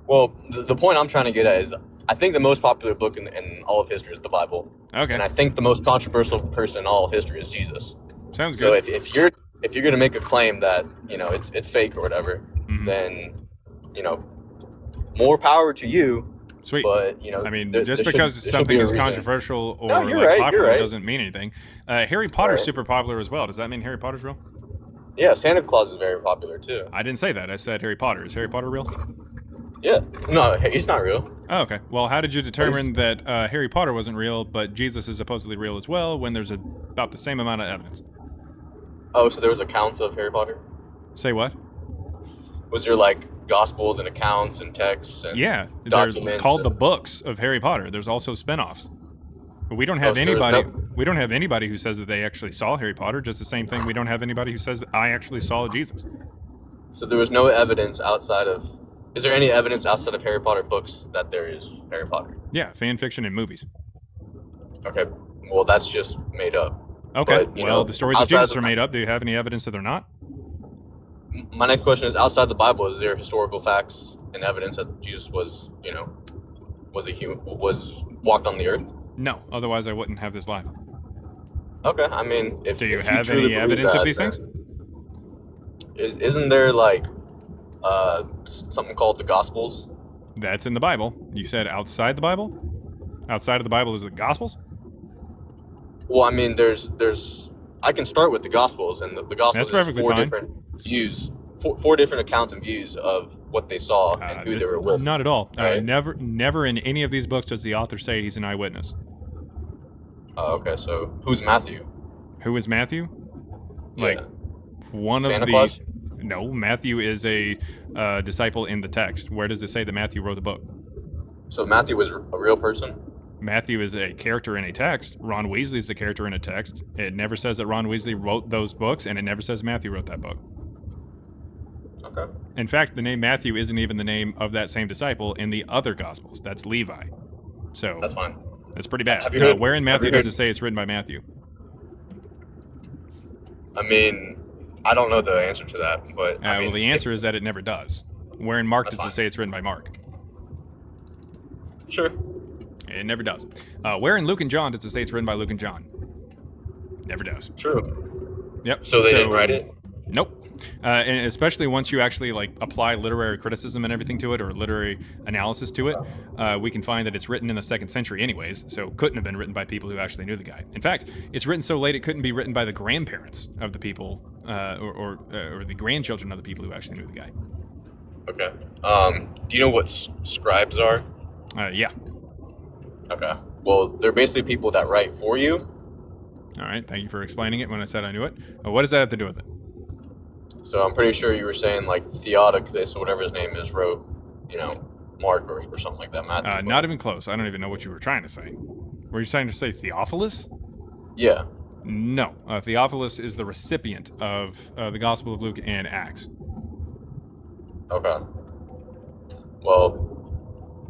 S17: Well, the point I'm trying to get at is, I think the most popular book in all of history is the Bible.
S1: Okay.
S17: And I think the most controversial person in all of history is Jesus.
S1: Sounds
S17: so
S1: good.
S17: So if you're gonna make a claim that, you know, it's fake or whatever, then, you know, more power to you.
S1: Sweet.
S17: But, you know,
S1: I mean,
S17: there
S1: just because something is controversial or popular doesn't mean anything. Harry Potter's super popular as well. Does that mean Harry Potter's real?
S17: Yeah, Santa Claus is very popular too.
S1: I didn't say that. I said Harry Potter. Is Harry Potter real?
S17: Yeah. No, he's not real.
S1: Oh, okay. Well, how did you determine that Harry Potter wasn't real, but Jesus is supposedly real as well, when there's about the same amount of evidence?
S17: Oh, so there was accounts of Harry Potter?
S1: Say what?
S17: Was there like gospels and accounts and texts and documents?
S1: They're called the books of Harry Potter. There's also spin-offs. But we don't have we don't have anybody who says that they actually saw Harry Potter. Just the same thing, we don't have anybody who says that I actually saw Jesus.
S17: So there was no evidence outside of. Is there any evidence outside of Harry Potter books that there is Harry Potter?
S1: Yeah, fan fiction and movies.
S17: Okay, well that's just made up.
S1: Okay,
S17: but,
S1: well the stories of Jesus are made up. Do you have any evidence that they're not?
S17: My next question is, outside the Bible, is there historical facts and evidence that Jesus was, you know, was a human, was walked on the earth?
S1: No, otherwise I wouldn't have this live.
S17: Okay, I mean, if
S1: do you
S17: if
S1: have
S17: you truly
S1: any evidence
S17: that,
S1: of these things?
S17: Isn't there like something called the Gospels?
S1: That's in the Bible. You said outside the Bible? Outside of the Bible is the Gospels?
S17: Well, I mean, there's. I can start with the Gospels, and the Gospels is four different views, four different accounts and views of what they saw and who they were with.
S1: Not at all.
S17: Right?
S1: Never in any of these books does the author say he's an eyewitness.
S17: Oh, okay. So who's Matthew?
S1: Who is Matthew? Like one
S17: Santa
S1: of the.
S17: Claus?
S1: No, Matthew is a disciple in the text. Where does it say that Matthew wrote the book?
S17: So Matthew was a real person?
S1: Matthew is a character in a text. Ron Weasley is a character in a text. It never says that Ron Weasley wrote those books, and it never says Matthew wrote that book.
S17: Okay.
S1: In fact, the name Matthew isn't even the name of that same disciple in the other Gospels. That's Levi. So
S17: that's fine.
S1: That's pretty bad.
S17: Have you heard,
S1: where in Matthew does it say it's written by Matthew?
S17: I mean, I don't know the answer to that, but I mean,
S1: well, the answer is that it never does. Where in Mark does it say it's written by Mark?
S17: Sure.
S1: It never does. Where in Luke and John does it say it's written by Luke and John? Never does.
S17: True.
S1: Yep.
S17: So they didn't write it?
S1: Nope. And especially once you actually like apply literary criticism and everything to it, or literary analysis to it, we can find that it's written in the 2nd century anyways, so couldn't have been written by people who actually knew the guy. In fact, it's written so late it couldn't be written by the grandparents of the people, or the grandchildren of the people who actually knew the guy.
S17: Okay. Do you know what scribes are?
S1: Yeah.
S17: Okay. Well, they're basically people that write for you.
S1: All right. Thank you for explaining it when I said I knew it. What does that have to do with it?
S17: So I'm pretty sure you were saying like Theodicus or whatever his name is wrote, Mark or something like that. Matthew.
S1: Not even close. I don't even know what you were trying to say. Were you trying to say Theophilus?
S17: Yeah.
S1: No. Theophilus is the recipient of the Gospel of Luke and Acts.
S17: Okay. Well,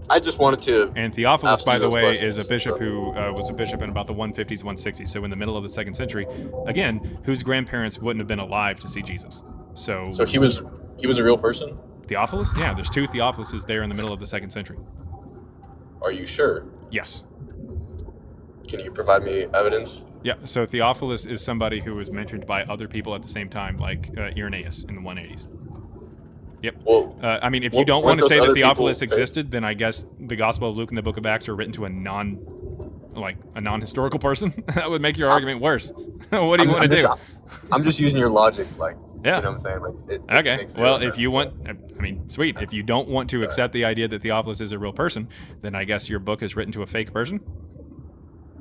S17: I just wanted to.
S1: And Theophilus, by the way, is a bishop who was a bishop in about the 150s, 160s. So in the middle of the 2nd century, again, whose grandparents wouldn't have been alive to see Jesus. So
S17: he was a real person?
S1: Theophilus? Yeah, there's 2 Theophiluses there in the middle of the 2nd century.
S17: Are you sure?
S1: Yes.
S17: Can you provide me evidence?
S1: Yeah, so Theophilus is somebody who was mentioned by other people at the same time, like Irenaeus in the 180s. Yep.
S17: Well,
S1: I mean, if you don't want to say that Theophilus existed, then I guess the Gospel of Luke and the Book of Acts are written to a non-historical person. That would make your argument worse. What do you want to do?
S17: I'm just using your logic,
S1: yeah.
S17: You know what I'm saying? Like,
S1: okay. Well, if you want, I mean, sweet. If you don't want to accept the idea that Theophilus is a real person, then I guess your book is written to a fake person.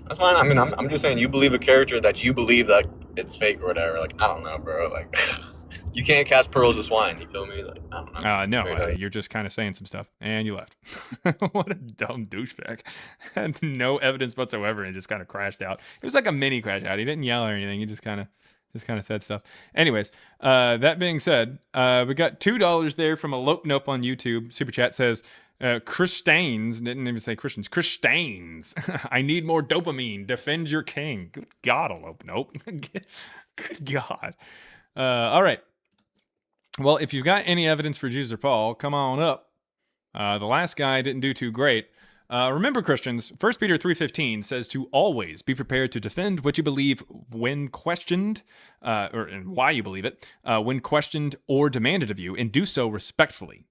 S17: That's fine. I mean, I'm just saying you believe a character that you believe that it's fake or whatever. Like, I don't know, bro. Like, you can't cast pearls to swine. You feel me? Like, I don't know.
S1: No, you're just kind of saying some stuff, and you left. What a dumb douchebag. Had no evidence whatsoever, and just kind of crashed out. It was like a mini crash out. He didn't yell or anything. He just kind of said stuff. Anyways, that being said, we got $2 there from a Lope Nope on YouTube. Super Chat says, Christains, didn't even say Christians, Christains. I need more dopamine. Defend your king. Good God, Lope Nope. Good God. All right. Well, if you've got any evidence for Jesus or Paul, come on up. The last guy didn't do too great. Remember, Christians, 1 Peter 3:15 says to always be prepared to defend what you believe when questioned, and why you believe it, when questioned or demanded of you, and do so respectfully.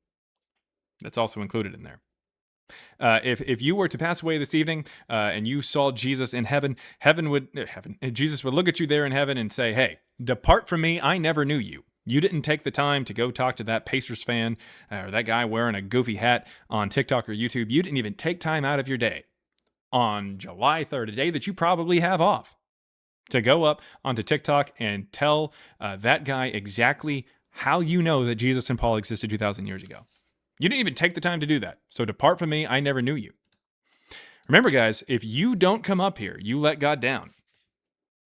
S1: That's also included in there. If you were to pass away this evening and you saw Jesus in heaven, Jesus would look at you there in heaven and say, "Hey, depart from me, I never knew you. You didn't take the time to go talk to that Pacers fan or that guy wearing a goofy hat on TikTok or YouTube. You didn't even take time out of your day on July 3rd, a day that you probably have off, to go up onto TikTok and tell that guy exactly how you know that Jesus and Paul existed 2,000 years ago. You didn't even take the time to do that. So depart from me, I never knew you." Remember, guys, if you don't come up here, you let God down.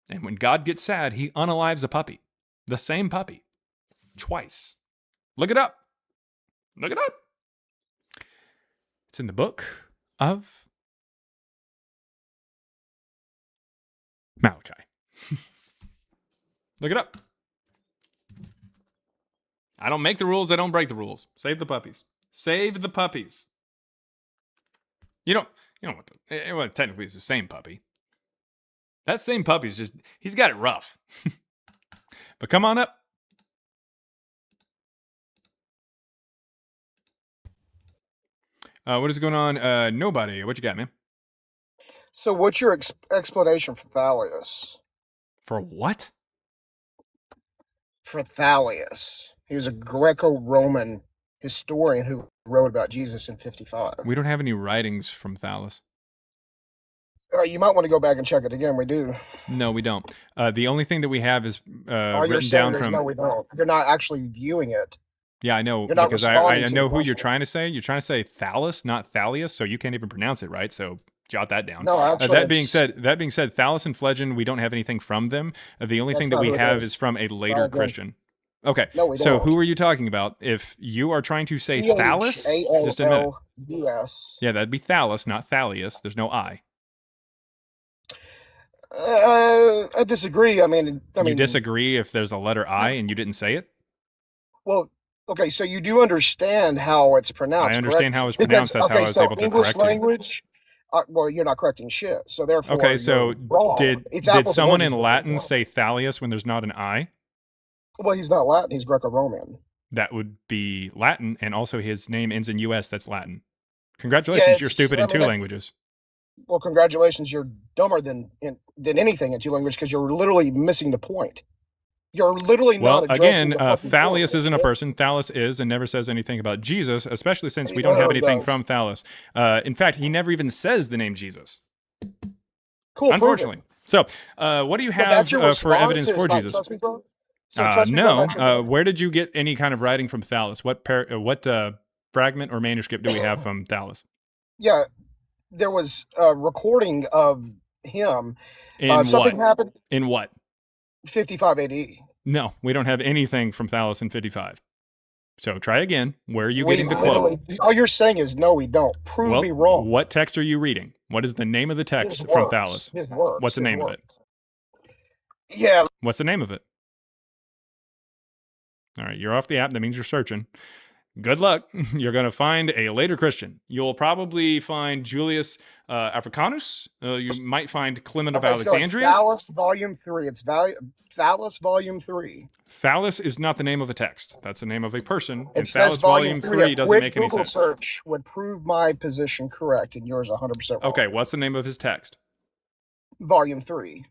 S1: And when God gets sad, he unalives a puppy. The same puppy. Twice. Look it up. Look it up. It's in the book of Malachi. Look it up. I don't make the rules. I don't break the rules. Save the puppies. Save the puppies. You know what? Well, technically, it's the same puppy. That same puppy's just, he's got it rough. But come on up. What is going on? Nobody. What you got, man?
S18: So what's your explanation for Thalius?
S1: For what?
S18: For Thalius. He was a Greco-Roman historian who wrote about Jesus in 55.
S1: We don't have any writings from Thallus.
S18: You might want to go back and check it again. We do.
S1: No, we don't. The only thing that we have is
S18: All you're
S1: written
S18: saying
S1: down
S18: is
S1: from...
S18: no, we don't. You're not actually viewing it.
S1: Yeah, I know,
S18: You're not
S1: because I
S18: responding to
S1: know
S18: the
S1: who you're
S18: question.
S1: trying to say. You're trying to say Thallus, not Thalius, so you can't even pronounce it right, so jot that down.
S18: No, actually,
S1: that being said, Thallus and Phlegon, we don't have anything from them. The only
S18: That's
S1: thing that
S18: not
S1: we
S18: who it
S1: have
S18: is.
S1: is from a later
S18: agree.
S1: Christian. Okay,
S18: No, we
S1: so
S18: don't.
S1: who are you talking about? If you are trying to say Thallus, just a minute.
S18: Thallus.
S1: Yeah, that'd be Thallus, not Thalius. There's no I.
S18: I disagree. I mean,
S1: You disagree if there's a letter I and you didn't say it?
S18: well, okay, so you do understand how it's pronounced.
S1: I understand
S18: correct?
S1: how it's pronounced. That's how I was able to
S18: English
S1: correct you.
S18: language. Well, you're not correcting shit. So therefore,
S1: Okay, so
S18: you're wrong.
S1: did
S18: It's apples and
S1: someone
S18: oranges
S1: in
S18: with
S1: Latin
S18: that.
S1: say Thalius when there's not an I?
S18: Well, he's not Latin. He's Greco-Roman.
S1: That would be Latin, and also his name ends in US. That's Latin.
S18: Yeah,
S1: Congratulations, you're
S18: it's.
S1: stupid
S18: I
S1: in
S18: mean,
S1: two
S18: that's.
S1: languages.
S18: Well, congratulations. You're dumber than anything in two languages because you're literally missing the point. You're literally
S1: Well,
S18: not addressing
S1: again,
S18: the fucking point.
S1: Thalius isn't a person. Thallus is and never says anything about Jesus, especially since
S18: He
S1: we don't have
S18: literally
S1: anything
S18: does.
S1: from Thallus. In fact, he never even says the name Jesus.
S18: Cool.
S1: Unfortunately. So, what do you
S18: But
S1: have
S18: that's your
S1: for
S18: response.
S1: evidence
S18: Is
S1: for
S18: not
S1: Jesus?
S18: trust me, bro. So trust me, bro.
S1: No.
S18: That's your
S1: Where did you get any kind of writing from Thallus? What fragment or manuscript do we have from Thallus?
S18: Yeah, there was a recording of him.
S1: In
S18: Something
S1: what?
S18: happened.
S1: In what?
S18: 55 AD.
S1: No, we don't have anything from Thallus in 55. So try again. Where are you getting the quote?
S18: All you're saying is no, we don't. Prove me wrong.
S1: What text are you reading? What is the name of the text
S18: His
S1: from
S18: works.
S1: Thallus?
S18: His works.
S1: What's the
S18: His
S1: name of it?
S18: works. Yeah.
S1: What's the name of it? All right, you're off the app. That means you're searching. Good luck. You're going to find a later Christian. You'll probably find Julius Africanus. You might find Clement of Alexandria.
S18: So it's Thallus Volume 3. It's Thallus Volume 3.
S1: Thallus is not the name of a text. That's the name of a person.
S18: It
S1: And
S18: says
S1: Thallus Volume 3 doesn't make any
S18: Google
S1: sense.
S18: search would prove my position correct and yours 100% wrong.
S1: Okay, what's the name of his text?
S18: Volume 3.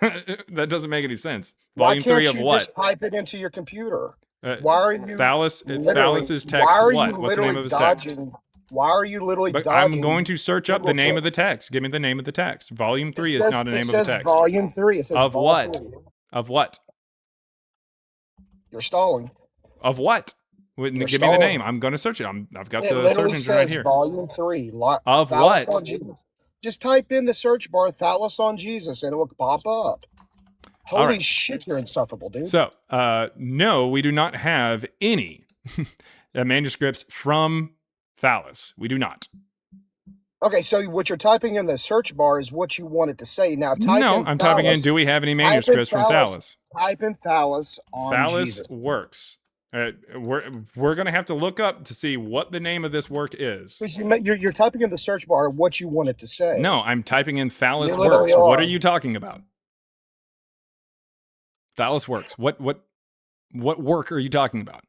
S1: That doesn't make any sense.
S18: Why
S1: Volume 3
S18: can't
S1: of
S18: you
S1: what?
S18: just type it into your computer? Why are you
S1: Thallus's text
S18: why are
S1: what?
S18: you
S1: What's the name of his text?
S18: dodging? Why are you literally
S1: But
S18: dodging?
S1: I'm going to search up the
S18: Google
S1: name
S18: check?
S1: of the text. Give me the name of the text. Volume 3
S18: It
S1: is
S18: says-
S1: not a name
S18: it
S1: of a
S18: says
S1: text.
S18: Volume 3. It says
S1: Of
S18: Vol
S1: what?
S18: 3.
S1: Of what?
S18: You're stalling.
S1: Of what?
S18: You're
S1: Give me the
S18: stalling.
S1: name. I'm going to search it. I've got
S18: It
S1: the
S18: literally
S1: search engine right
S18: says
S1: here.
S18: Volume 3.
S1: Of
S18: Thallus
S1: what?
S18: on Jesus. Just type in the search bar Thallus on Jesus and it will pop up.
S1: All
S18: Holy
S1: right.
S18: shit, you're insufferable, dude.
S1: So, no, we do not have any manuscripts from Thallus. We do not.
S18: Okay, so what you're typing in the search bar is what you want it to say. Now type
S1: No,
S18: in
S1: I'm typing in,
S18: Thallus.
S1: do we have any
S18: Type in
S1: manuscripts from Thallus?
S18: Type in Thallus on
S1: Thallus
S18: Jesus.
S1: works. We're going to have to look up to see what the name of this work is.
S18: Because you're typing in the search bar what you want it to say.
S1: No, I'm typing in Thallus
S18: You literally
S1: works. What
S18: are.
S1: are you talking about? Thallus works. What work are you talking about?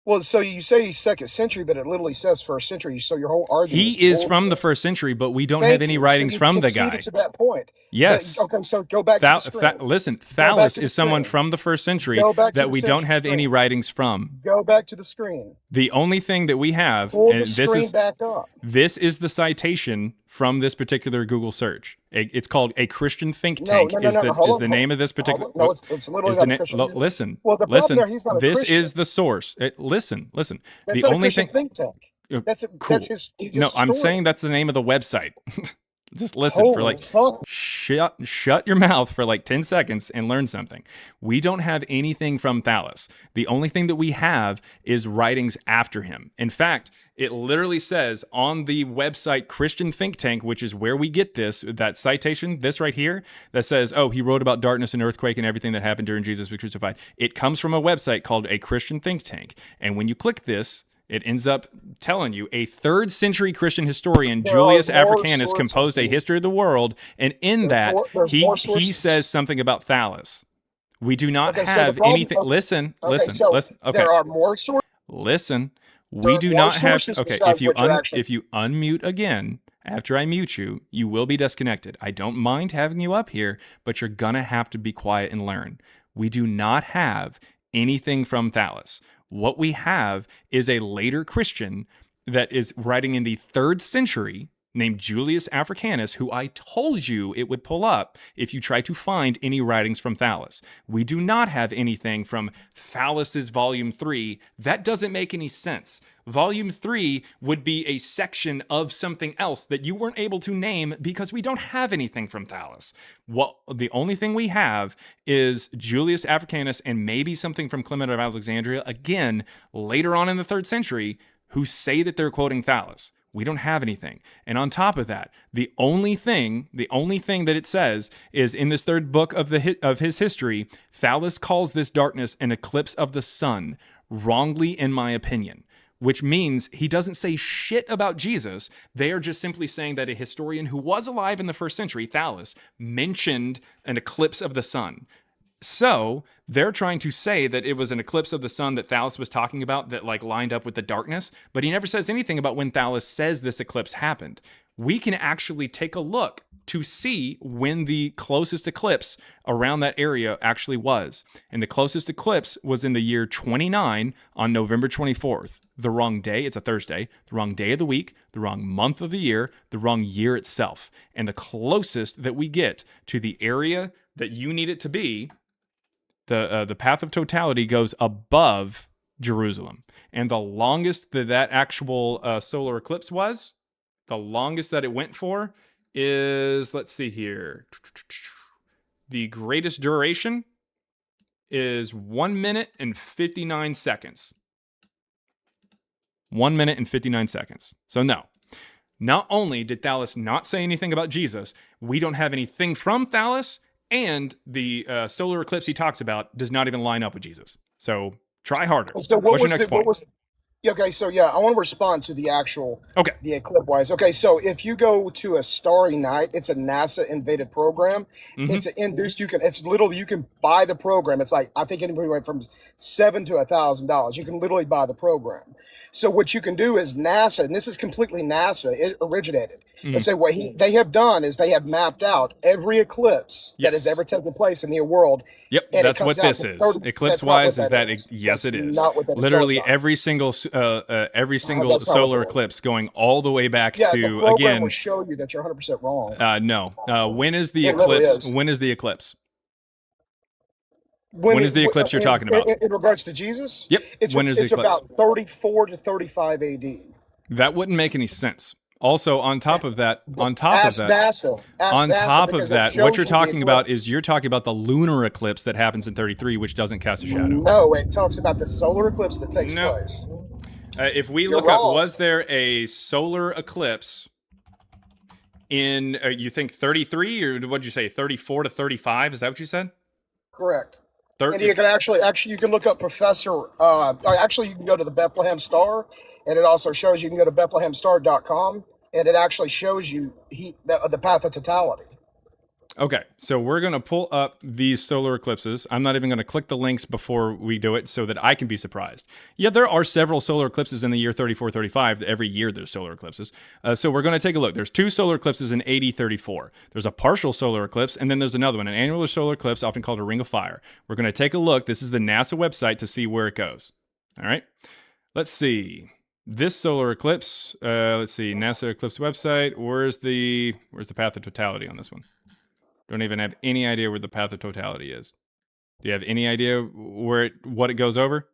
S18: Well, so you say he's 2nd century, but it literally says 1st century. So your whole argument
S1: He is from the 1st century, but we don't have any writings from the guy.
S18: To that point.
S1: Yes.
S18: But, okay, so go back to the screen.
S1: Listen,
S18: Go back
S1: Thallus
S18: to the
S1: is someone
S18: screen.
S1: from the 1st century
S18: Go back to
S1: that
S18: the
S1: we don't have
S18: screen.
S1: any writings from.
S18: Go back to the screen.
S1: The only thing that we have,
S18: Pull
S1: and
S18: the screen back up.
S1: this is the citation from this particular Google search. It's called A Christian Think
S18: No,
S1: Tank.
S18: no, no,
S1: is
S18: no,
S1: the,
S18: hold
S1: is
S18: on,
S1: the
S18: hold
S1: name
S18: on.
S1: of this particular?
S18: Hold on. No, it's literally
S1: is
S18: not
S1: the
S18: a Christian.
S1: listen.
S18: Well, the problem
S1: listen.
S18: there, he's not a
S1: This
S18: Christian.
S1: is the source. Listen.
S18: That's
S1: the
S18: not a
S1: only
S18: Christian
S1: thing.
S18: think tank. That's
S1: Cool.
S18: that's his.
S1: No, I'm
S18: story.
S1: saying that's the name of the website. Just listen for
S18: Holy
S1: like
S18: fuck.
S1: shut your mouth for like 10 seconds and learn something. We don't have anything from Thallus. The only thing that we have is writings after him. In fact, it literally says on the website Christian Think Tank, which is where we get that citation, this right here, that says, oh, he wrote about darkness and earthquake and everything that happened during Jesus was crucified. It comes from a website called A Christian Think Tank. And when you click this, it ends up telling you a 3rd century Christian historian, Julius Africanus, composed a history of the world, and in that he says something about Thallus. We do not have anything. Listen. Okay.
S18: There are more sources.
S1: Listen.
S18: There
S1: We
S18: are
S1: do
S18: more
S1: not have.
S18: sources
S1: Okay.
S18: besides what you're actually-
S1: If you unmute again after I mute you, you will be disconnected. I don't mind having you up here, but you're gonna have to be quiet and learn. We do not have anything from Thallus. What we have is a later Christian that is writing in the 3rd century named Julius Africanus, who I told you it would pull up if you try to find any writings from Thallus. We do not have anything from Thallus's Volume 3. That doesn't make any sense. Volume 3 would be a section of something else that you weren't able to name because we don't have anything from Thallus. The only thing we have is Julius Africanus and maybe something from Clement of Alexandria, again, later on in the 3rd century, who say that they're quoting Thallus. We don't have anything. And on top of that, the only thing that it says is in this 3rd book of his history, Thallus calls this darkness an eclipse of the sun, wrongly in my opinion. Which means he doesn't say shit about Jesus. They are just simply saying that a historian who was alive in the 1st century, Thallus, mentioned an eclipse of the sun. So they're trying to say that it was an eclipse of the sun that Thales was talking about that like lined up with the darkness, but he never says anything about when Thales says this eclipse happened. We can actually take a look to see when the closest eclipse around that area actually was. And the closest eclipse was in the year 29 on November 24th. The wrong day, it's a Thursday, the wrong day of the week, the wrong month of the year, the wrong year itself. And the closest that we get to the area that you need it to be, the path of totality goes above Jerusalem. And the longest that actual solar eclipse was, the longest that it went for is, let's see here. The greatest duration is 1 minute and 59 seconds. 1 minute and 59 seconds. So no, not only did Thales not say anything about Jesus, we don't have anything from Thales, and the solar eclipse he talks about does not even line up with Jesus. So try harder.
S18: So
S1: What's your next point?
S18: Okay, so yeah, I want to respond to the actual,
S1: okay,
S18: the eclipse wise. Okay, so if you go to a Starry Night, it's a NASA invaded program.
S1: Mm-hmm.
S18: It's induced. It's literally, you can buy the program. It's like, I think anybody went from $7,000 to $1,000. You can literally buy the program. So what you can do is NASA, and this is completely NASA, it originated. And so what they have done is they have mapped out every eclipse that has ever taken place in the world.
S1: Yep, that's what this is. Eclipse-wise is that yes, it is. Literally every single solar eclipse going all the way back to,
S18: the program
S1: again,
S18: will show you that you're 100% wrong.
S1: No. When is the
S18: It
S1: eclipse?
S18: literally is.
S1: When is the eclipse? When is the eclipse you're talking about?
S18: In regards to Jesus?
S1: Yep. When is the eclipse?
S18: It's about 34 to 35 AD.
S1: That wouldn't make any sense. Also, on top of that, what you're talking about is you're talking about the lunar eclipse that happens in 33, which doesn't cast a shadow.
S18: No, it talks about the solar eclipse that takes place.
S1: If we look up, was there a solar eclipse in, you think 33, or what'd you say, 34 to 35? Is that what you said?
S18: Correct. And you can actually you can look up Professor. Actually, you can go to the Bethlehem Star, and it also shows you can go to BethlehemStar.com, and it actually shows you the path of totality.
S1: Okay, so we're going to pull up these solar eclipses. I'm not even going to click the links before we do it so that I can be surprised. Yeah, there are several solar eclipses in the year 3435. Every year there's solar eclipses. So we're going to take a look. There's 2 solar eclipses in AD 34. There's a partial solar eclipse, and then there's another one, an annular solar eclipse, often called a ring of fire. We're going to take a look. This is the NASA website to see where it goes. All right, let's see. This solar eclipse, let's see, NASA eclipse website. Where's the path of totality on this one? Don't even have any idea where the path of totality is. Do you have any idea what it goes over?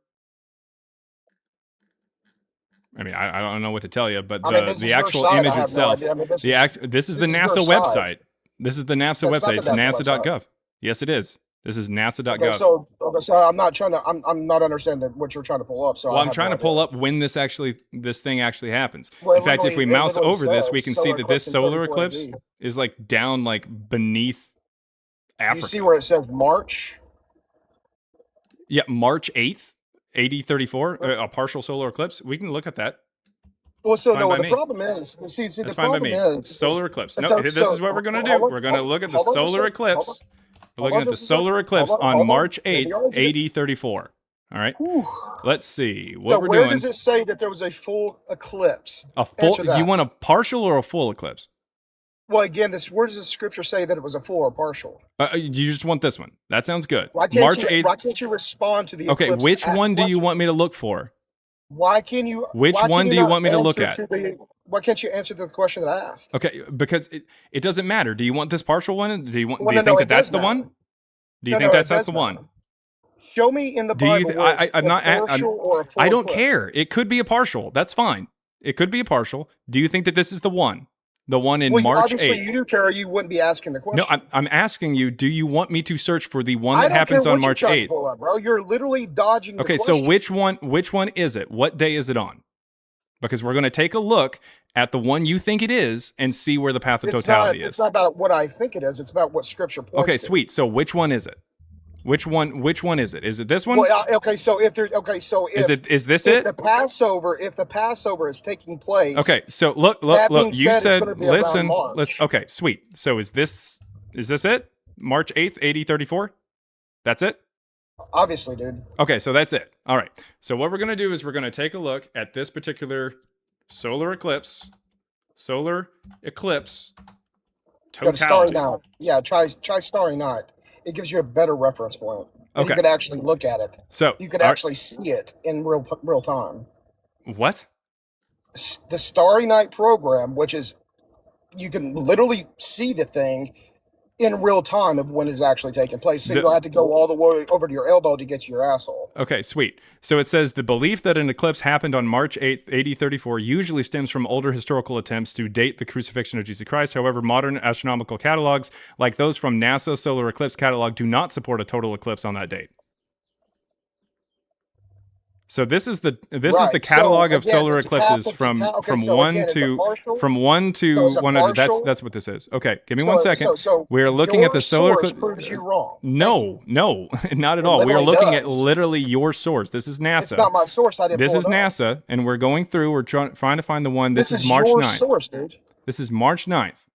S1: I mean, I don't know what to tell you, but the actual image itself, this is the NASA website. This is the NASA website. It's nasa.gov. Yes, it is. This is nasa.gov.
S18: Okay, so I'm not trying to. I'm not understanding what you're trying to pull up. So
S1: well, I'm trying to pull up when this thing actually happens. In fact, if we mouse over this, we can see that this solar eclipse is like down like beneath Africa.
S18: You see where it says March?
S1: Yeah, March 8th, AD 34, a partial solar eclipse. We can look at that.
S18: Well, so no, the problem is, see, the problem is
S1: solar eclipse. No, this is what we're going to do. We're going to look at the solar eclipse. We're looking at the solar eclipse on March 8th, AD 34. All right. Let's see what we're doing.
S18: Where does it say that there was a full eclipse?
S1: A full? You want a partial or a full eclipse?
S18: Well, again, where does the scripture say that it was a full or partial?
S1: You just want this one. That sounds good.
S18: March 8th. Why can't you respond to the eclipse?
S1: Okay, which one do you want me to look for?
S18: Why can you?
S1: Which one do you want me to look at?
S18: Why can't you answer the question that I asked?
S1: Okay, because it doesn't matter. Do you want this partial one? Do you think that that's the one? Do you think that's the one?
S18: Show me in the Bible.
S1: I don't care. It could be a partial. That's fine. It could be a partial. Do you think that this is the one? The one in March 8th.
S18: Obviously, you do care. You wouldn't be asking the question.
S1: No, I'm asking you. Do you want me to search for the one that happens on March 8th?
S18: Pull up, bro. You're literally dodging.
S1: Okay, so which one is it? What day is it on? Because we're going to take a look at the one you think it is and see where the path of totality is.
S18: It's not about what I think it is. It's about what Scripture points to.
S1: Okay, sweet. So which one is it? Which one is it? Is it this one?
S18: Well, is this
S1: it?
S18: The Passover, if the Passover is taking place.
S1: Okay, so look. You said listen. Okay, sweet. So is this it? March 8th, AD 34? That's it?
S18: Obviously, dude.
S1: Okay, so that's it. All right. So what we're going to do is we're going to take a look at this particular solar eclipse
S18: Go to Starry
S1: totality.
S18: Night. Yeah, try Starry Night. It gives you a better reference point. And
S1: Okay.
S18: you could actually look at it.
S1: So
S18: you could actually see it in real time.
S1: What?
S18: The Starry Night program, which is you can literally see the thing in real time of when it's actually taking place. So you don't have to go all the way over to your elbow to get to your asshole.
S1: Okay, sweet. So it says the belief that an eclipse happened on March 8th, AD 34 usually stems from older historical attempts to date the crucifixion of Jesus Christ. However, modern astronomical catalogs, like those from NASA Solar Eclipse Catalog, do not support a total eclipse on that date. So this is the catalog of solar eclipses from one to one of that's what this is. Okay, give me 1 second. We are looking at the solar eclipse.
S18: Proves you wrong.
S1: No, not at all. We are looking at literally your source. This is NASA.
S18: It's not my source. I didn't.
S1: This is NASA, and we're going through. We're trying to find the one. This is March 9th.
S18: Your source, dude.
S1: This is March 9th.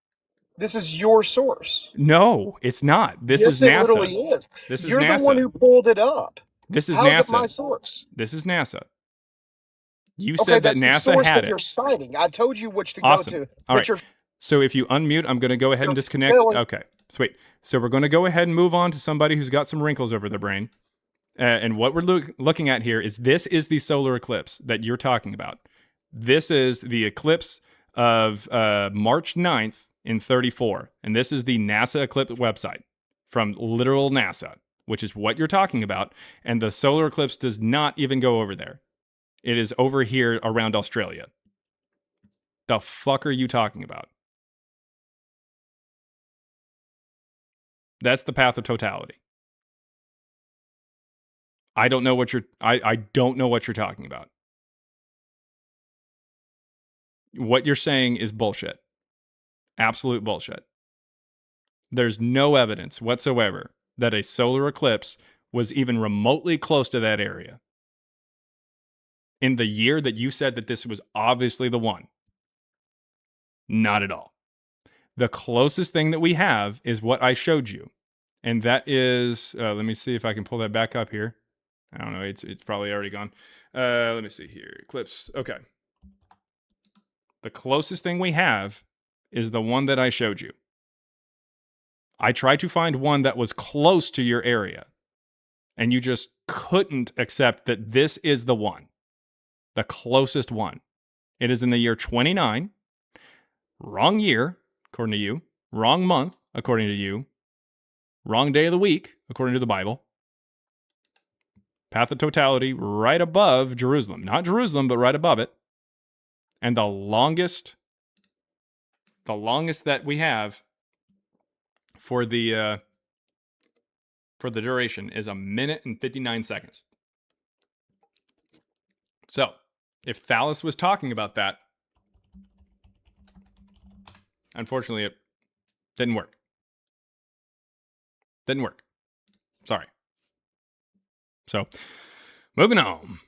S18: This is your source.
S1: No, it's not. This is NASA.
S18: Yes, it literally is.
S1: This is
S18: You're
S1: NASA.
S18: the one who pulled it up.
S1: This is
S18: How
S1: NASA.
S18: is it my source?
S1: This is NASA. You
S18: Okay,
S1: said that
S18: that's the
S1: NASA
S18: source
S1: had
S18: that you're
S1: it.
S18: citing. I told you which to
S1: Awesome.
S18: go to.
S1: All right. So if you unmute, I'm going to go ahead and disconnect. Okay, sweet. So we're going to go ahead and move on to somebody who's got some wrinkles over their brain. And what we're looking at here is this is the solar eclipse that you're talking about. This is the eclipse of March 9th in 34. And this is the NASA eclipse website from literal NASA, which is what you're talking about. And the solar eclipse does not even go over there. It is over here around Australia. The fuck are you talking about? That's the path of totality. I don't know what I don't know what you're talking about. What you're saying is bullshit. Absolute bullshit. There's no evidence whatsoever that a solar eclipse was even remotely close to that area. In the year that you said that this was obviously the one. Not at all. The closest thing that we have is what I showed you. And that is, let me see if I can pull that back up here. I don't know, it's probably already gone. Let me see here, eclipse, okay. The closest thing we have is the one that I showed you. I tried to find one that was close to your area. And you just couldn't accept that this is the one. The closest one. It is in the year 29. Wrong year, according to you. Wrong month, according to you. Wrong day of the week, according to the Bible. Path of totality, right above Jerusalem. Not Jerusalem, but right above it. And the longest that we have for the duration is 1 minute and 59 seconds. So, if Thales was talking about that, unfortunately, it didn't work. Didn't work. Sorry. So, moving on.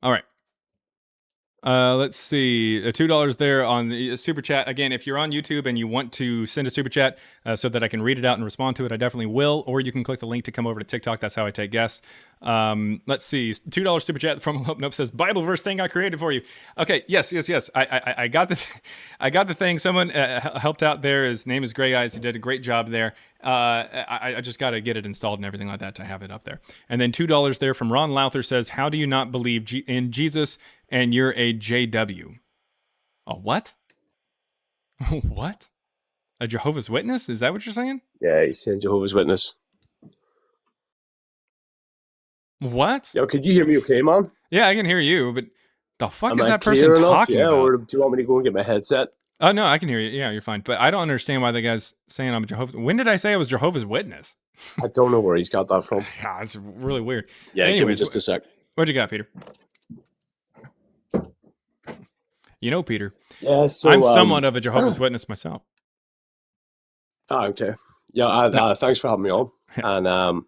S1: All right. Let's see, $2 there on the super chat. Again, if you're on YouTube and you want to send a super chat so that I can read it out and respond to it, I definitely will. Or you can click the link to come over to TikTok. That's how I take guests. Let's see, $2 super chat from Hope Nope says Bible verse thing I created for you. Okay, yes. I got the thing. Someone helped out there. His name is Gray Eyes. He did a great job there. I just got to get it installed and everything like that to have it up there. And then $2 there from Ron Louther says, how do you not believe in Jesus and you're a JW? A what? What? A Jehovah's Witness? Is that what you're saying?
S19: Yeah, he's saying Jehovah's Witness.
S1: What?
S19: Yo, could you hear me okay, man?
S1: Yeah, I can hear you, but the fuck
S19: Am
S1: is
S19: I
S1: that person
S19: clear enough?
S1: talking
S19: Yeah,
S1: about?
S19: or do you want me to go and get my headset?
S1: Oh, no, I can hear you. Yeah, you're fine. But I don't understand why the guy's saying I'm a Jehovah's... When did I say I was Jehovah's Witness?
S19: I don't know where he's got that from.
S1: Yeah, it's really weird.
S19: Yeah,
S1: anyways,
S19: give me just a sec.
S1: What you got, Peter? You know, Peter,
S19: Yeah, so
S1: I'm somewhat of a Jehovah's Witness myself.
S19: Oh, okay. Yeah, thanks for having me on. And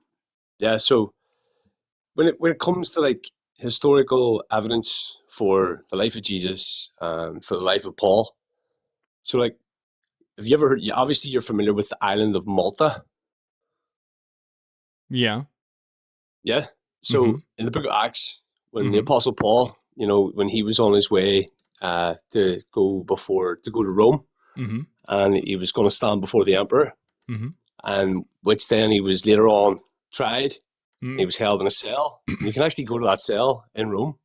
S19: yeah, so when it comes to like historical evidence for the life of Jesus, for the life of Paul, so like have you ever heard? Obviously, you're familiar with the island of Malta.
S1: Yeah.
S19: Yeah. So in the book of Acts, when the Apostle Paul, when he was on his way to go to Rome, and he was going to stand before the emperor, and which then he was later on tried. He was held in a cell. And you can actually go to that cell in Rome,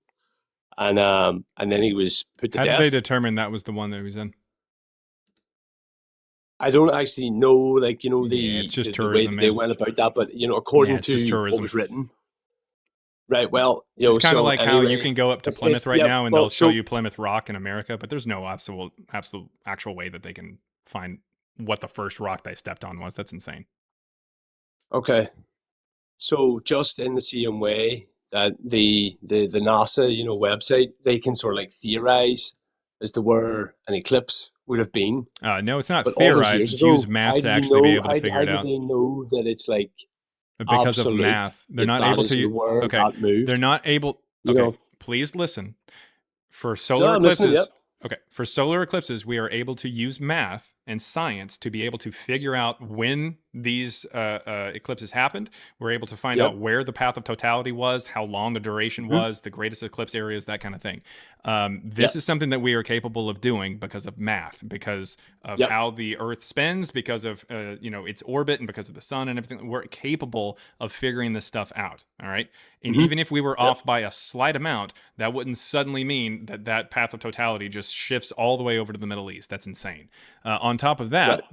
S19: and then he was put to
S1: How
S19: death.
S1: did they determine that was the one that he was in?
S19: I don't actually know,
S1: it's just
S19: the way
S1: tourism,
S19: that they
S1: man.
S19: went about that, but according
S1: it's just
S19: to what
S1: tourism.
S19: was written, right? Well,
S1: It's kind of
S19: so
S1: like how you
S19: anyway,
S1: can go up to
S19: if-
S1: Plymouth right
S19: yeah,
S1: now and
S19: well,
S1: they'll show
S19: so-
S1: you Plymouth Rock in America, but there's no actual way that they can find what the first rock they stepped on was. That's insane.
S19: Okay, so just in the same way that the NASA website, they can sort of like theorize as to where an eclipse would have been.
S1: No, it's not
S19: But all those
S1: theorized.
S19: years
S1: It's
S19: ago,
S1: use math
S19: how
S1: to
S19: do you
S1: actually be
S19: know?
S1: able to figure
S19: How
S1: it
S19: do
S1: out.
S19: they know that it's like
S1: Because of
S19: absolute,
S1: math. They're
S19: that
S1: not
S19: that
S1: able
S19: is
S1: to.
S19: where
S1: Okay,
S19: that moved?
S1: they're not able.
S19: You
S1: Okay,
S19: know?
S1: please listen. For solar
S19: I'm listening,
S1: eclipses,
S19: yep.
S1: okay, for solar eclipses, we are able to use math and science to be able to figure out when these eclipses happened. We're able to find
S19: Yep.
S1: out where the path of totality was, how long the duration was, the greatest eclipse areas, that kind of thing. This is something that we are capable of doing because of math, because of how the Earth spins, because of its orbit, and because of the sun and everything. We're capable of figuring this stuff out. All right, and even if we were off by a slight amount, that wouldn't suddenly mean that path of totality just shifts all the way over to the Middle East. That's insane. On top of that,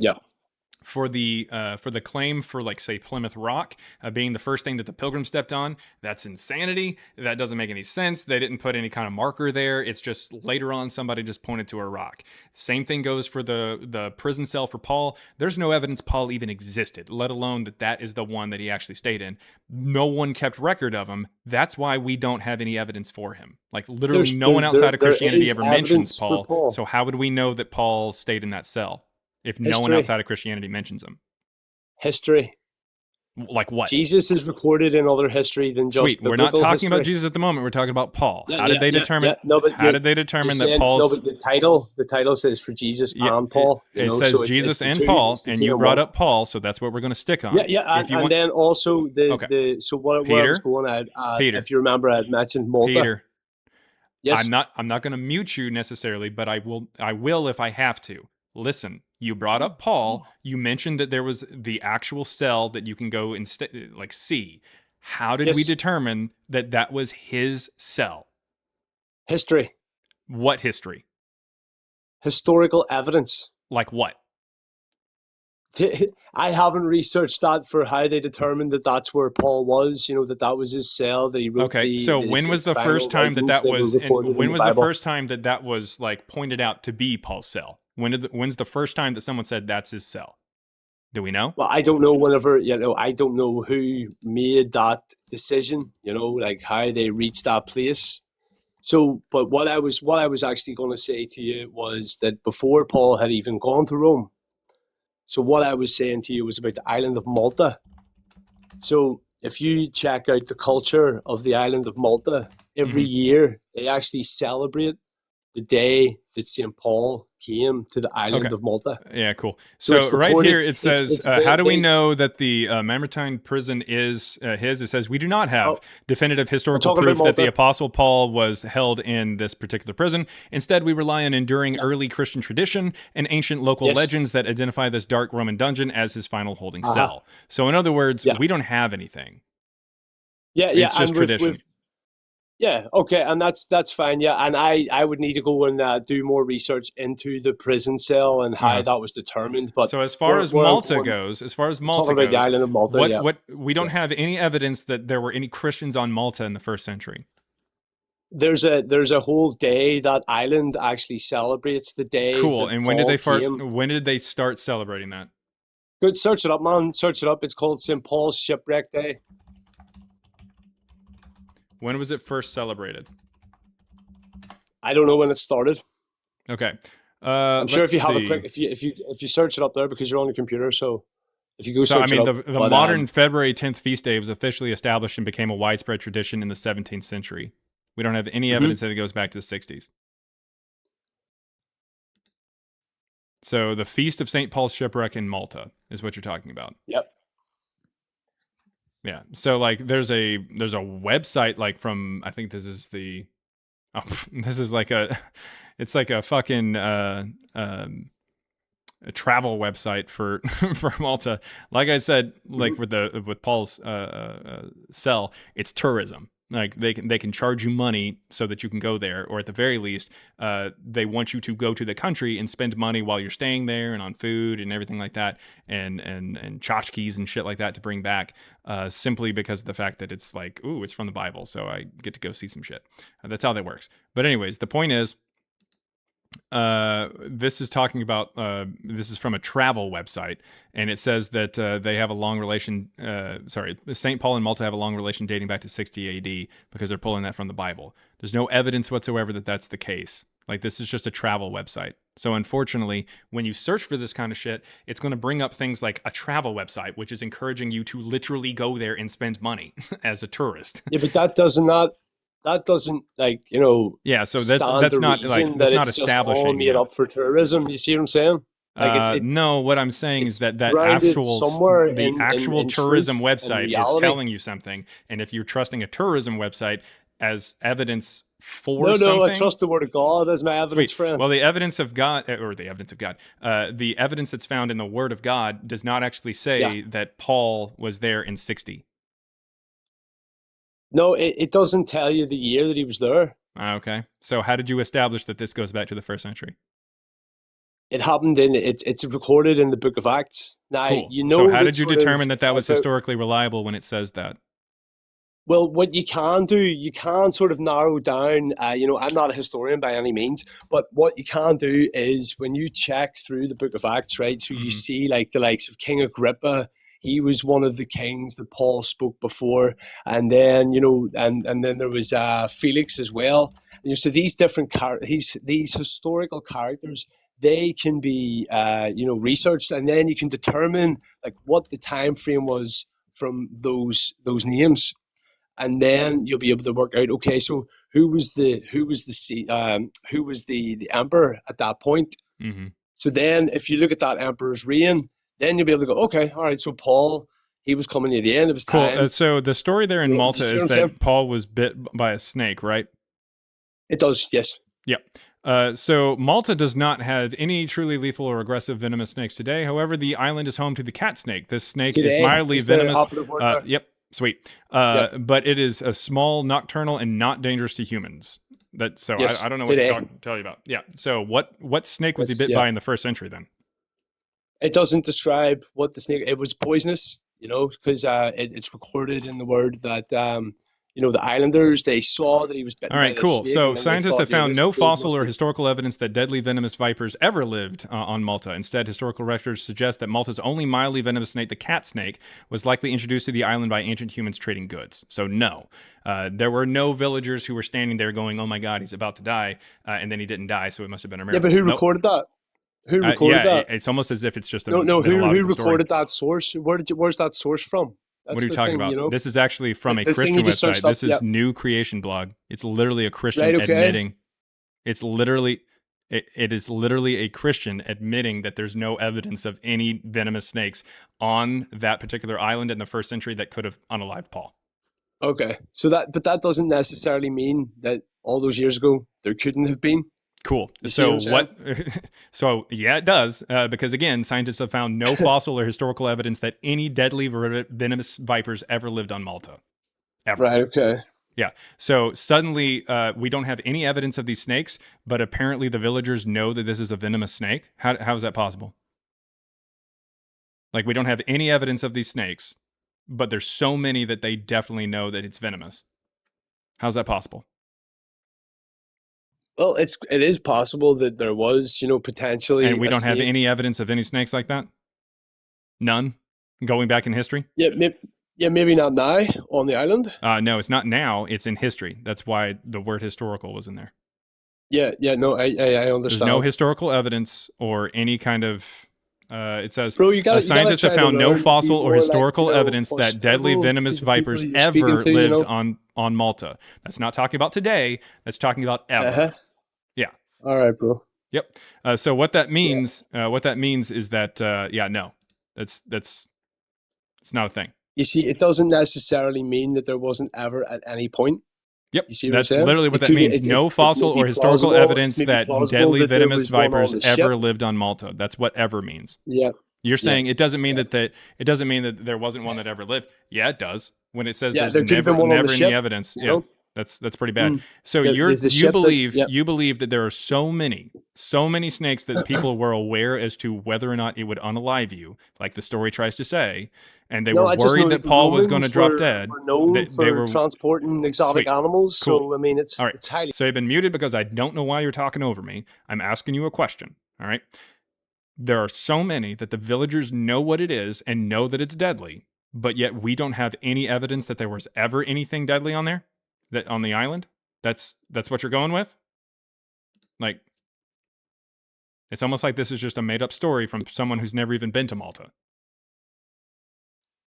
S1: for the claim for, like, say, Plymouth Rock being the first thing that the Pilgrims stepped on, that's insanity. That doesn't make any sense. They didn't put any kind of marker there. It's just later on somebody just pointed to a rock. Same thing goes for the prison cell for Paul. There's no evidence Paul even existed, let alone that is the one that he actually stayed in. No one kept record of him. That's why we don't have any evidence for him. Like, literally no one outside of Christianity ever mentions Paul. So how would we know that Paul stayed in that cell if no one outside of Christianity mentions him?
S19: History.
S1: Like what?
S19: Jesus is recorded in other history than just
S1: Sweet. We're not
S19: biblical
S1: talking about
S19: history.
S1: Jesus at the moment. We're talking about Paul.
S19: Yeah,
S1: How did they determine?
S19: No, but
S1: how did they determine that Paul's?
S19: No, but the title says for Jesus and Paul.
S1: It says
S19: so
S1: Jesus
S19: it's
S1: and
S19: two,
S1: Paul,
S19: it's the
S1: and
S19: two
S1: you
S19: in
S1: brought
S19: one.
S1: up Paul, so that's what we're going to stick on.
S19: And then also so where I was going,
S1: Peter,
S19: if you remember, I had mentioned Malta.
S1: Peter,
S19: yes,
S1: I'm not going to mute you necessarily, but I will if I have to. Listen, you brought up Paul. You mentioned that there was the actual cell that you can go and see. How did we determine that was his cell?
S19: History.
S1: What history?
S19: Historical evidence.
S1: Like what?
S19: I haven't researched that for how they determined that that's where Paul was. that was his cell that he wrote.
S1: Okay, so when was the first time that was? When was the first time that was like pointed out to be Paul's cell? When's the first time that someone said that's his cell? Do we know?
S19: Well, I don't know. I don't know who made that decision. Like how they reached that place. So, but what I was actually going to say to you was that before Paul had even gone to Rome. So what I was saying to you was about the island of Malta. So if you check out the culture of the island of Malta, every year they actually celebrate the day that St. Paul came to the island of Malta.
S1: Yeah, cool. So right here it says, how do we know that the Mamertine prison is his? It says, we do not have definitive historical proof that the Apostle Paul was held in this particular prison. Instead, we rely on enduring early Christian tradition and ancient local legends that identify this dark Roman dungeon as his final holding cell. So in other words, we don't have anything. It's just tradition.
S19: Yeah, okay, and that's fine. Yeah, and I would need to go and do more research into the prison cell and how that was determined. But
S1: so as far as Malta goes,
S19: the island of Malta,
S1: what we don't have any evidence that there were any Christians on Malta in the first century.
S19: There's a whole day that island actually celebrates the day.
S1: Cool.
S19: That
S1: And when did they start celebrating that?
S19: Good, search it up, man. Search it up. It's called St. Paul's Shipwreck Day.
S1: When was it first celebrated?
S19: I don't know when it started.
S1: Okay.
S19: I'm sure if you have a quick, if you search it up there because you're on your computer, so if you go
S1: So I
S19: search
S1: mean,
S19: it up.
S1: the modern February 10th feast day was officially established and became a widespread tradition in the 17th century. We don't have any evidence that it goes back to the 60s. So the Feast of St. Paul's Shipwreck in Malta is what you're talking about.
S19: Yep.
S1: Yeah. So like there's a website like from, I think this is the this is like it's like a fucking a travel website for for Malta. Like I said, like with Paul's cell, it's tourism. Like they can charge you money so that you can go there, or at the very least, they want you to go to the country and spend money while you're staying there and on food and everything like that, and tchotchkes and shit like that to bring back, simply because of the fact that it's like, ooh, it's from the Bible, so I get to go see some shit. That's how that works. But anyways, the point is, this is talking about this is from a travel website, and it says that they have a long relation. St. Paul and Malta have a long relation dating back to 60 AD because they're pulling that from the Bible. There's no evidence whatsoever that that's the case. Like, this is just a travel website. So unfortunately, when you search for this kind of shit, it's going to bring up things like a travel website, which is encouraging you to literally go there and spend money as a tourist.
S19: Yeah, but that doesn't like, you know.
S1: Yeah, so
S19: stand
S1: that's
S19: to
S1: not
S19: reason
S1: like that's
S19: that
S1: not
S19: it's just all
S1: establishing.
S19: made up for tourism. You see what I'm saying? Like
S1: No, what I'm saying is that
S19: grounded somewhere in
S1: tourism
S19: truth and
S1: website is
S19: reality.
S1: telling you something, and if you're trusting a tourism website as evidence for
S19: No,
S1: something,
S19: I trust the word of God as my evidence, friend.
S1: Well, the evidence of God, the evidence that's found in the Word of God does not actually say that Paul was there in 60.
S19: No, it doesn't tell you the year that he was there.
S1: Okay, so how did you establish that this goes back to the first century?
S19: It happened it's recorded in the Book of Acts. Now,
S1: Cool.
S19: you know.
S1: So how did you determine that was historically reliable when it says that?
S19: Well, what you can do, you can sort of narrow down, you know, I'm not a historian by any means, but what you can do is when you check through the Book of Acts, right, so you see like the likes of King Agrippa, he was one of the kings that Paul spoke before, and then, you know, and then there was Felix as well. And, you know, so these different these historical characters, they can be, you know, researched, and then you can determine like what the time frame was from those names. And then you'll be able to work out, okay, so who was the emperor at that point?
S1: Mm-hmm.
S19: So then, if you look at that emperor's reign, then you'll be able to go, okay, all right. So Paul, he was coming near the end of his time.
S1: Cool. So the story there in Malta is that Paul was bit by a snake, right?
S19: It does, yes.
S1: Yep. So Malta does not have any truly lethal or aggressive venomous snakes today. However, the island is home to the cat snake. This snake is mildly venomous. Yep. Sweet. But it is a small, nocturnal, and not dangerous to humans. I don't know what to tell you about. Yeah. So what snake was he bit by in the first century then?
S19: It doesn't describe what the snake. It was poisonous, you know, because it's recorded in the word that you know, the islanders, they saw that he was bitten.
S1: All right,
S19: by
S1: cool.
S19: snake,
S1: So scientists have found no fossil or
S19: be...
S1: historical evidence that deadly venomous vipers ever lived on Malta. Instead, historical records suggest that Malta's only mildly venomous snake, the cat snake, was likely introduced to the island by ancient humans trading goods. So no, there were no villagers who were standing there going, "Oh my God, he's about to die," and then he didn't die, so it must have been a miracle.
S19: Yeah, but who recorded that? Who recorded that?
S1: It's almost as if it's just a
S19: who recorded that source? Where's that source from?
S1: What are you talking about? You know? This is actually from a Christian website. This is New Creation Blog. It's literally a Christian admitting. It's literally, it is literally a Christian admitting that there's no evidence of any venomous snakes on that particular island in the first century that could have unalived Paul.
S19: Okay, but that doesn't necessarily mean that all those years ago there couldn't have been.
S1: Cool. So so yeah, it does. Because again, scientists have found no fossil or historical evidence that any deadly venomous vipers ever lived on Malta. Ever.
S19: Right. Okay.
S1: Yeah. So suddenly we don't have any evidence of these snakes, but apparently the villagers know that this is a venomous snake. How is that possible? Like, we don't have any evidence of these snakes, but there's so many that they definitely know that it's venomous. How's that possible?
S19: Well, it is possible that there was, you know, potentially.
S1: And we don't have any evidence of any snakes like that? None? Going back in history?
S19: Yeah, maybe not now on the island.
S1: No, it's not now. It's in history. That's why the word historical was in there.
S19: Yeah, no, I understand.
S1: There's no historical evidence or any kind of... it says,
S19: Bro,
S1: scientists have found no fossil or historical evidence that deadly venomous vipers ever lived on Malta. That's not talking about today. That's talking about ever.
S19: Yeah. All right, bro.
S1: Yep. So what that means, is that no, that's it's not a thing.
S19: You see, it doesn't necessarily mean that there wasn't ever at any point.
S1: Yep,
S19: You see what
S1: that's
S19: I'm saying?
S1: literally what that means. No fossil or historical evidence that deadly venomous vipers ever lived on Malta. That's what ever means.
S19: Yeah.
S1: You're saying it doesn't mean that it doesn't mean that there wasn't one that ever lived. Yeah, it does. When it says
S19: Yeah,
S1: there's
S19: there could have
S1: never
S19: been one on the
S1: any
S19: ship,
S1: evidence.
S19: you know?
S1: That's pretty bad. So
S19: The-
S1: you
S19: the ship that-
S1: believe
S19: yeah.
S1: you believe that there are so many snakes that people were aware as to whether or not it would unalive you, like the story tries to say, and they
S19: No,
S1: were
S19: I just know
S1: worried that
S19: the
S1: Paul was going to
S19: Romans
S1: drop
S19: were-
S1: dead.
S19: were known
S1: They
S19: for
S1: were
S19: transporting exotic
S1: Sweet.
S19: animals,
S1: Cool.
S19: so I mean, it's
S1: All right.
S19: it's highly.
S1: So you've been muted because I don't know why you're talking over me. I'm asking you a question. All right. There are so many that the villagers know what it is and know that it's deadly, but yet we don't have any evidence that there was ever anything deadly on there, that on the island. That's what you're going with? Like, it's almost like this is just a made up story from someone who's never even been to Malta.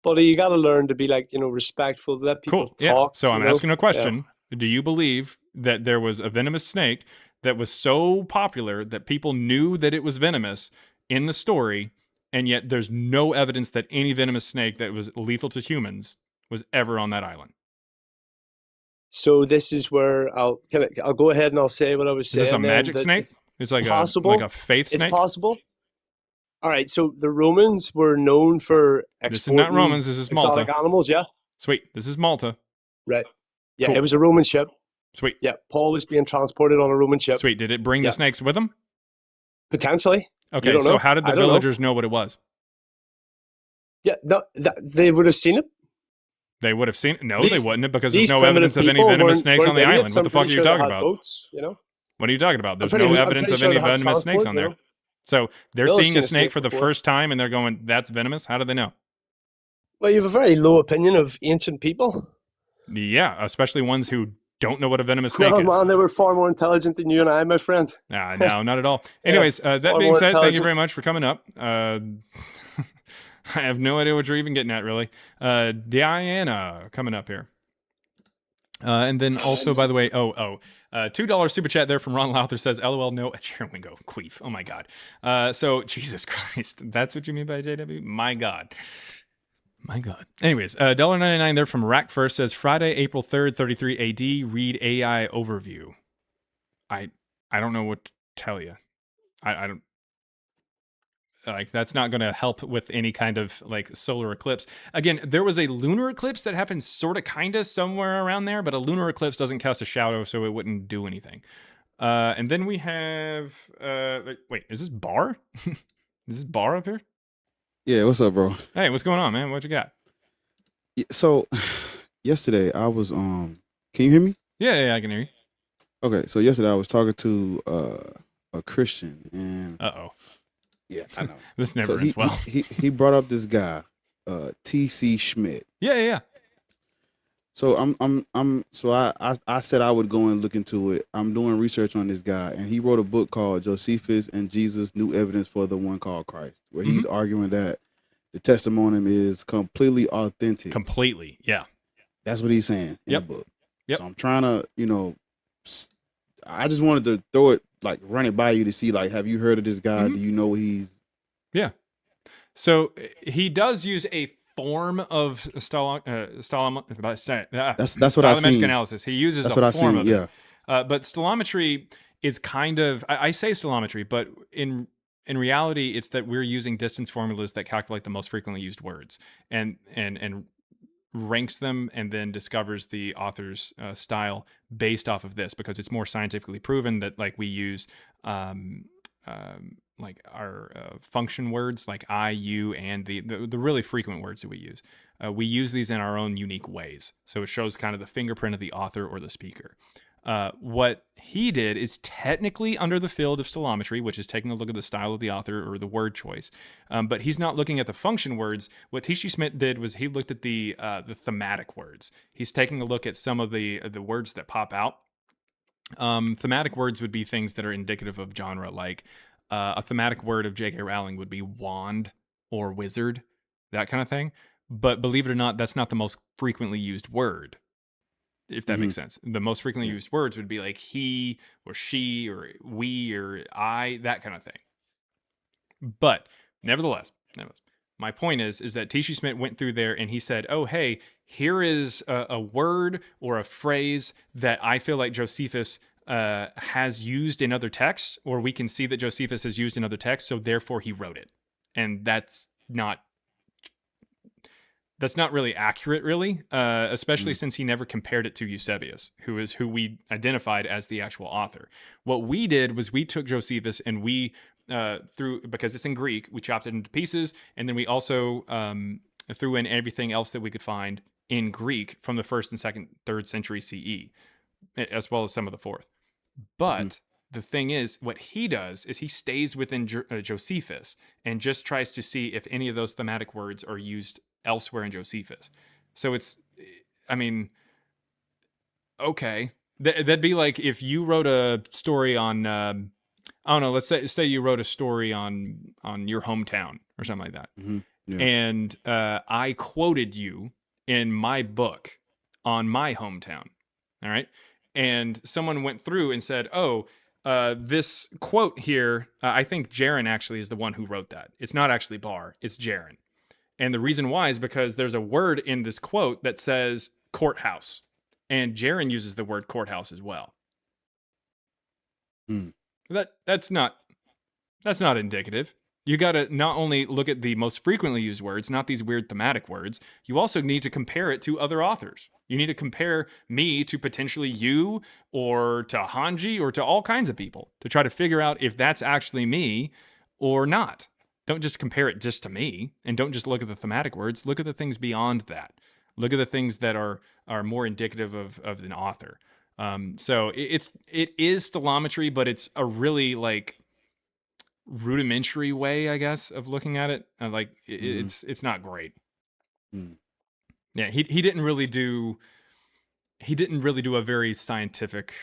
S19: But you got to learn to be respectful, let people
S1: Cool. Yeah.
S19: talk.
S1: So I'm
S19: you know?
S1: asking a question. Do you believe that there was a venomous snake that was so popular that people knew that it was venomous in the story, and yet there's no evidence that any venomous snake that was lethal to humans was ever on that island?
S19: So this is where I'll go ahead and I'll say what I was
S1: Is
S19: saying.
S1: this a
S19: then,
S1: magic
S19: that
S1: snake? It's like
S19: possible.
S1: a faith snake?
S19: It's possible. All right. So the Romans were known for
S1: This is
S19: exporting
S1: not Romans. This is Malta.
S19: exotic animals. Yeah.
S1: Sweet. This is Malta.
S19: Right. Yeah.
S1: Cool.
S19: It was a Roman ship.
S1: Sweet.
S19: Yeah. Paul was being transported on a Roman ship.
S1: Sweet. Did it bring
S19: Yeah.
S1: the snakes with them?
S19: Potentially.
S1: Okay.
S19: You don't
S1: So
S19: know.
S1: how did the
S19: I don't know.
S1: villagers know what it was?
S19: Yeah. No, they would have seen it.
S1: They would have seen it. No,
S19: These-
S1: they wouldn't have, because
S19: these
S1: there's no evidence of any
S19: primitive
S1: venomous
S19: people
S1: snakes on the
S19: weren't
S1: island.
S19: idiots.
S1: What the
S19: I'm
S1: fuck are
S19: pretty
S1: you
S19: sure they
S1: talking
S19: had
S1: about?
S19: boats, you know?
S1: What are you talking about? There's
S19: pretty-
S1: no
S19: I'm
S1: evidence
S19: pretty
S1: of
S19: sure
S1: any
S19: they had
S1: venomous snakes
S19: transport,
S1: on
S19: you
S1: there.
S19: know?
S1: So they're
S19: They'll have
S1: seeing
S19: seen
S1: a snake for the
S19: before.
S1: first time and they're going, that's venomous? How do they know?
S19: Well, you have a very low opinion of ancient people.
S1: Yeah, especially ones who don't know what a venomous snake
S19: No,
S1: is.
S19: man, they were far more intelligent than you and I, my friend.
S1: No, not at all.
S19: Yeah,
S1: Anyways, that
S19: far
S1: being
S19: more
S1: said, thank you
S19: intelligent.
S1: very much for coming up. I have no idea what you're even getting at, really. Diana coming up here. And then also, by the way, $2 super chat there from Ron Lowther says, LOL, no, here we go, queef. Oh my God. So, Jesus Christ, that's what you mean by JW? My God. My God. Anyways, $1.99 there from Rack First says, Friday, April 3rd, 33 AD, read AI overview. I don't know what to tell you. I don't, like, that's not going to help with any kind of like solar eclipse. Again, there was a lunar eclipse that happened sort of kind of somewhere around there, but a lunar eclipse doesn't cast a shadow, so it wouldn't do anything. And then we have, wait, is this Bar? Is this Bar up here?
S20: Yeah, what's up, bro?
S1: Hey, what's going on, man? What you got?
S20: So, yesterday I was can you hear me?
S1: Yeah, I can hear you.
S20: Okay, so yesterday I was talking to a Christian, and yeah, I know
S1: This never ends well.
S20: He brought up this guy, T.C. Schmidt.
S1: Yeah.
S20: So I said I would go and look into it. I'm doing research on this guy, and he wrote a book called Josephus and Jesus: New Evidence for the One Called Christ, where he's arguing that the testimony is completely authentic.
S1: Completely, yeah.
S20: That's what he's saying in
S1: Yep.
S20: the book.
S1: Yep.
S20: So I'm trying to, I just wanted to throw it, like, run it by you to see, like, have you heard of this guy? Do you know he's?
S1: Yeah. So he does use a form of
S20: That's what I
S1: stylometric
S20: seen.
S1: analysis. He uses
S20: That's
S1: a
S20: what I
S1: form
S20: seen,
S1: of
S20: yeah.
S1: it. But stylometry is kind of, I say stylometry, but in reality, it's that we're using distance formulas that calculate the most frequently used words and ranks them and then discovers the author's style based off of this, because it's more scientifically proven that, like, we use like our function words like I, you, and the really frequent words that we use these in our own unique ways. So it shows kind of the fingerprint of the author or the speaker. What he did is technically under the field of stylometry, which is taking a look at the style of the author or the word choice. But he's not looking at the function words. What T.C. Schmidt did was he looked at the thematic words. He's taking a look at some of the words that pop out. Thematic words would be things that are indicative of genre, like a thematic word of J.K. Rowling would be wand or wizard, that kind of thing. But believe it or not, that's not the most frequently used word. if that makes sense. The most frequently used words would be like he or she or we or I, that kind of thing. But nevertheless, my point is that T.C. Smith went through there and he said, oh, hey, here is a word or a phrase that I feel like Josephus has used in other texts, or we can see that Josephus has used in other texts, so therefore he wrote it. And that's not really accurate, really, especially since he never compared it to Eusebius, who we identified as the actual author. What we did was we took Josephus and we because it's in Greek, we chopped it into pieces, and then we also threw in everything else that we could find in Greek from the 1st and 2nd, 3rd century CE, as well as some of the 4th. But the thing is, what he does is he stays within Josephus and just tries to see if any of those thematic words are used elsewhere in Josephus. So okay. That'd be like if you wrote a story on, I don't know, let's say you wrote a story on your hometown or something like that. And I quoted you in my book on my hometown. All right. And someone went through and said, oh, this quote here, I think Jaron actually is the one who wrote that. It's not actually Barr, it's Jaron. And the reason why is because there's a word in this quote that says courthouse. And Jaron uses the word courthouse as well. That's not indicative. You got to not only look at the most frequently used words, not these weird thematic words, you also need to compare it to other authors. You need to compare me to potentially you or to Hanji or to all kinds of people to try to figure out if that's actually me or not. Don't just compare it just to me, and don't just look at the thematic words. Look at the things beyond that. Look at the things that are more indicative of an author. So it is stilometry, but it's a really like rudimentary way, I guess, of looking at it. It's not great. Yeah, he didn't really do a very scientific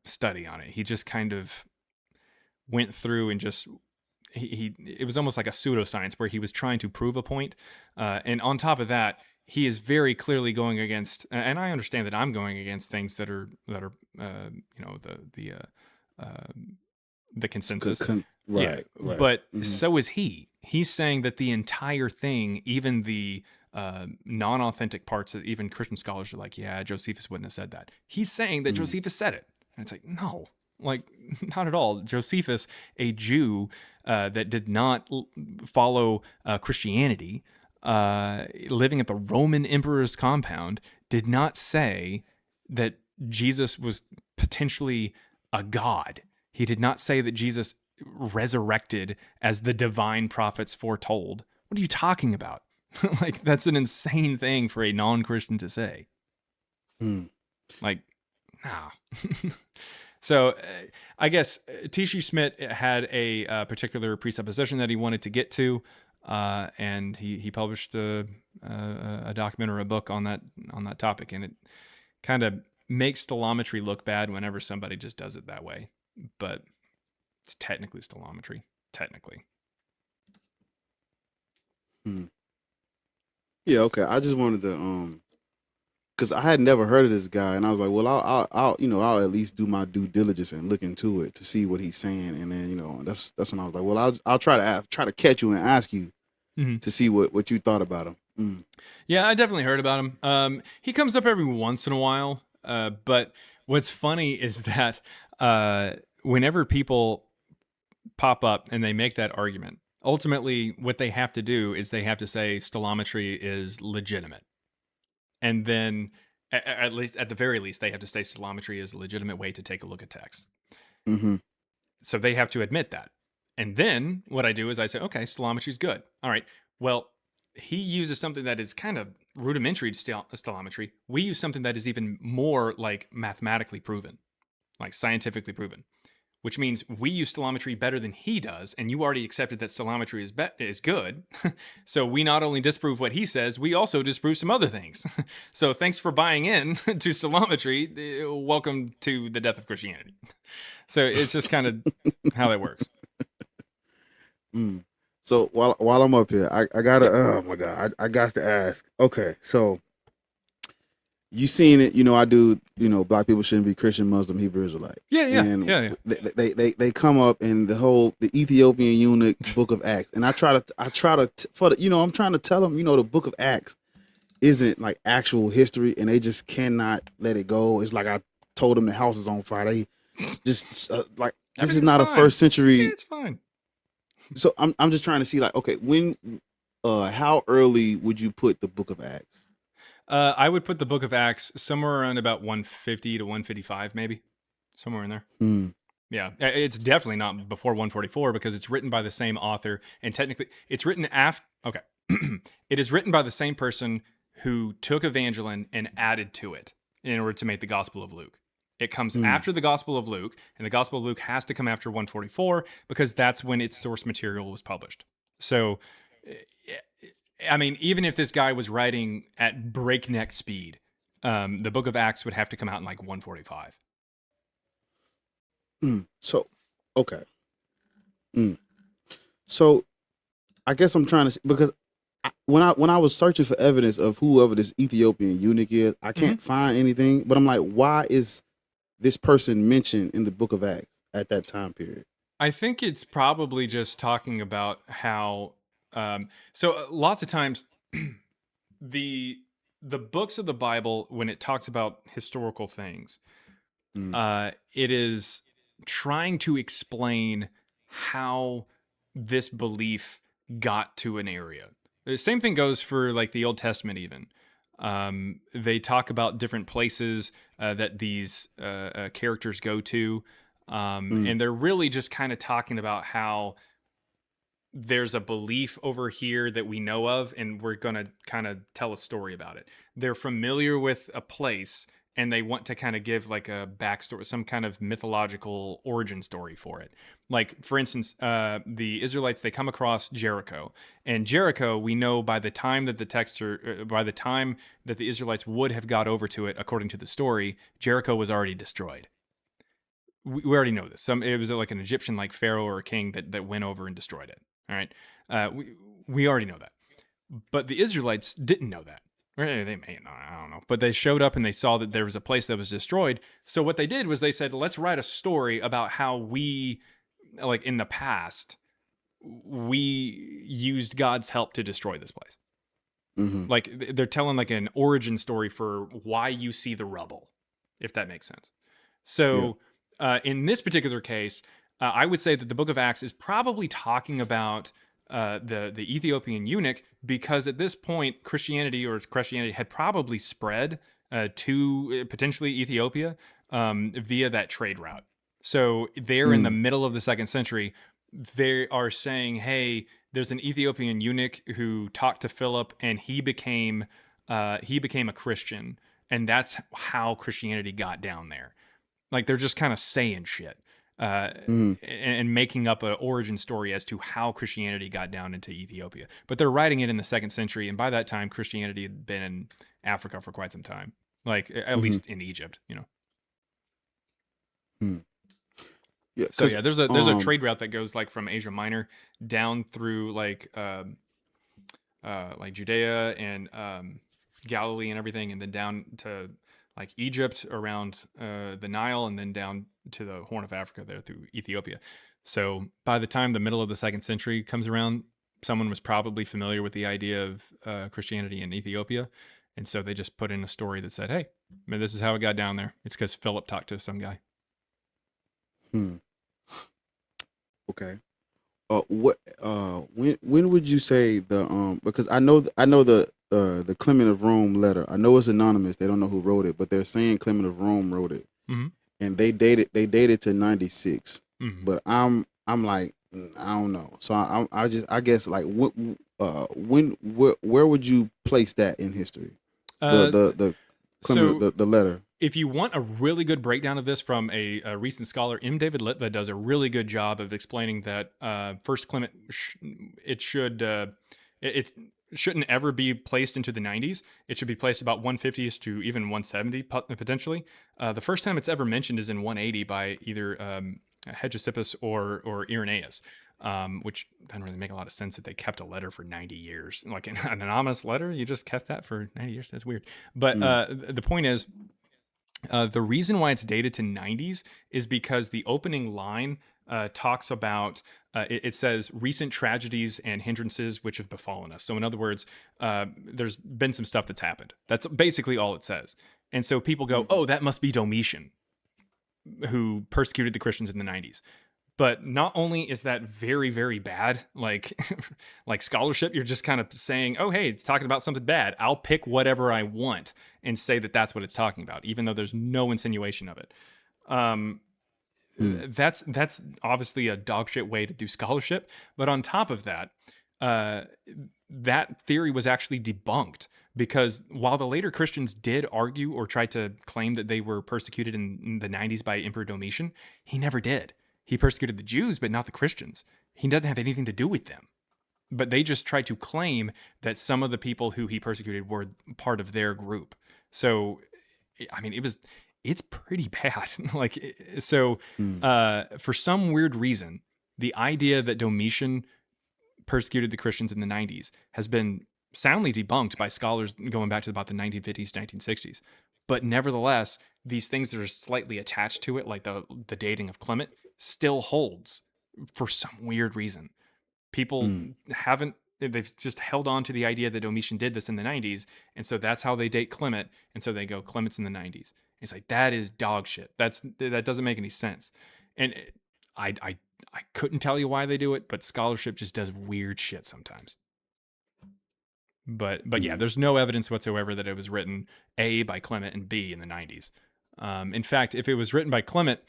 S1: study on it. He just kind of went through and just it was almost like a pseudoscience where he was trying to prove a point. And on top of that, he is very clearly going against, and I understand that I'm going against things that are the consensus.
S20: Right.
S1: But so is he. He's saying that the entire thing, even the non-authentic parts that even Christian scholars are like, yeah, Josephus wouldn't have said that. He's saying that Josephus said it. And it's like, no, like not at all. Josephus, a Jew that did not follow Christianity, living at the Roman emperor's compound, did not say that Jesus was potentially a god. He did not say that Jesus resurrected as the divine prophets foretold. What are you talking about? Like, that's an insane thing for a non-Christian to say. Like, nah. So I guess T.C. Smith had a particular presupposition that he wanted to get to, and he published a document or a book on that topic, and it kind of makes stilometry look bad whenever somebody just does it that way. But it's technically stilometry, technically.
S20: Yeah, okay. I just wanted to because I had never heard of this guy, and I was like, well, I'll at least do my due diligence and look into it to see what he's saying, and then that's when I was like, well, I'll try to catch you and ask you to see what you thought about him.
S1: Yeah, I definitely heard about him. He comes up every once in a while, but what's funny is that whenever people pop up and they make that argument, ultimately what they have to do is they have to say stilometry is legitimate. And then, at the very least, they have to say stilometry is a legitimate way to take a look at text. So they have to admit that. And then what I do is I say, okay, stilometry is good. All right, well, he uses something that is kind of rudimentary to stilometry. We use something that is even more like mathematically proven, like scientifically proven, which means we use stilometry better than he does, and you already accepted that stilometry is good. So we not only disprove what he says, we also disprove some other things. So thanks for buying in to stilometry. Welcome to the death of Christianity. So it's just kind of how that works.
S20: So while I'm up here, I gotta, oh my God, I got to ask. Okay, so you seen it, I do, black people shouldn't be Christian, Muslim, Hebrew, Israelite. And they come up in the Ethiopian eunuch Book of Acts. And I'm trying to tell them, the Book of Acts isn't like actual history, and they just cannot let it go. It's like I told them the house is on fire. They just this is not a first century.
S1: It's fine.
S20: So I'm just trying to see, like, okay, when how early would you put the Book of Acts?
S1: I would put the Book of Acts somewhere around about 150 to 155, maybe somewhere in there. Yeah, it's definitely not before 144 because it's written by the same author, and technically it's written after. Okay, it is written by the same person who took Evangeline and added to it in order to make the Gospel of Luke. It comes after the Gospel of Luke, and the Gospel of Luke has to come after 144 because that's when its source material was published. So, I mean, even if this guy was writing at breakneck speed, the Book of Acts would have to come out in like 145.
S20: So, okay. So, I guess I'm trying to, because when I was searching for evidence of whoever this Ethiopian eunuch is, I can't find anything. But I'm like, why is this person mentioned in the Book of Acts at that time period?
S1: I think it's probably just talking about how. So lots of times, the books of the Bible, when it talks about historical things, it is trying to explain how this belief got to an area. The same thing goes for like the Old Testament even. They talk about different places that these characters go to, and they're really just kind of talking about how there's a belief over here that we know of, and we're going to kind of tell a story about it. They're familiar with a place, and they want to kind of give like a backstory, some kind of mythological origin story for it. Like, for instance, the Israelites, they come across Jericho. And Jericho, we know by the time that by the time that the Israelites would have got over to it, according to the story, Jericho was already destroyed. We already know this. It was like an Egyptian, like pharaoh or a king that went over and destroyed it. All right, we already know that, but the Israelites didn't know that. Or they may not, I don't know. But they showed up and they saw that there was a place that was destroyed. So what they did was they said, let's write a story about how we, like in the past, we used God's help to destroy this place. Like they're telling like an origin story for why you see the rubble, if that makes sense. So in this particular case, I would say that the Book of Acts is probably talking about the Ethiopian eunuch, because at this point, Christianity had probably spread to potentially Ethiopia via that trade route. So they're in the middle of the 2nd century. They are saying, hey, there's an Ethiopian eunuch who talked to Philip, and he became a Christian, and that's how Christianity got down there. Like they're just kind of saying shit. And making up an origin story as to how Christianity got down into Ethiopia. But they're writing it in the 2nd century, and by that time, Christianity had been in Africa for quite some time, like at least in Egypt,
S20: Yeah.
S1: So yeah, there's a trade route that goes like from Asia Minor down through like Judea and Galilee and everything, and then down to like Egypt around the Nile, and then down to the Horn of Africa there through Ethiopia. So by the time the middle of the 2nd century comes around, someone was probably familiar with the idea of Christianity in Ethiopia. And so they just put in a story that said, hey, this is how it got down there. It's because Philip talked to some guy.
S20: Okay. When would you say because I know the Clement of Rome letter. I know it's anonymous. They don't know who wrote it, but they're saying Clement of Rome wrote it, and they dated to 96. But I'm like, I don't know. So I guess like where would you place that in history? The Clement, the letter.
S1: If you want a really good breakdown of this from a recent scholar, M. David Litva does a really good job of explaining that First Clement it shouldn't ever be placed into the 90s. It should be placed about 150s to even 170 potentially. The first time it's ever mentioned is in 180 by either Hegesippus or Irenaeus. which doesn't really make a lot of sense that they kept a letter for 90 years. Like an anonymous letter, you just kept that for 90 years. That's weird. But the point is, the reason why it's dated to 90s is because the opening line talks about, it says, recent tragedies and hindrances which have befallen us. So in other words, there's been some stuff that's happened. That's basically all it says. And so people go, oh, that must be Domitian, who persecuted the Christians in the 90s. But not only is that very, very bad, like scholarship, you're just kind of saying, oh, hey, it's talking about something bad. I'll pick whatever I want and say that that's what it's talking about, even though there's no insinuation of it. That's obviously a dogshit way to do scholarship. But on top of that, that theory was actually debunked, because while the later Christians did argue or try to claim that they were persecuted in the 90s by Emperor Domitian, he never did. He persecuted the Jews, but not the Christians. He doesn't have anything to do with them. But they just tried to claim that some of the people who he persecuted were part of their group. So, I mean, it's pretty bad. For some weird reason, the idea that Domitian persecuted the Christians in the 90s has been soundly debunked by scholars going back to about the 1950s, 1960s. But nevertheless, these things that are slightly attached to it, like the dating of Clement, still holds for some weird reason. People they've just held on to the idea that Domitian did this in the 90s, and so that's how they date Clement, and so they go, Clement's in the 90s. It's like, that is dog shit. That doesn't make any sense. And I couldn't tell you why they do it, but scholarship just does weird shit sometimes. But yeah, there's no evidence whatsoever that it was written A, by Clement, and B, in the 90s. In fact, if it was written by Clement,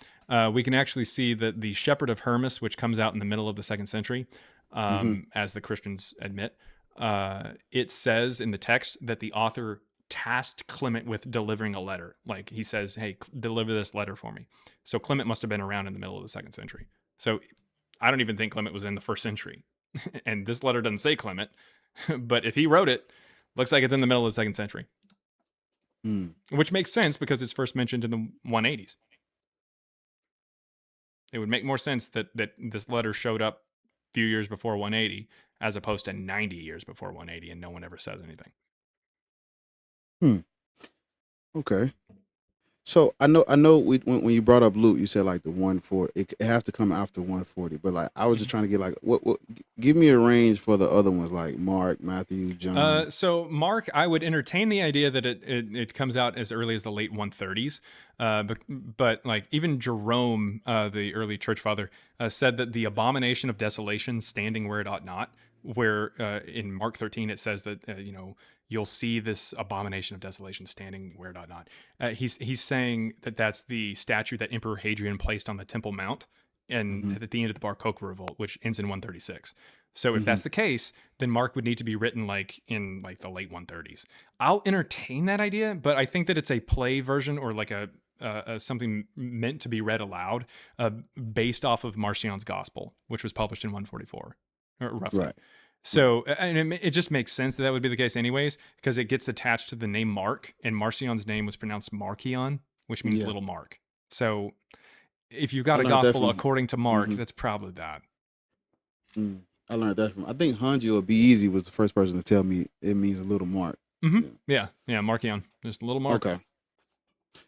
S1: we can actually see that the Shepherd of Hermas, which comes out in the middle of the 2nd century, as the Christians admit, it says in the text that the author tasked Clement with delivering a letter. Like, he says, hey, deliver this letter for me. So Clement must have been around in the middle of the 2nd century. So I don't even think Clement was in the 1st century. And this letter doesn't say Clement. But if he wrote it, looks like it's in the middle of the 2nd century. Which makes sense because it's first mentioned in the 180s. It would make more sense that this letter showed up a few years before 180 as opposed to 90 years before 180 and no one ever says anything.
S20: Okay. So I know when you brought up Luke, you said like the 140. It has to come after 140. But like, I was just trying to get like what give me a range for the other ones, like Mark, Matthew, John.
S1: So Mark, I would entertain the idea that it comes out as early as the late 130s. But like even Jerome, the early church father, said that the abomination of desolation standing where it ought not. Where in Mark 13 it says that you'll see this abomination of desolation standing where it ought not. He's saying that that's the statue that Emperor Hadrian placed on the Temple Mount and at the end of the Bar Kokhba revolt, which ends in 136. So if that's the case, then Mark would need to be written like in like the late 130s. I'll entertain that idea, but I think that it's a play version or like a something meant to be read aloud, based off of Marcion's Gospel, which was published in 144. Roughly. Right. So, and it just makes sense that would be the case anyways, because it gets attached to the name Mark, and Marcion's name was pronounced Markion, which means little Mark. So if you've got a gospel according to Mark, that's probably that.
S20: I learned that from, I think Hanji or Be Easy was the first person to tell me it means a little Mark.
S1: Yeah, Markion. Just a little Mark.
S20: Okay.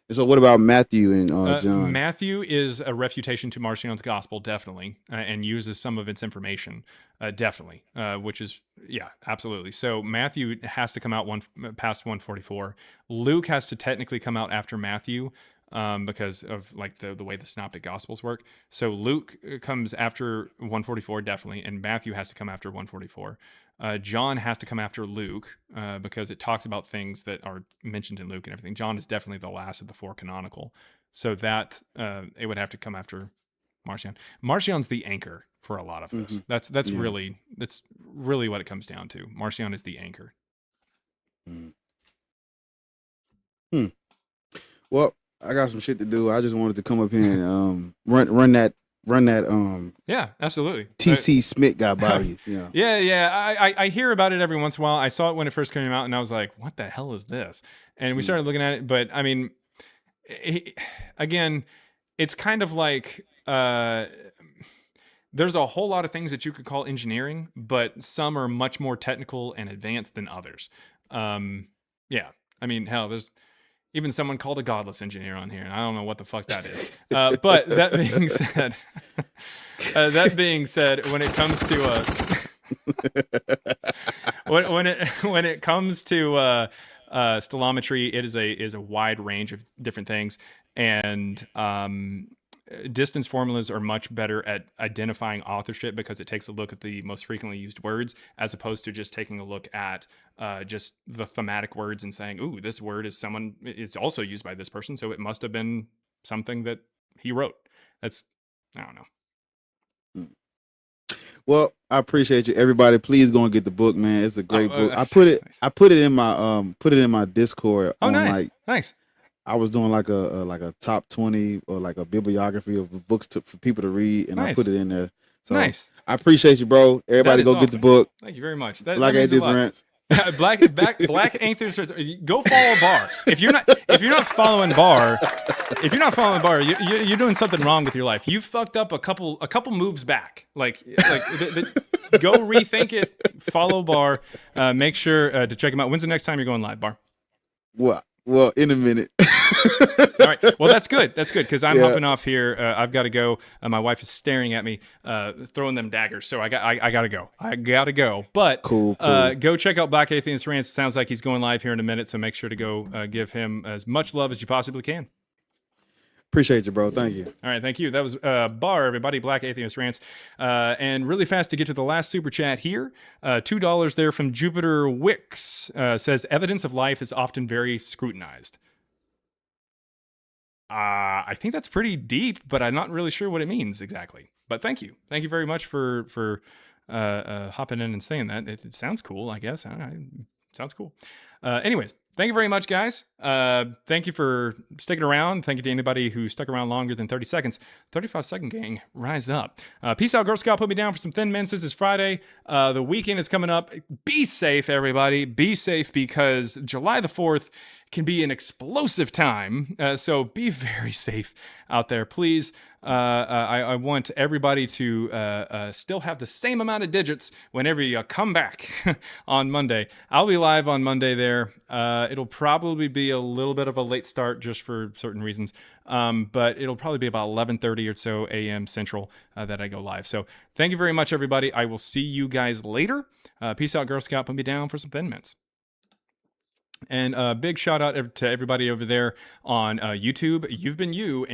S20: So what about Matthew and John?
S1: Matthew is a refutation to Marcion's Gospel, definitely, and uses some of its information, definitely, which is, absolutely. So Matthew has to come out past 144. Luke has to technically come out after Matthew, because of like the way the synoptic Gospels work. So Luke comes after 144, definitely, and Matthew has to come after 144. John has to come after Luke, because it talks about things that are mentioned in Luke and everything. John is definitely the last of the 4 canonical. So that it would have to come after Marcion. Marcion's the anchor for a lot of this. That's really what it comes down to. Marcion is the anchor.
S20: Well, I got some shit to do. I just wanted to come up here and run that
S1: yeah, absolutely.
S20: TC Smith guy by you.
S1: I hear about it every once in a while. I saw it when it first came out and I was like, what the hell is this? And we started looking at it, but I mean, again, it's kind of like there's a whole lot of things that you could call engineering, but some are much more technical and advanced than others. Yeah, I mean, hell, there's even someone called a godless engineer on here, and I don't know what the fuck that is. But that being said, when it comes to when it comes to stellometry, it is a wide range of different things, and distance formulas are much better at identifying authorship because it takes a look at the most frequently used words as opposed to just taking a look at just the thematic words and saying, ooh, this word is it's also used by this person, so it must have been something that he wrote. I don't know.
S20: Well, I appreciate you. Everybody, please go and get the book, man. It's a great book. I put it in my Discord.
S1: Oh, nice. Nice.
S20: I was doing like a top 20 or like a bibliography of books for people to read, and I put it in there. So
S1: nice.
S20: I appriote you, bro. Everybody go get the book.
S1: Thank you very much.
S20: Black Atheist Rants.
S1: Black Atheist. Go follow Bar. If you're not following Bar, you're doing something wrong with your life. You fucked up a couple moves back. Go rethink it. Follow Bar. Make sure to check him out. When's the next time you're going live, Bar?
S20: Well, in a minute.
S1: All right. Well, that's good. That's good because I'm hopping off here. I've got to go. My wife is staring at me, throwing them daggers. So I gotta go. I gotta go. But
S20: cool.
S1: Go check out Black Atheist Rants. It sounds like he's going live here in a minute. So make sure to go give him as much love as you possibly can.
S20: Appreciate you, bro. Thank you.
S1: All right, thank you. That was Bar, everybody, Black Atheist Rants. And really fast to get to the last super chat here. $2 there from Jupiter Wicks. Says, evidence of life is often very scrutinized. I think that's pretty deep, but I'm not really sure what it means exactly. But thank you. Thank you very much for hopping in and saying that. It sounds cool, I guess. Sounds cool. Anyways. Thank you very much, guys. Thank you for sticking around. Thank you to anybody who stuck around longer than 30 seconds. 35-second gang, rise up. Peace out, Girl Scout. Put me down for some Thin Mints. This is Friday. The weekend is coming up. Be safe, everybody. Be safe because July the 4th can be an explosive time. So be very safe out there, please. I want everybody to still have the same amount of digits whenever you come back on Monday. I'll be live on Monday there. It'll probably be a little bit of a late start just for certain reasons, but it'll probably be about 11:30 or so a.m. Central that I go live. So thank you very much, everybody. I will see you guys later. Peace out, Girl Scout. Put me down for some Thin Mints. And a big shout out to everybody over there on YouTube. You've been you, and